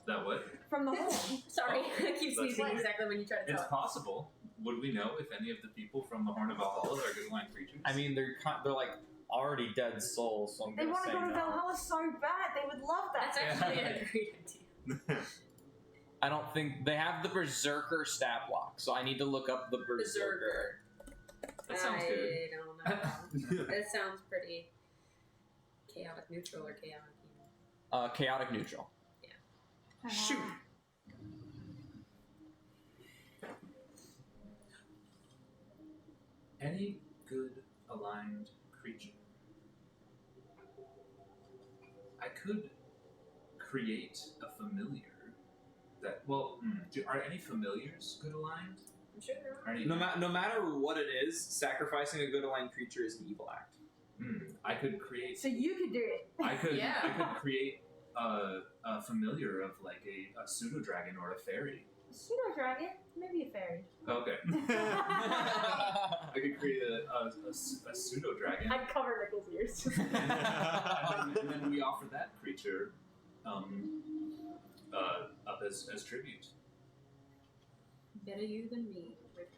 That what? from the horn. Sorry, I keep That's sneezing fine. exactly when you try to It's talk. possible. Would we know if any of the people from the Horn of Valhalla are good land creatures? I mean, they're like already dead souls, so I'm They gonna want say to go to no. Valhalla so bad. They would love that. That's actually a great idea. I don't think they have the Berserker stat block, so I need to look up the Berserker. That sounds good. I don't know. That sounds pretty chaotic neutral or chaotic evil. Chaotic neutral. Shoot. Any good aligned creature. I could create a familiar that, well, are any familiars good aligned? I'm sure there are. Are any, No matter what it is, sacrificing a good aligned creature is an evil act. I could create. So you could do it. I could. Yeah. I could create a familiar of like a pseudo dragon or a fairy. Pseudo dragon, maybe a fairy. Okay. I could create a pseudo dragon. I'd cover Nichols' ears. and then we offer that creature up as tribute. Better you than me, my friend.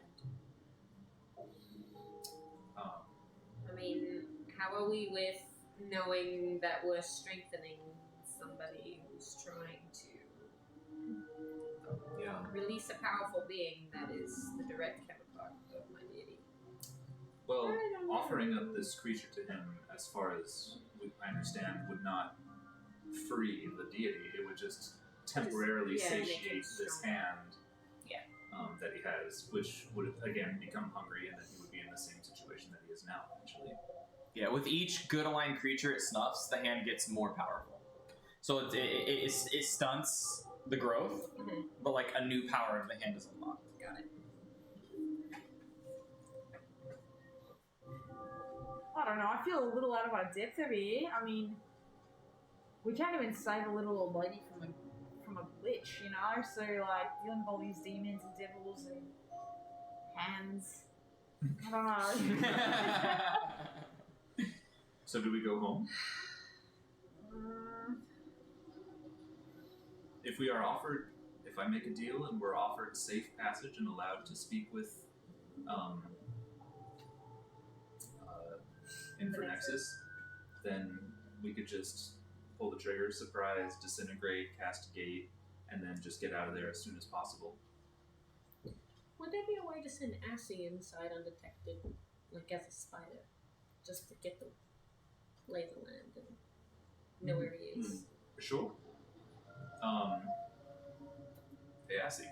I mean, how are we with knowing that we're strengthening somebody who's trying to Yeah. release a powerful being that is the direct counterpart of my deity? Well, I don't know. offering up this creature to him, as far as I understand, would not free the deity. It would just temporarily Just, yeah, make satiate him this stronger. hand Yeah. that he has, which would again become hungry, and then he would be in the same situation that he is now, actually. Yeah, with each good aligned creature it snuffs, the hand gets more powerful. So it stunts the growth, Mhm. but like a new power in the hand is unlocked. Got it. I don't know. I feel a little out of our depth over here. I mean, we can't even save a little old lady from a glitch, you know. So like dealing with all these demons and devils and hands. I don't know. So do we go home? If we are offered, if I make a deal and we're offered safe passage and allowed to speak with Infernexus, then we could just pull the trigger, surprise, disintegrate, cast a gate, and then just get out of there as soon as possible. Would there be a way to send Assy inside undetected, like as a spider, just to get the lay of the land and know where he is? Sure. Hey, Assy,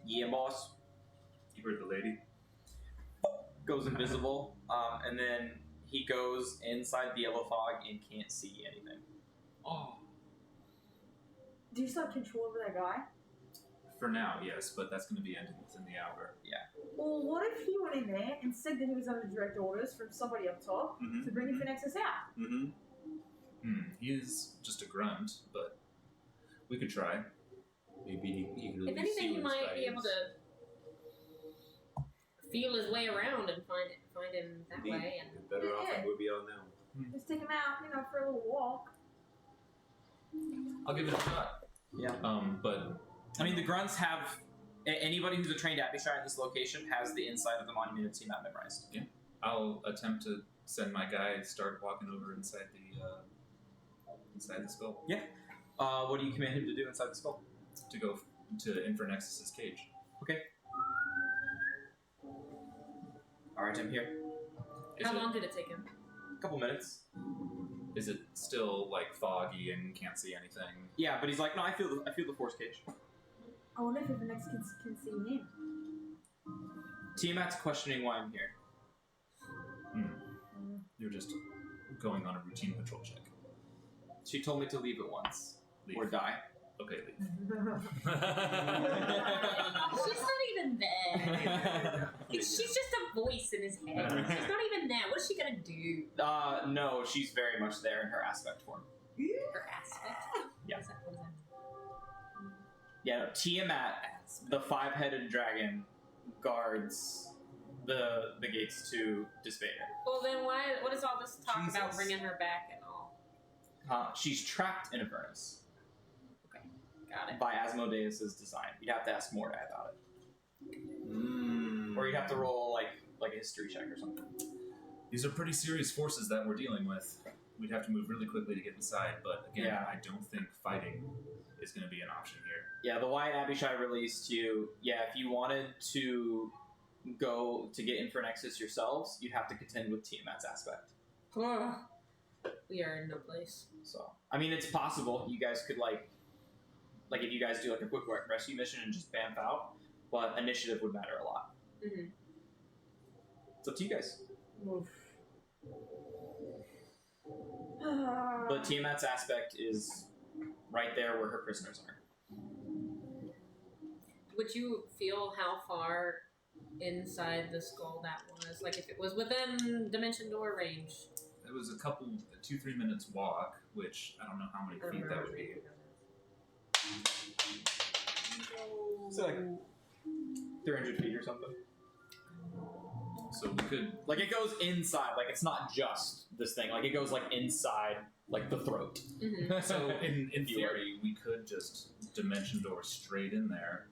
Yeah, boss. you heard the lady? Goes invisible, and then he goes inside the yellow fog and can't see anything. Oh. Do you still have control over that guy? For now, yes, but that's going to be ending within the hour. Well, what if he went in there and said that he was under direct orders from somebody up top to bring Infernexus out? He is just a grunt, but we could try. Maybe he can If only see anything, he when might sky be able is. to feel his way around and find him that Indeed. way. And We're better off than we are now. Just take him out, you know, for a little walk. I'll give it a shot. Yeah. But I mean, the grunts have anybody who's a trained Abishai in this location has the inside of the monument of Tiamat memorized. I'll attempt to send my guy start walking over inside the skull. What do you command him to do inside the skull? To go to Infernexus's cage. Okay. All right, I'm here. how long did it take him? A couple minutes. Is it still like foggy and can't see anything? Yeah, but he's like, no, I feel the force cage. I wonder if Infernexus can see him. Tiamat's questioning why I'm here. You're just going on a routine patrol check. She told me to leave it once Leave. or die. Okay, leave. She's not even there. She's just a voice in his head. She's not even there. What's she gonna do? No, she's very much there in her aspect form. Her aspect? Yeah. What does that mean? Yeah, no, Tiamat, the five-headed dragon, guards the gates to Despair. Well, then what is all this talk about Jesus. bringing her back and all? She's trapped in a furnace Got it. by Asmodeus' design. You'd have to ask Mordai about it. Or you'd have to roll like a history check or something. These are pretty serious forces that we're dealing with. We'd have to move really quickly to get inside, but again, Yeah. I don't think fighting is going to be an option here. Yeah, the White Abishai released you. Yeah, if you wanted to go to get Infernexus yourselves, you'd have to contend with Tiamat's aspect. We are in no place. So, I mean, it's possible. You guys could like if you guys do like a quick rescue mission and just bamf out, but initiative would matter a lot. Mm-hmm. It's up to you guys. Oof. But Tiamat's aspect is right there where her prisoners are. Would you feel how far inside the skull that was? Like if it was within dimension door range? It was a 2-3 minutes walk, which I don't know how many feet that would be. So like 300 feet or something. So we could, Like it goes inside. Like it's not just this thing. Like it goes like inside, like the throat. Mm-hmm. so in theory, we could just dimension door straight in there.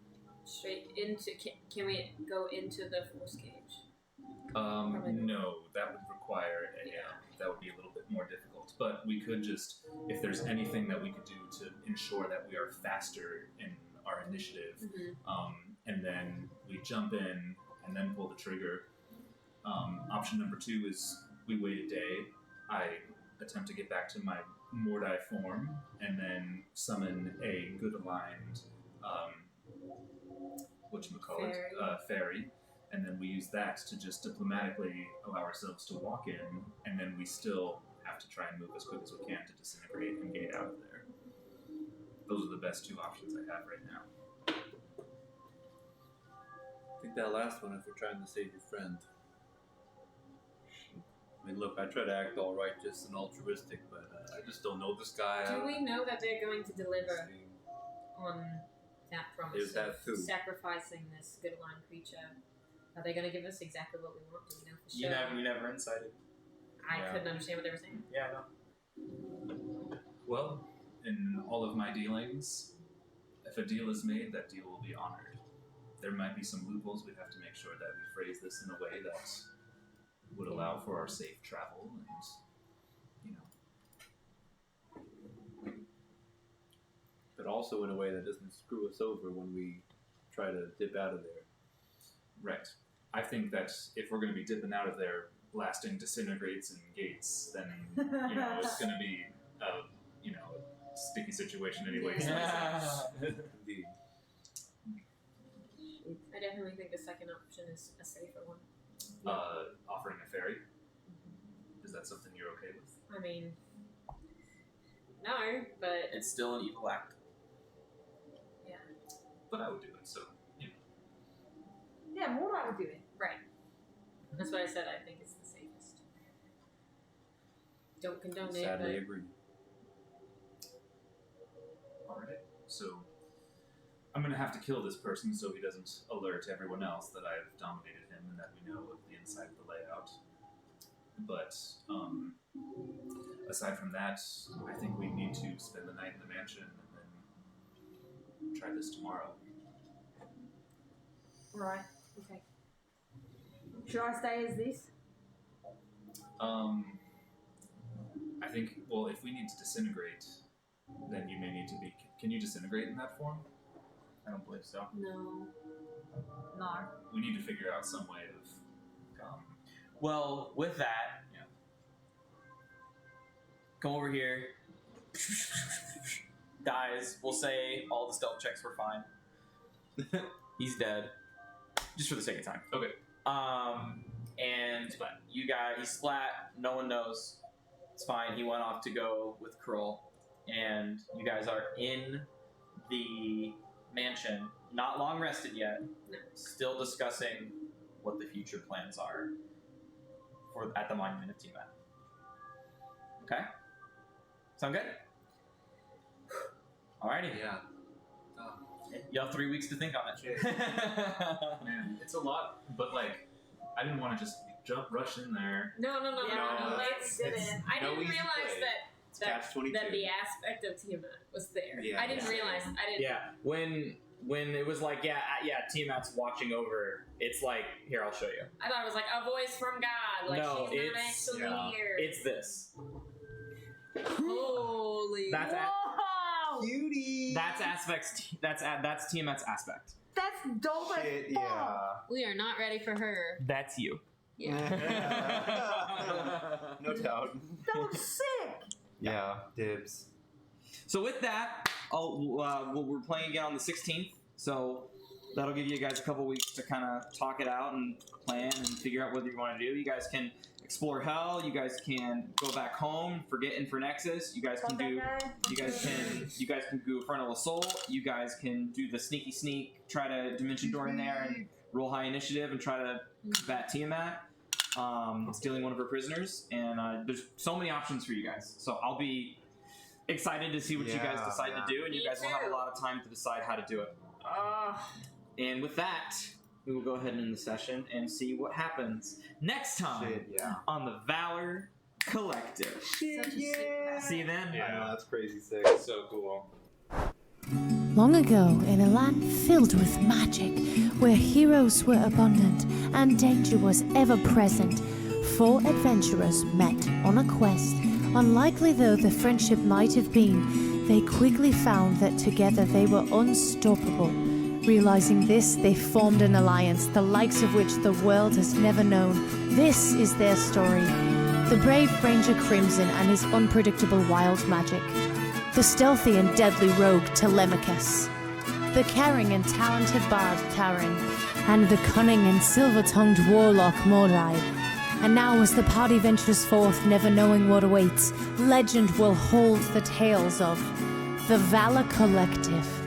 Straight into. Can we go into the force cage? No, that would require that would be a little bit more difficult. But we could just, if there's anything that we could do to ensure that we are faster in our initiative, and then we jump in and then pull the trigger. Option number 2 is we wait a day. I attempt to get back to my Mordai form and then summon a good aligned fairy, and then we use that to just diplomatically allow ourselves to walk in, and then we still have to try and move as quick as we can to disintegrate and get out of there. those are the best two options I have right now. I think that last one, if we're trying to save your friend. I mean, look, I try to act all righteous and altruistic, but I just don't know this guy. Do we know that they're going to deliver on that promise There's that of too. sacrificing this good line creature? Are they going to give us exactly what we want? Do we know for sure? You never incited. I Yeah. couldn't understand what they were saying. Yeah, I know. Well, in all of my dealings, if a deal is made, that deal will be honored. There might be some loopholes. We have to make sure that we phrase this in a way that would allow for our safe travel and, But also in a way that doesn't screw us over when we try to dip out of there. Right. I think that if we're going to be dipping out of there, blasting disintegrates and gates, then, it's going to be a sticky situation anyways. Indeed. I definitely think the second option is a safer one. Offering a ferry. Is that something you're okay with? I mean, no, but It's still an evil act. yeah, But I would do it, so, Yeah, more I would do it. right. That's what I said. I think it's the safest. Don't condone it, Sadly but agree. Alright. So, I'm going to have to kill this person so he doesn't alert everyone else that I've dominated him and that we know of the inside of the layout. But, aside from that, I think we need to spend the night in the mansion and then try this tomorrow. Right. Okay. Should I stay as this? I think, well, if we need to disintegrate, then you may need to be... Can you disintegrate in that form? I don't believe so. no. No. We need to figure out some way of... Well, with that, Yeah. come over here. Dies. We'll say all the stealth checks were fine. He's dead. Just for the sake of time. Okay. And you guys, he splat. No one knows. It's fine. He went off to go with Krull, and you guys are in the mansion. Not long rested yet. No. Still discussing what the future plans are for at the Monument of Tiamat. Okay. Sound good? Alrighty. Yeah. You have 3 weeks to think on it. Man, it's a lot, but, like, I didn't want to just rush in there. No. No, It's, didn't. I didn't no easy realize play. that Catch-22. that the aspect of Tiamat was there. Yeah. I didn't realize. I didn't. Yeah, when it was like, Tiamat's watching over, it's like, here, I'll show you. I thought it was like a voice from God. Like No, she's not it's- actually yeah. here. It's this. Holy. That's Whoa! Cutie! that's Tiamat's aspect. That's dope as Shit, fuck. yeah. We are not ready for her. That's you. Yeah. No doubt. That looks sick. Yeah, dibs. So with that, we're playing again on the 16th. So that'll give you guys a couple weeks to kind of talk it out and plan and figure out what you want to do. You guys can explore Hell. You guys can go back home, forget Infernexus. You guys can do. You guys can do Infernal Assault. You guys can do the sneaky sneak, try to dimension door in there and roll high initiative and try to combat Tiamat, stealing one of her prisoners. And there's so many options for you guys. So I'll be excited to see what you guys decide to do, and you Me guys will have too. a lot of time to decide how to do it. And with that, we will go ahead and end the session and see what happens next time Shit, yeah. on the Valor Collective. Such a sick pattern. See you then. I know, that's crazy sick. So cool. Long ago, in a land filled with magic, where heroes were abundant and danger was ever present, 4 adventurers met on a quest. Unlikely though the friendship might have been, they quickly found that together they were unstoppable. Realizing this, they formed an alliance, the likes of which the world has never known. This is their story. The brave Ranger Crimson and his unpredictable wild magic. The stealthy and deadly rogue Telemachus. The caring and talented bard Taran. And the cunning and silver-tongued warlock Mordai. And now as the party ventures forth, never knowing what awaits, legend will hold the tales of The Valor Collective.